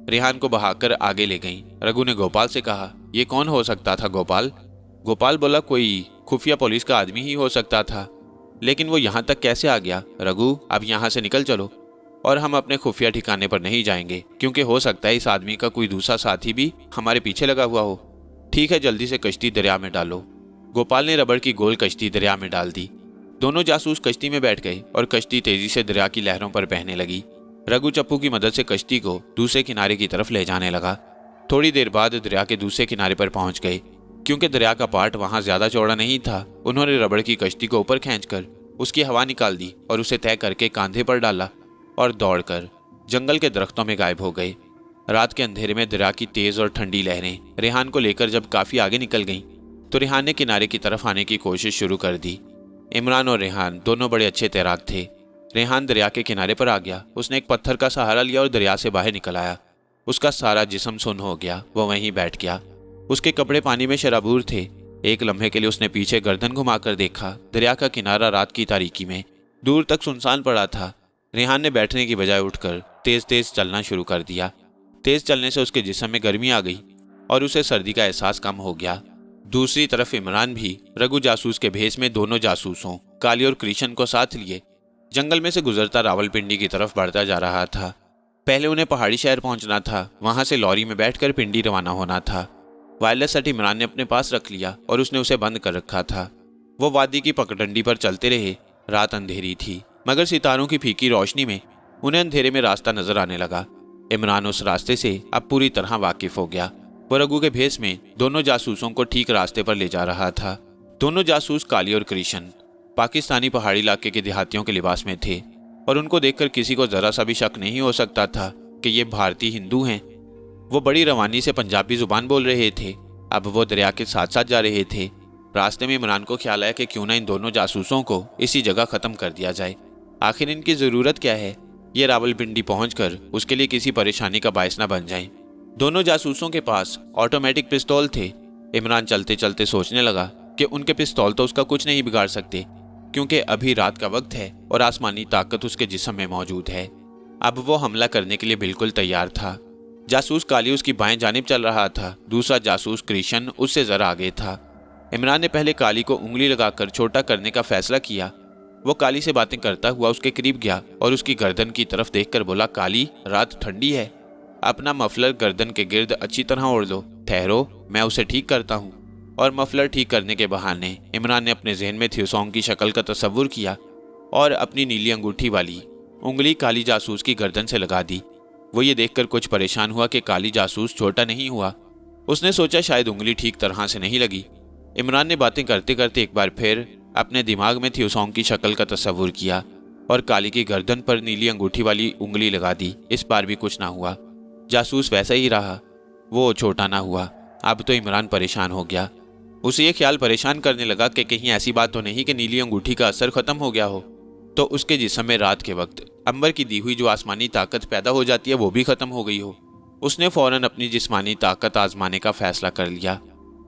रेहान को बहाकर आगे ले गईं। रघु ने गोपाल से कहा, यह कौन हो सकता था गोपाल? गोपाल बोला, कोई खुफिया पुलिस का आदमी ही हो सकता था, लेकिन वो यहाँ तक कैसे आ गया? रघु, अब यहाँ से निकल चलो और हम अपने खुफिया ठिकाने पर नहीं जाएंगे क्योंकि हो सकता है इस आदमी का कोई दूसरा साथी भी हमारे पीछे लगा हुआ हो। ठीक है, जल्दी से कश्ती दरिया में डालो। गोपाल ने रबड़ की गोल कश्ती दरिया में डाल दी। दोनों जासूस कश्ती में बैठ गए और कश्ती तेजी से दरिया की लहरों पर बहने लगी। रघु चप्पू की मदद से कश्ती को दूसरे किनारे की तरफ ले जाने लगा। थोड़ी देर बाद दरिया के दूसरे किनारे पर पहुंच गए। क्योंकि दरिया का पार्ट वहां ज्यादा चौड़ा नहीं था, उन्होंने रबड़ की कश्ती को ऊपर खींचकर उसकी हवा निकाल दी और उसे तय करके कांधे पर डाला और दौड़कर जंगल के दरख्तों में गायब हो गए। रात के अंधेरे में दरिया की तेज और ठंडी लहरें रेहान को लेकर जब काफी आगे निकल गईं, तो रेहान ने किनारे की तरफ आने की कोशिश शुरू कर दी। इमरान और रेहान दोनों बड़े अच्छे तैराक थे। रेहान दरिया के किनारे पर आ गया। उसने एक पत्थर का सहारा लिया और दरिया से बाहर निकल आया। उसका सारा जिस्म सुन्न हो गया। वह वहीं बैठ गया। उसके कपड़े पानी में शराबूर थे। एक लम्हे के लिए उसने पीछे गर्दन घुमाकर देखा। दरिया का किनारा रात की तारीकी में दूर तक सुनसान पड़ा था। रेहान ने बैठने की बजाय उठकर तेज तेज चलना शुरू कर दिया। तेज चलने से उसके जिस्म में गर्मी आ गई और उसे सर्दी का एहसास कम हो गया। दूसरी तरफ इमरान भी रघु जासूस के भेष में दोनों जासूसों काली और कृष्ण को साथ लिए जंगल में से गुजरता रावलपिंडी की तरफ बढ़ता जा रहा था। पहले उन्हें पहाड़ी शहर पहुंचना था। वहां से लॉरी में बैठकर पिंडी रवाना होना था। वायरलेस सेट इमरान ने अपने पास रख लिया और उसने उसे बंद कर रखा था। वो वादी की पगडंडी पर चलते रहे। रात अंधेरी थी, मगर सितारों की फीकी रोशनी में उन्हें अंधेरे में रास्ता नजर आने लगा। इमरान उस रास्ते से अब पूरी तरह वाकिफ हो गया। वो रघु के भेष में दोनों जासूसों को ठीक रास्ते पर ले जा रहा था। दोनों जासूस काली और कृष्ण पाकिस्तानी पहाड़ी इलाके के देहातियों के लिबास में थे और उनको देखकर किसी को जरा सा भी शक नहीं हो सकता था कि ये भारतीय हिंदू हैं। वो बड़ी रवानी से पंजाबी जुबान बोल रहे थे। अब वो दरिया के साथ साथ जा रहे थे। रास्ते में इमरान को ख्याल आया कि क्यों ना इन दोनों जासूसों को इसी जगह खत्म कर दिया जाए। आखिर इनकी जरूरत क्या है? ये रावलपिंडी पहुंचकर उसके लिए किसी परेशानी का बायस न बन जाए। दोनों जासूसों के पास ऑटोमेटिक पिस्तौल थे। इमरान चलते चलते सोचने लगा कि उनके पिस्तौल तो उसका कुछ नहीं बिगाड़ सकते, क्योंकि अभी रात का वक्त है और आसमानी ताकत उसके जिस्म में मौजूद है। अब वो हमला करने के लिए बिल्कुल तैयार था। जासूस काली उसकी बाएं जानिब चल रहा था। दूसरा जासूस कृष्ण उससे जरा आगे था। इमरान ने पहले काली को उंगली लगाकर छोटा करने का फैसला किया। वो काली से बातें करता हुआ उसके करीब गया और उसकी गर्दन की तरफ देखकर बोला, काली, रात ठंडी है, अपना मफलर गर्दन के गिर्द अच्छी तरह ओढ़ लो। ठहरो, मैं उसे ठीक करता हूँ। और मफलर ठीक करने के बहाने इमरान ने अपने जहन में थियोसोंग की शक्ल का तस्वुर किया और अपनी नीली अंगूठी वाली उंगली काली जासूस की गर्दन से लगा दी। वो ये देखकर कुछ परेशान हुआ कि काली जासूस छोटा नहीं हुआ। उसने सोचा शायद उंगली ठीक तरह से नहीं लगी। इमरान ने बातें करते करते एक बार फिर अपने दिमाग में थियोसोंग की शक्ल का तस्वुर किया। और काली की गर्दन पर नीली अंगूठी वाली उंगली लगा दी। इस बार भी कुछ ना हुआ। जासूस वैसा ही रहा, वो छोटा ना हुआ। अब तो इमरान परेशान हो गया। उसे ये ख्याल परेशान करने लगा कि कहीं ऐसी बात तो नहीं कि नीली अंगूठी का असर खत्म हो गया हो, तो उसके जिस्म में रात के वक्त अंबर की दी हुई जो आसमानी ताकत पैदा हो जाती है वो भी खत्म हो गई हो। उसने फौरन अपनी जिस्मानी ताकत आजमाने का फैसला कर लिया।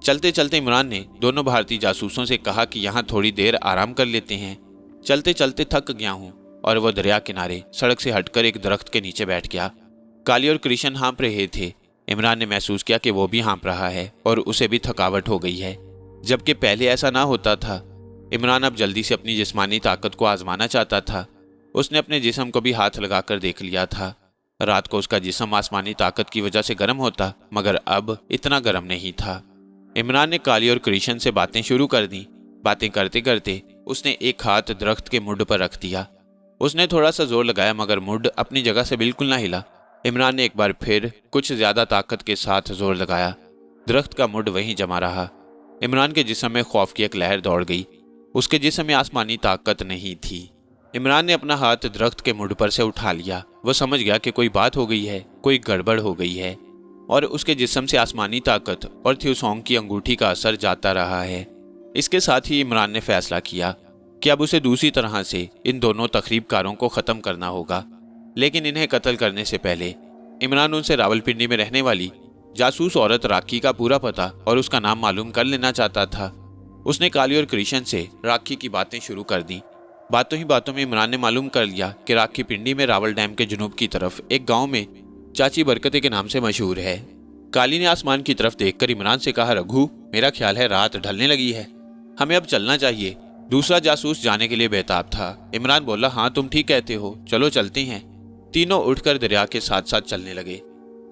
चलते चलते इमरान ने दोनों भारतीय जासूसों से कहा कि यहाँ थोड़ी देर आराम कर लेते हैं, चलते चलते थक गया हूँ। और वह दरिया किनारे सड़क से हटकर एक दरख्त के नीचे बैठ गया। काली और कृष्ण हाँप रहे थे। इमरान ने महसूस किया कि वो भी हाँप रहा है और उसे भी थकावट हो गई है, जबकि पहले ऐसा ना होता था। इमरान अब जल्दी से अपनी जिस्मानी ताकत को आजमाना चाहता था। उसने अपने जिस्म को भी हाथ लगाकर देख लिया था। रात को उसका जिस्म आसमानी ताकत की वजह से गर्म होता, मगर अब इतना गर्म नहीं था। इमरान ने काली और कृष्ण से बातें शुरू कर दी। बातें करते करते उसने एक हाथ दरख्त के मुड्ढ पर रख दिया। उसने थोड़ा सा जोर लगाया, मगर मुड्ढ अपनी जगह से बिल्कुल ना हिला। इमरान ने एक बार फिर कुछ ज्यादा ताकत के साथ जोर लगाया। दरख्त का मुड्ढ वहीं जमा रहा। इमरान के जिस्म में खौफ की एक लहर दौड़ गई। उसके जिस्म में आसमानी ताकत नहीं थी। इमरान ने अपना हाथ दरख्त के मुड्ढ पर से उठा लिया। वह समझ गया कि कोई बात हो गई है, कोई गड़बड़ हो गई है, और उसके जिस्म से आसमानी ताकत और थ्यूसोंग की अंगूठी का असर जाता रहा है। इसके साथ ही इमरान ने फैसला किया कि अब उसे दूसरी तरह से इन दोनों तखरीबकारों को ख़त्म करना होगा। लेकिन इन्हें कत्ल करने से पहले इमरान उनसे रावलपिंडी में रहने वाली जासूस औरत राखी का पूरा पता और उसका नाम मालूम कर लेना चाहता था। उसने काली और कृष्ण से राखी की बातें शुरू कर दी। बातों ही बातों में इमरान ने मालूम कर लिया कि राखी पिंडी में रावल डैम के जुनूब की तरफ एक गांव में चाची बरकते के नाम से मशहूर है। काली ने आसमान की तरफ देखकर इमरान से कहा, रघु, मेरा ख्याल है रात ढलने लगी है, हमें अब चलना चाहिए। दूसरा जासूस जाने के लिए बेताब था। इमरान बोला, हाँ तुम ठीक कहते हो, चलो चलते हैं। तीनों उठकर दरिया के साथ साथ चलने लगे।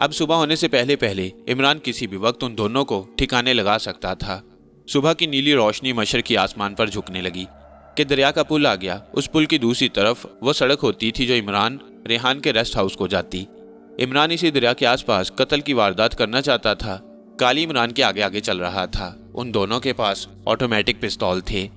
अब सुबह होने से पहले पहले इमरान किसी भी वक्त उन दोनों को ठिकाने लगा सकता था। सुबह की नीली रोशनी मशरकी आसमान पर झुकने लगी कि दरिया का पुल आ गया। उस पुल की दूसरी तरफ वो सड़क होती थी जो इमरान रेहान के रेस्ट हाउस को जाती। इमरान इसी दरिया के आसपास कत्ल की वारदात करना चाहता था। काली इमरान के आगे आगे चल रहा था। उन दोनों के पास ऑटोमेटिक पिस्तौल थे।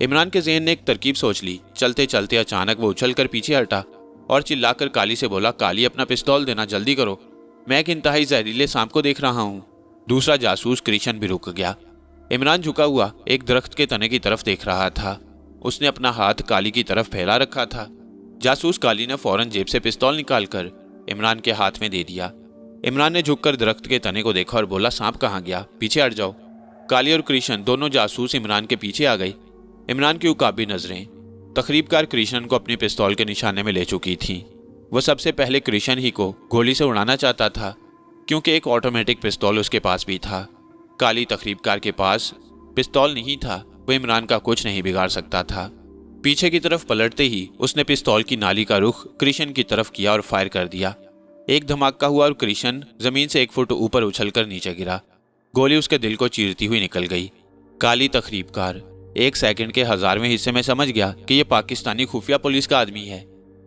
इमरान के ज़हन ने एक तरकीब सोच ली। चलते चलते अचानक वो उछलकर पीछे हटा और चिल्लाकर काली से बोला, काली अपना पिस्तौल देना, जल्दी करो, मैं एक इंतहाई जहरीले सांप को देख रहा हूँ। दूसरा जासूस कृष्ण भी रुक गया। इमरान झुका हुआ एक दरख्त के तने की तरफ देख रहा था। उसने अपना हाथ काली की तरफ फैला रखा था। जासूस काली ने फौरन जेब से पिस्तौल निकालकर इमरान के हाथ में दे दिया। इमरान ने झुककर दरख्त के तने को देखा और बोला, सांप कहाँ गया, पीछे हट जाओ। काली और कृष्ण दोनों जासूस इमरान के पीछे आ गए। इमरान की उकाबी नजरें तकरीबकार कृष्ण को अपनी पिस्तौल के निशाने में ले चुकी थीं। वह सबसे पहले कृष्ण ही को गोली से उड़ाना चाहता था, क्योंकि एक ऑटोमेटिक पिस्तौल उसके पास भी था। काली तकरीबकार के पास पिस्तौल नहीं था, वह इमरान का कुछ नहीं बिगाड़ सकता था। पीछे की तरफ पलटते ही उसने पिस्तौल की नाली का रुख कृष्ण की तरफ किया और फायर कर दिया। एक धमाका हुआ और कृष्ण जमीन से 1 फुट ऊपर उछलकर नीचे गिरा। गोली उसके दिल को चीरती हुई निकल गई। काली तकरीबकार 1 सेकंड के 1000वें हिस्से में समझ गया कि यह पाकिस्तानी खुफिया पुलिस का आदमी है।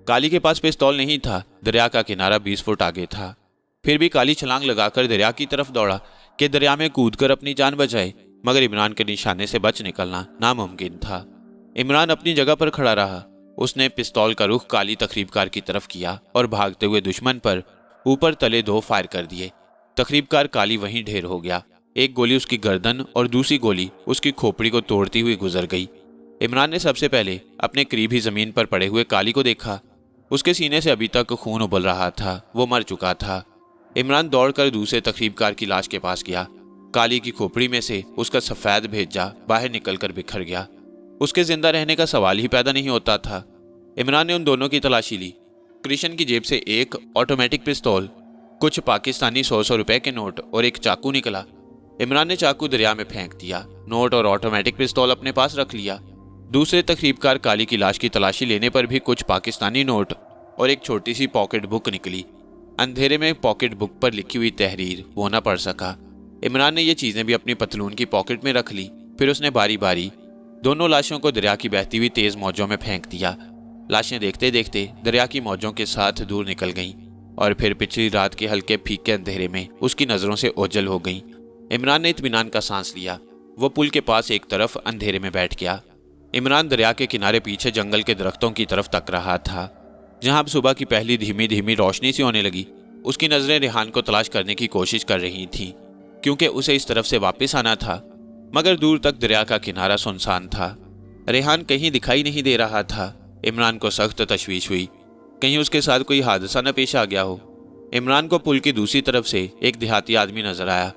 काली के पास पिस्तौल नहीं था। दरिया का किनारा 20 फुट आगे था। फिर भी काली छलांग लगाकर दरिया की तरफ दौड़ा कि दरिया में कूदकर अपनी जान बचाए, मगर इमरान के निशाने से बच निकलना नामुमकिन था। इमरान अपनी जगह पर खड़ा रहा। उसने पिस्तौल का रुख काली तकरीबकार की तरफ किया और भागते हुए दुश्मन पर ऊपर तले 2 फायर कर दिए। तकरीबकार काली वहीं ढेर हो गया। एक गोली उसकी गर्दन और दूसरी गोली उसकी खोपड़ी को तोड़ती हुई गुजर गई। इमरान ने सबसे पहले अपने करीब ही जमीन पर पड़े हुए काली को देखा। उसके सीने से अभी तक खून उबल रहा था। वो मर चुका था। इमरान दौड़कर दूसरे तकरीबकार की लाश के पास गया। काली की खोपड़ी में से उसका सफ़ेद भेजा बाहर निकलकर बिखर गया। उसके जिंदा रहने का सवाल ही पैदा नहीं होता था। इमरान ने उन दोनों की तलाशी ली। कृष्ण की जेब से एक ऑटोमेटिक पिस्तौल, कुछ पाकिस्तानी 100 रुपए के नोट और एक चाकू निकला। इमरान ने चाकू दरिया में फेंक दिया। नोट और ऑटोमेटिक पिस्तौल अपने पास रख लिया। दूसरे तकरीबकार काली की लाश की तलाशी लेने पर भी कुछ पाकिस्तानी नोट और एक छोटी सी पॉकेट बुक निकली। अंधेरे में पॉकेट बुक पर लिखी हुई तहरीर वो न पढ़ सका। इमरान ने ये चीज़ें भी अपनी पतलून की पॉकेट में रख ली। फिर उसने बारी बारी दोनों लाशों को दरिया की बहती हुई तेज मौजों में फेंक दिया। लाशें देखते देखते दरिया की मौजों के साथ दूर निकल गईं और फिर पिछली रात के हल्के फीके अंधेरे में उसकी नज़रों से ओझल हो गईं। इमरान ने इत्मीनान का सांस लिया। वो पुल के पास एक तरफ अंधेरे में बैठ गया। इमरान दरिया के किनारे पीछे जंगल के दरख्तों की तरफ तक रहा था, जहां अब सुबह की पहली धीमी धीमी रोशनी सी होने लगी। उसकी नजरें रेहान को तलाश करने की कोशिश कर रही थीं, क्योंकि उसे इस तरफ से वापस आना था, मगर दूर तक दरिया का किनारा सुनसान था। रेहान कहीं दिखाई नहीं दे रहा था। इमरान को सख्त तशवीश हुई, कहीं उसके साथ कोई हादसा न पेश आ गया हो। इमरान को पुल की दूसरी तरफ से एक देहाती आदमी नजर आया,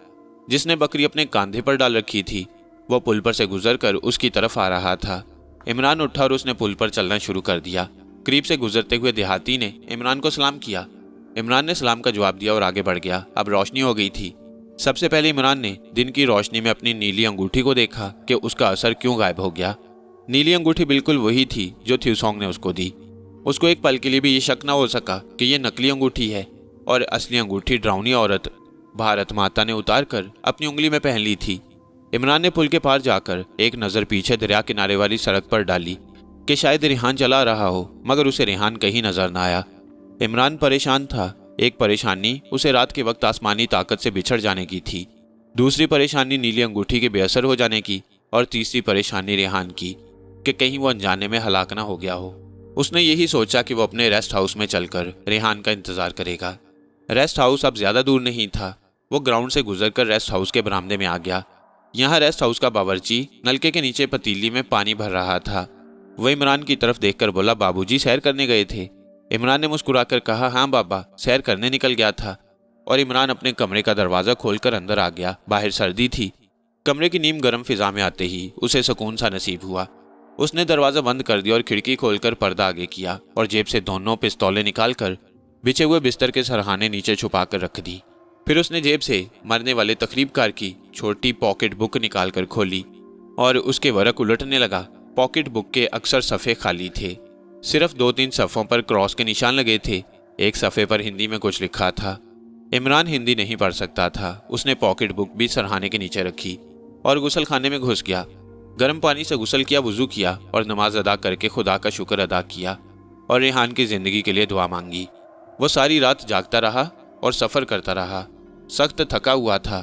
जिसने बकरी अपने कंधे पर डाल रखी थी। वो पुल पर से गुजरकर उसकी तरफ आ रहा था। इमरान उठा और उसने पुल पर चलना शुरू कर दिया। करीब से गुजरते हुए देहाती ने इमरान को सलाम किया। इमरान ने सलाम का जवाब दिया और आगे बढ़ गया। अब रोशनी हो गई थी। सबसे पहले इमरान ने दिन की रोशनी में अपनी नीली अंगूठी को देखा कि उसका असर क्यों गायब हो गया। नीली अंगूठी बिल्कुल वही थी जो थ्यूसोंग ने उसको दी। उसको एक पल के लिए भी ये शक न हो सका कि यह नकली अंगूठी है और असली अंगूठी ड्राउनी औरत भारत माता ने उतार कर अपनी उंगली में पहन ली थी। इमरान ने पुल के पार जाकर एक नज़र पीछे दरिया किनारे वाली सड़क पर डाली कि शायद रेहान चला रहा हो, मगर उसे रेहान कहीं नजर न आया। इमरान परेशान था। एक परेशानी उसे रात के वक्त आसमानी ताकत से बिछड़ जाने की थी, दूसरी परेशानी नीली अंगूठी के बेअसर हो जाने की, और तीसरी परेशानी रेहान की कि कहीं वो अनजाने में हलाक ना हो गया हो। उसने यही सोचा कि वो अपने रेस्ट हाउस में चलकर रेहान का इंतजार करेगा। रेस्ट हाउस अब ज्यादा दूर नहीं था। वो ग्राउंड से गुजरकर रेस्ट हाउस के बरामदे में आ गया। यहाँ रेस्ट हाउस का बावर्ची नलके के नीचे पतीली में पानी भर रहा था। वह इमरान की तरफ देखकर बोला, बाबूजी सैर करने गए थे? इमरान ने मुस्कुराकर कहा, हाँ बाबा, सैर करने निकल गया था। और इमरान अपने कमरे का दरवाजा खोलकर अंदर आ गया। बाहर सर्दी थी। कमरे की नीम गर्म फिजा में आते ही उसे सुकून सा नसीब हुआ। उसने दरवाजा बंद कर दिया और खिड़की खोलकर पर्दा आगे किया और जेब से दोनों पिस्तौलें निकालकर बिछे हुए बिस्तर के सरहाने नीचे छुपा कर रख दी। फिर उसने जेब से मरने वाले तकरीबकार की छोटी पॉकेट बुक निकालकर खोली और उसके वरक उलटने लगा। पॉकेट बुक के अक्सर सफ़े खाली थे। सिर्फ 2-3 सफ़ों पर क्रॉस के निशान लगे थे। एक सफ़े पर हिंदी में कुछ लिखा था। इमरान हिंदी नहीं पढ़ सकता था। उसने पॉकेट बुक भी सरहाने के नीचे रखी और गुसल खाने में घुस गया। गर्म पानी से गुसल किया, वुजू किया और नमाज अदा करके खुदा का शुक्र अदा किया और रेहान की ज़िंदगी के लिए दुआ मांगी। वो सारी रात जागता रहा और सफ़र करता रहा। सख्त थका हुआ था।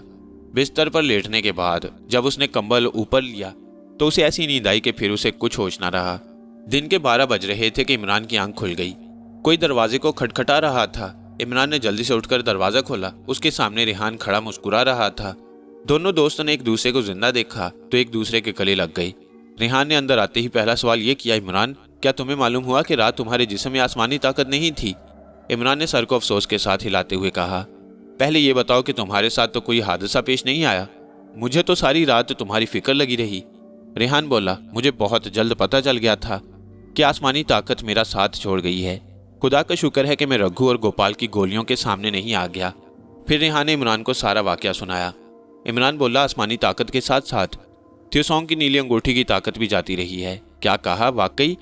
बिस्तर पर लेटने के बाद जब उसने कंबल ऊपर लिया तो उसे ऐसी नींद आई कि फिर उसे कुछ होश न रहा। दिन के 12 बज रहे थे कि इमरान की आंख खुल गई। कोई दरवाजे को खटखटा रहा था। इमरान ने जल्दी से उठकर दरवाज़ा खोला। उसके सामने रेहान खड़ा मुस्कुरा रहा था। दोनों दोस्तों ने एक दूसरे को जिंदा देखा तो एक दूसरे के गले लग गई। रेहान ने अंदर आते ही पहला सवाल ये किया, इमरान, क्या तुम्हें मालूम हुआ कि रात तुम्हारे जिस्म में आसमानी ताकत नहीं थी? इमरान ने सर को अफसोस के साथ हिलाते हुए कहा, पहले ये बताओ कि तुम्हारे साथ तो कोई हादसा पेश नहीं आया? मुझे तो सारी रात तुम्हारी फिक्र लगी रही। रेहान बोला, मुझे बहुत जल्द पता चल गया था कि आसमानी ताकत मेरा साथ छोड़ गई है। खुदा का शुक्र है कि मैं रघु और गोपाल की गोलियों के सामने नहीं आ गया। फिर रेहान ने इमरान को सारा वाकया सुनाया। इमरान बोला, आसमानी ताकत के साथ साथ थ्यूसोंग की नीली अंगूठी की ताकत भी जाती रही है। क्या कहा? वाकई?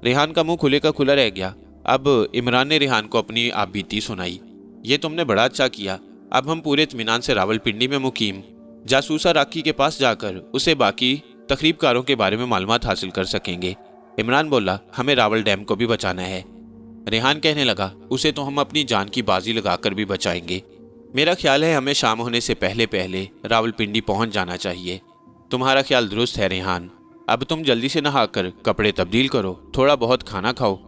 रेहान का मुंह खुले का खुला रह गया। अब इमरान ने रेहान को अपनी आप बीती सुनाई। ये तुमने बड़ा अच्छा किया। अब हम पूरे इत्मीनान से रावलपिंडी में मुकीम जासूसा राखी के पास जाकर उसे बाकी तकरीबकारों के बारे में मालूमात हासिल कर सकेंगे। इमरान बोला, हमें रावल डैम को भी बचाना है। रेहान कहने लगा, उसे तो हम अपनी जान की बाजी लगाकर भी बचाएंगे। मेरा ख्याल है हमें शाम होने से पहले पहले रावलपिंडी पहुंच जाना चाहिए। तुम्हारा ख्याल दुरुस्त है रेहान। अब तुम जल्दी से नहाकर कपड़े तब्दील करो, थोड़ा बहुत खाना खाओ।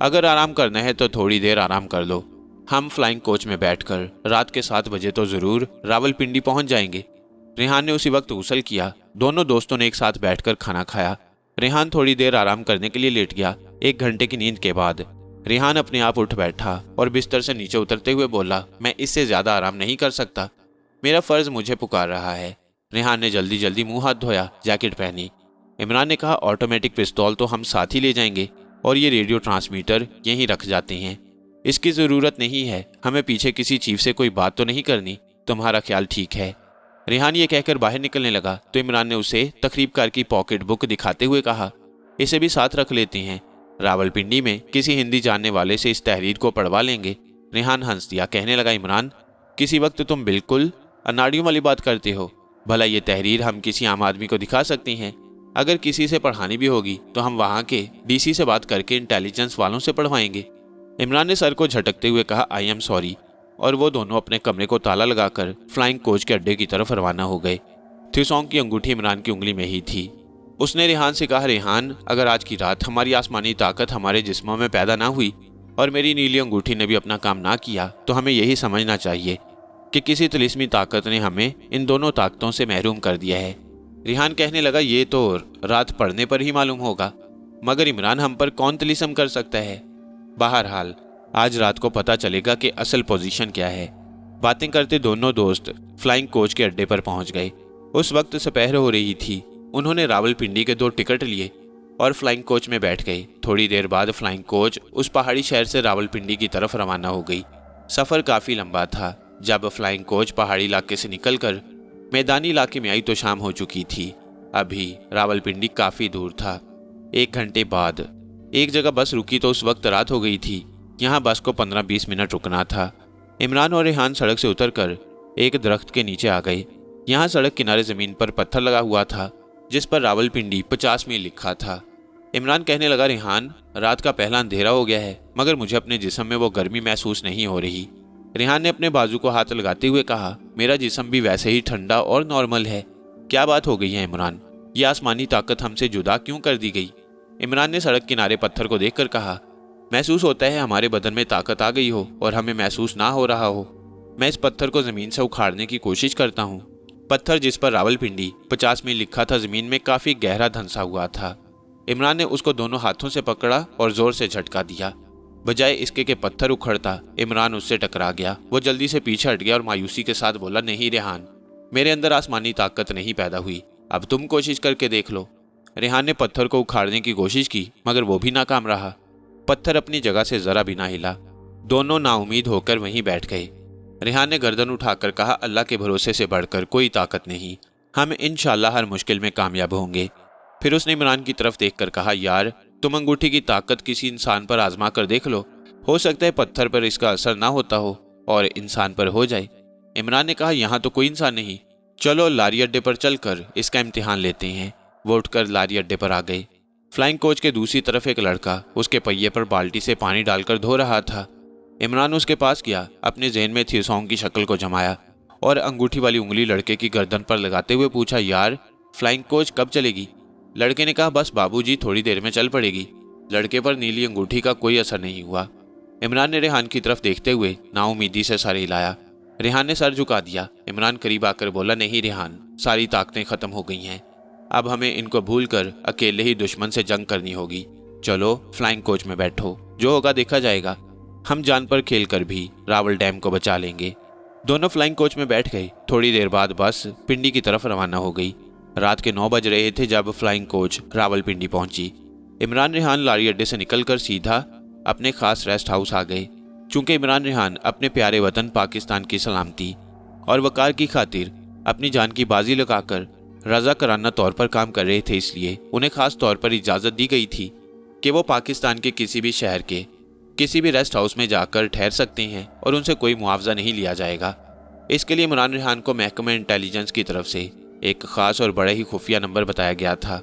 अगर आराम करना है तो थोड़ी देर आराम कर लो। हम फ्लाइंग कोच में बैठकर रात के 7 बजे तो जरूर रावलपिंडी पहुंच जाएंगे। रेहान ने उसी वक्त गुस्ल किया। दोनों दोस्तों ने एक साथ बैठकर खाना खाया। रेहान थोड़ी देर आराम करने के लिए लेट गया। 1 घंटे की नींद के बाद रेहान अपने आप उठ बैठा और बिस्तर से नीचे उतरते हुए बोला, मैं इससे ज्यादा आराम नहीं कर सकता। मेरा फर्ज मुझे पुकार रहा है। रेहान ने जल्दी जल्दी मुंह हाथ धोया, जैकेट पहनी। इमरान ने कहा, ऑटोमेटिक पिस्तौल तो हम साथ ही ले जाएंगे और ये रेडियो ट्रांसमीटर यहीं रख जाते हैं। इसकी ज़रूरत नहीं है। हमें पीछे किसी चीफ से कोई बात तो नहीं करनी। तुम्हारा ख्याल ठीक है। रेहान ये कहकर बाहर निकलने लगा तो इमरान ने उसे तकरीबकार की पॉकेट बुक दिखाते हुए कहा, इसे भी साथ रख लेते हैं। रावलपिंडी में किसी हिंदी जानने वाले से इस तहरीर को पढ़वा लेंगे। रेहान हंस दिया, कहने लगा, इमरान, किसी वक्त तुम बिल्कुल अनाड़ियों वाली बात करते हो। भला ये तहरीर हम किसी आम आदमी को दिखा सकती हैं। अगर किसी से पढ़ानी भी होगी तो हम वहाँ के डीसी से बात करके इंटेलिजेंस वालों से पढ़वाएंगे। इमरान ने सर को झटकते हुए कहा, आई एम सॉरी। और वो दोनों अपने कमरे को ताला लगाकर फ्लाइंग कोच के अड्डे की तरफ रवाना हो गए। थ्यूसोंग की अंगूठी इमरान की उंगली में ही थी। उसने रेहान से कहा, रेहान अगर आज की रात हमारी आसमानी ताकत हमारे जिस्मों में पैदा ना हुई और मेरी नीली अंगूठी ने भी अपना काम ना किया तो हमें यही समझना चाहिए कि किसी तिलिस्मी ताकत ने हमें इन दोनों ताकतों से महरूम कर दिया है। रेहान कहने लगा, ये तो रात पड़ने पर ही मालूम होगा, मगर इमरान हम पर कौन तिलिस्म कर सकता है। बहरहाल आज रात को पता चलेगा कि असल पोजीशन क्या है। बातें करते दोनों दोस्त फ्लाइंग कोच के अड्डे पर पहुंच गए। उस वक्त दोपहर हो रही थी। उन्होंने रावलपिंडी के 2 टिकट लिए और फ्लाइंग कोच में बैठ गए। थोड़ी देर बाद फ्लाइंग कोच उस पहाड़ी शहर से रावलपिंडी की तरफ रवाना हो गई। सफ़र काफ़ी लंबा था। जब फ्लाइंग कोच पहाड़ी इलाके से निकलकर मैदानी इलाके में आई तो शाम हो चुकी थी। अभी रावलपिंडी काफ़ी दूर था। 1 घंटे बाद एक जगह बस रुकी तो उस वक्त रात हो गई थी। यहाँ बस को 15-20 मिनट रुकना था। इमरान और रेहान सड़क से उतरकर एक दरख्त के नीचे आ गए। यहाँ सड़क किनारे ज़मीन पर पत्थर लगा हुआ था जिस पर रावलपिंडी 50 मील लिखा था। इमरान कहने लगा, रेहान रात का पहला अंधेरा हो गया है मगर मुझे अपने जिस्म में वो गर्मी महसूस नहीं हो रही। रेहान ने अपने बाजू को हाथ लगाते हुए कहा, मेरा जिस्म भी वैसे ही ठंडा और नॉर्मल है। क्या बात हो गई है इमरान, ये आसमानी ताकत हमसे जुदा क्यों कर दी गई? इमरान ने सड़क किनारे पत्थर को देखकर कहा, महसूस होता है हमारे बदन में ताकत आ गई हो और हमें महसूस ना हो रहा हो। मैं इस पत्थर को ज़मीन से उखाड़ने की कोशिश करता हूँ। पत्थर जिस पर रावलपिंडी 50 मील लिखा था ज़मीन में काफ़ी गहरा धंसा हुआ था। इमरान ने उसको दोनों हाथों से पकड़ा और ज़ोर से झटका दिया। बजाय इसके कि पत्थर उखड़ता, इमरान उससे टकरा गया। वो जल्दी से पीछे हट गया और मायूसी के साथ बोला, नहीं रेहान, मेरे अंदर आसमानी ताकत नहीं पैदा हुई, अब तुम कोशिश करके देख लो। रेहान ने पत्थर को उखाड़ने की कोशिश की मगर वो भी नाकाम रहा। पत्थर अपनी जगह से जरा भी ना हिला। दोनों नाउमीद होकर वहीं बैठ गए। रेहान ने गर्दन उठाकर कहा, अल्लाह के भरोसे से बढ़कर कोई ताकत नहीं, हम इंशाल्लाह हर मुश्किल में कामयाब होंगे। फिर उसने इमरान की तरफ देखकर कहा, यार तुम अंगूठी की ताकत किसी इंसान पर आजमा कर देख लो, हो सकता है पत्थर पर इसका असर ना होता हो और इंसान पर हो जाए। इमरान ने कहा, यहाँ तो कोई इंसान नहीं, चलो लारी अड्डे पर चलकर इसका इम्तिहान लेते हैं। वो उठकर लारी अड्डे पर आ गए। फ्लाइंग कोच के दूसरी तरफ एक लड़का उसके पहिए पर बाल्टी से पानी डालकर धो रहा था। इमरान उसके पास गया, अपने जहन में थिरसोंग की शक्ल को जमाया और अंगूठी वाली उंगली लड़के की गर्दन पर लगाते हुए पूछा, यार फ्लाइंग कोच कब चलेगी? लड़के ने कहा, बस बाबूजी थोड़ी देर में चल पड़ेगी। लड़के पर नीली अंगूठी का कोई असर नहीं हुआ। इमरान ने रेहान की तरफ देखते हुए नाउमीदी से सर हिलाया। रेहान ने सर झुका दिया। इमरान करीब आकर बोला, नहीं रेहान, सारी ताकतें खत्म हो गई हैं, अब हमें इनको भूलकर अकेले ही दुश्मन से जंग करनी होगी। चलो फ्लाइंग कोच में बैठो, जो होगा देखा जाएगा, हम जान पर खेल कर भी रावल डैम को बचा लेंगे। दोनों फ्लाइंग कोच में बैठ गए। थोड़ी देर बाद बस पिंडी की तरफ रवाना हो गई। रात के 9 बज रहे थे जब फ्लाइंग कोच रावलपिंडी पहुंची। इमरान रेहान लारी अड्डे से निकलकर सीधा अपने खास रेस्ट हाउस आ गए। चूंकि इमरान रेहान अपने प्यारे वतन पाकिस्तान की सलामती और वकार की खातिर अपनी जान की बाजी लगाकर रज़ाकाराना तौर पर काम कर रहे थे, इसलिए उन्हें खास तौर पर इजाज़त दी गई थी कि वो पाकिस्तान के किसी भी शहर के किसी भी रेस्ट हाउस में जाकर ठहर सकते हैं और उनसे कोई मुआवजा नहीं लिया जाएगा। इसके लिए इमरान रेहान को महकमा इंटेलिजेंस की तरफ से एक खास और बड़े ही खुफिया नंबर बताया गया था।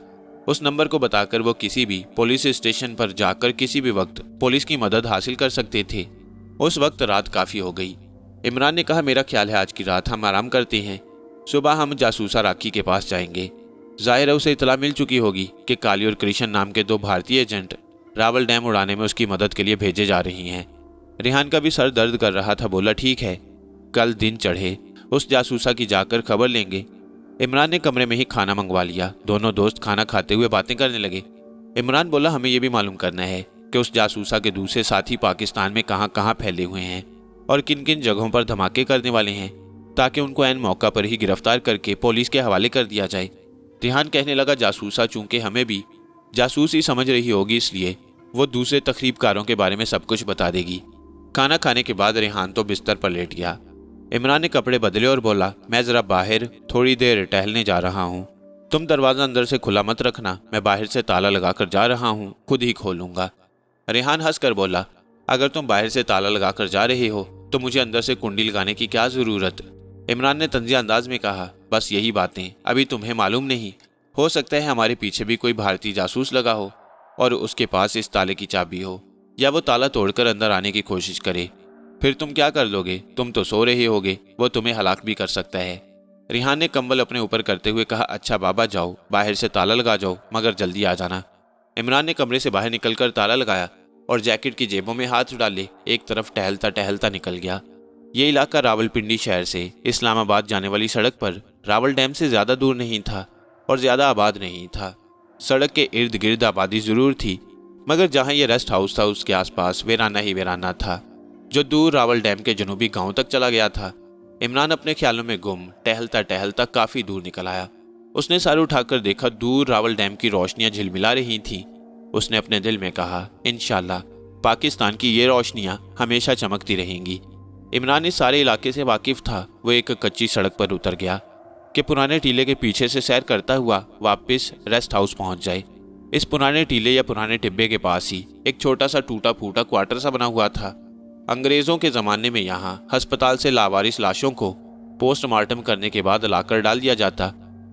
उस नंबर को बताकर वो किसी भी पुलिस स्टेशन पर जाकर किसी भी वक्त पुलिस की मदद हासिल कर सकते थे। उस वक्त रात काफ़ी हो गई। इमरान ने कहा, मेरा ख्याल है आज की रात हम आराम करते हैं, सुबह हम जासूसा राखी के पास जाएंगे। जाहिर है उसे इतला मिल चुकी होगी कि काली और कृष्ण नाम के 2 भारतीय एजेंट रावल डैम उड़ाने में उसकी मदद के लिए भेजे जा रही हैं। रेहान का भी सर दर्द कर रहा था। बोला, ठीक है, कल दिन चढ़े उस जासूसा की जाकर खबर लेंगे। इमरान ने कमरे में ही खाना मंगवा लिया। दोनों दोस्त खाना खाते हुए बातें करने लगे। इमरान बोला, हमें यह भी मालूम करना है कि उस जासूसा के दूसरे साथी पाकिस्तान में कहाँ कहाँ फैले हुए हैं और किन किन जगहों पर धमाके करने वाले हैं, ताकि उनको ऐन मौका पर ही गिरफ्तार करके पुलिस के हवाले कर दिया जाए। रेहान कहने लगा, जासूसा चूंकि हमें भी जासूस ही समझ रही होगी, इसलिए वो दूसरे तकरीबकारों के बारे में सब कुछ बता देगी। खाना खाने के बाद रेहान तो बिस्तर पर लेट गया। इमरान ने कपड़े बदले और बोला, मैं ज़रा बाहर थोड़ी देर टहलने जा रहा हूँ, तुम दरवाज़ा अंदर से खुला मत रखना, मैं बाहर से ताला लगाकर जा रहा हूँ, खुद ही खोलूँगा। रेहान हंसकर बोला, अगर तुम बाहर से ताला लगाकर जा रहे हो तो मुझे अंदर से कुंडी लगाने की क्या ज़रूरत? इमरान ने तंज़िया अंदाज में कहा, बस यही बातें अभी तुम्हें मालूम नहीं, हो सकता है हमारे पीछे भी कोई भारतीय जासूस लगा हो और उसके पास इस ताले की चाबी हो, या वो ताला तोड़कर अंदर आने की कोशिश करे। फिर तुम क्या कर लोगे? तुम तो सो रहे होगे, वो तुम्हें हलाक भी कर सकता है। रिहान ने कंबल अपने ऊपर करते हुए कहा, अच्छा बाबा जाओ, बाहर से ताला लगा जाओ, मगर जल्दी आ जाना। इमरान ने कमरे से बाहर निकलकर ताला लगाया और जैकेट की जेबों में हाथ डाले एक तरफ टहलता टहलता निकल गया। ये इलाका रावलपिंडी शहर से इस्लामाबाद जाने वाली सड़क पर रावल डैम से ज्यादा दूर नहीं था और ज्यादा आबाद नहीं था। सड़क के इर्द गिर्द आबादी जरूर थी, मगर जहां ये रेस्ट हाउस था उसके आसपास वीराना ही वीराना था, जो दूर रावल डैम के जनूबी गांव तक चला गया था। इमरान अपने ख्यालों में गुम टहलता टहलता काफी दूर निकल आया। उसने सर उठाकर देखा, दूर रावल डैम की रोशनियां झिलमिला रही थीं। उसने अपने दिल में कहा, इंशाल्लाह पाकिस्तान की ये रोशनियां हमेशा चमकती रहेंगी। इमरान इस सारे इलाके से वाकिफ था। वो एक कच्ची सड़क पर उतर गया कि पुराने टीले के पीछे से सैर करता हुआ वापस रेस्ट हाउस पहुंच जाए। इस पुराने टीले या पुराने टिब्बे के पास ही एक छोटा सा टूटा फूटा क्वार्टर सा बना हुआ था। अंग्रेजों के जमाने में यहाँ अस्पताल से लावारिस लाशों को पोस्टमार्टम करने के बाद लाकर डाल दिया जाता,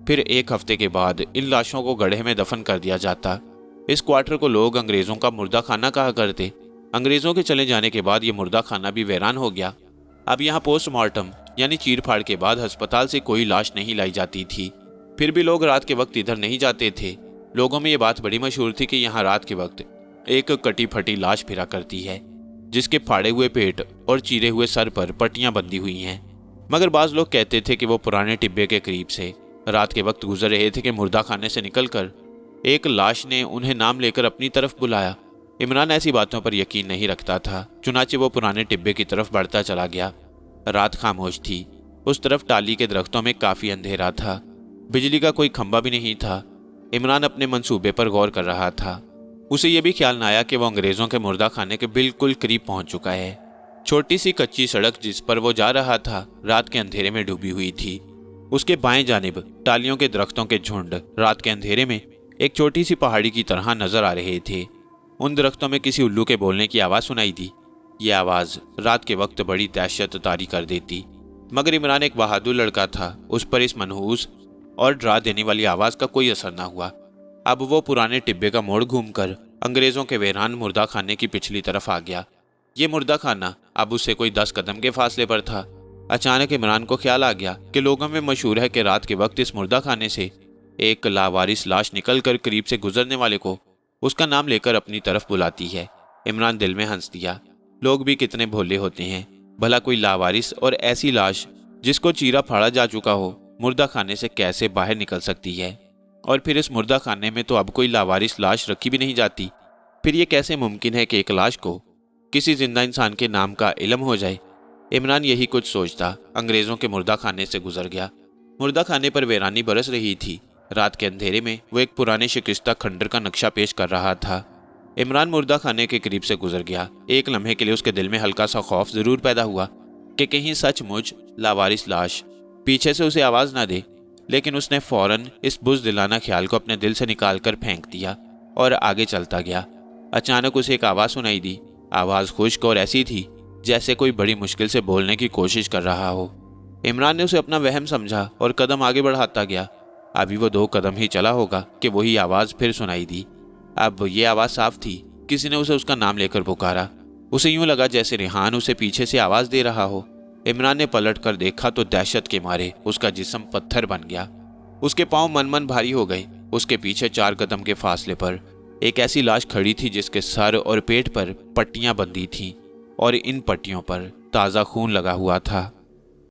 फिर एक हफ्ते के बाद इन लाशों को गड्ढे में दफन कर दिया जाता। इस क्वार्टर को लोग अंग्रेजों का मुर्दा खाना कहा करते। अंग्रेजों के चले जाने के बाद ये मुर्दा खाना भी वीरान हो गया। अब यहाँ पोस्टमार्टम यानी चीर फाड़ के बाद अस्पताल से कोई लाश नहीं लाई जाती थी। फिर भी लोग रात के वक्त इधर नहीं जाते थे। लोगों में ये बात बड़ी मशहूर थी कि यहाँ रात के वक्त एक कटी फटी लाश फिरा करती है, जिसके फाड़े हुए पेट और चीरे हुए सर पर पट्टियां बंधी हुई हैं। मगर बाज लोग कहते थे कि वो पुराने टिब्बे के करीब से रात के वक्त गुजर रहे थे कि मुर्दा खाने से निकलकर एक लाश ने उन्हें नाम लेकर अपनी तरफ बुलाया। इमरान ऐसी बातों पर यकीन नहीं रखता था, चुनाचे वो पुराने टिब्बे की तरफ बढ़ता चला गया। रात खामोश थी। उस तरफ टाली के दरख्तों में काफी अंधेरा था। बिजली का कोई खंभा भी नहीं था। इमरान अपने मंसूबे पर गौर कर रहा था। उसे यह भी ख्याल न आया कि वो अंग्रेजों के मुर्दा खाने के बिल्कुल करीब पहुंच चुका है। छोटी सी कच्ची सड़क जिस पर वो जा रहा था रात के अंधेरे में डूबी हुई थी। उसके बाएं जानिब टालियों के दरख्तों के झुंड रात के अंधेरे में एक छोटी सी पहाड़ी की तरह नजर आ रहे थे। उन दरख्तों में किसी उल्लू के बोलने की आवाज़ सुनाई दी। ये आवाज़ रात के वक्त बड़ी दहशत तारी कर देती, मगर इमरान एक बहादुर लड़का था। उस पर इस मनहूस और डरा देने वाली आवाज़ का कोई असर न हुआ। अब वो पुराने टिब्बे का मोड़ घूमकर अंग्रेज़ों के वीरान मुर्दा खाने की पिछली तरफ आ गया। ये मुर्दा खाना अब उससे कोई 10 कदम के फासले पर था। अचानक इमरान को ख्याल आ गया कि लोगों में मशहूर है कि रात के वक्त इस मुर्दा खाने से एक लावारिस लाश निकलकर करीब से गुजरने वाले को उसका नाम लेकर अपनी तरफ बुलाती है। इमरान दिल में हंस दिया। लोग भी कितने भोले होते हैं। भला कोई लावारिस और ऐसी लाश जिसको चीरा फाड़ा जा चुका हो मुर्दा खाने से कैसे बाहर निकल सकती है? और फिर इस मुर्दा खाने में तो अब कोई लावारिस लाश रखी भी नहीं जाती। फिर ये कैसे मुमकिन है कि एक लाश को किसी जिंदा इंसान के नाम का इल्म हो जाए? इमरान यही कुछ सोचता अंग्रेजों के मुर्दा खाने से गुजर गया। मुर्दा खाने पर वीरानी बरस रही थी। रात के अंधेरे में वो एक पुराने शिकस्ता खंडर का नक्शा पेश कर रहा था। इमरान मुर्दा खाने के करीब से गुजर गया। एक लम्हे के लिए उसके दिल में हल्का सा खौफ जरूर पैदा हुआ कि कहीं सचमुच लावारिस लाश पीछे से उसे आवाज ना दे, लेकिन उसने फौरन इस बुज़दिलाना ख्याल को अपने दिल से निकाल कर फेंक दिया और आगे चलता गया। अचानक उसे एक आवाज़ सुनाई दी। आवाज़ खुश्क और ऐसी थी जैसे कोई बड़ी मुश्किल से बोलने की कोशिश कर रहा हो। इमरान ने उसे अपना वहम समझा और कदम आगे बढ़ाता गया। अभी वो 2 कदम ही चला होगा कि वही आवाज़ फिर सुनाई दी। अब ये आवाज़ साफ थी। किसी ने उसे उसका नाम लेकर पुकारा। उसे यूं लगा जैसे रिहान उसे पीछे से आवाज़ दे रहा हो। इमरान ने पलट कर देखा तो दहशत के मारे उसका जिस्म पत्थर बन गया। उसके पांव मन भारी हो गए। उसके पीछे 4 कदम के फासले पर एक ऐसी लाश खड़ी थी जिसके सर और पेट पर पट्टियां बंधी थीं और इन पट्टियों पर ताज़ा खून लगा हुआ था।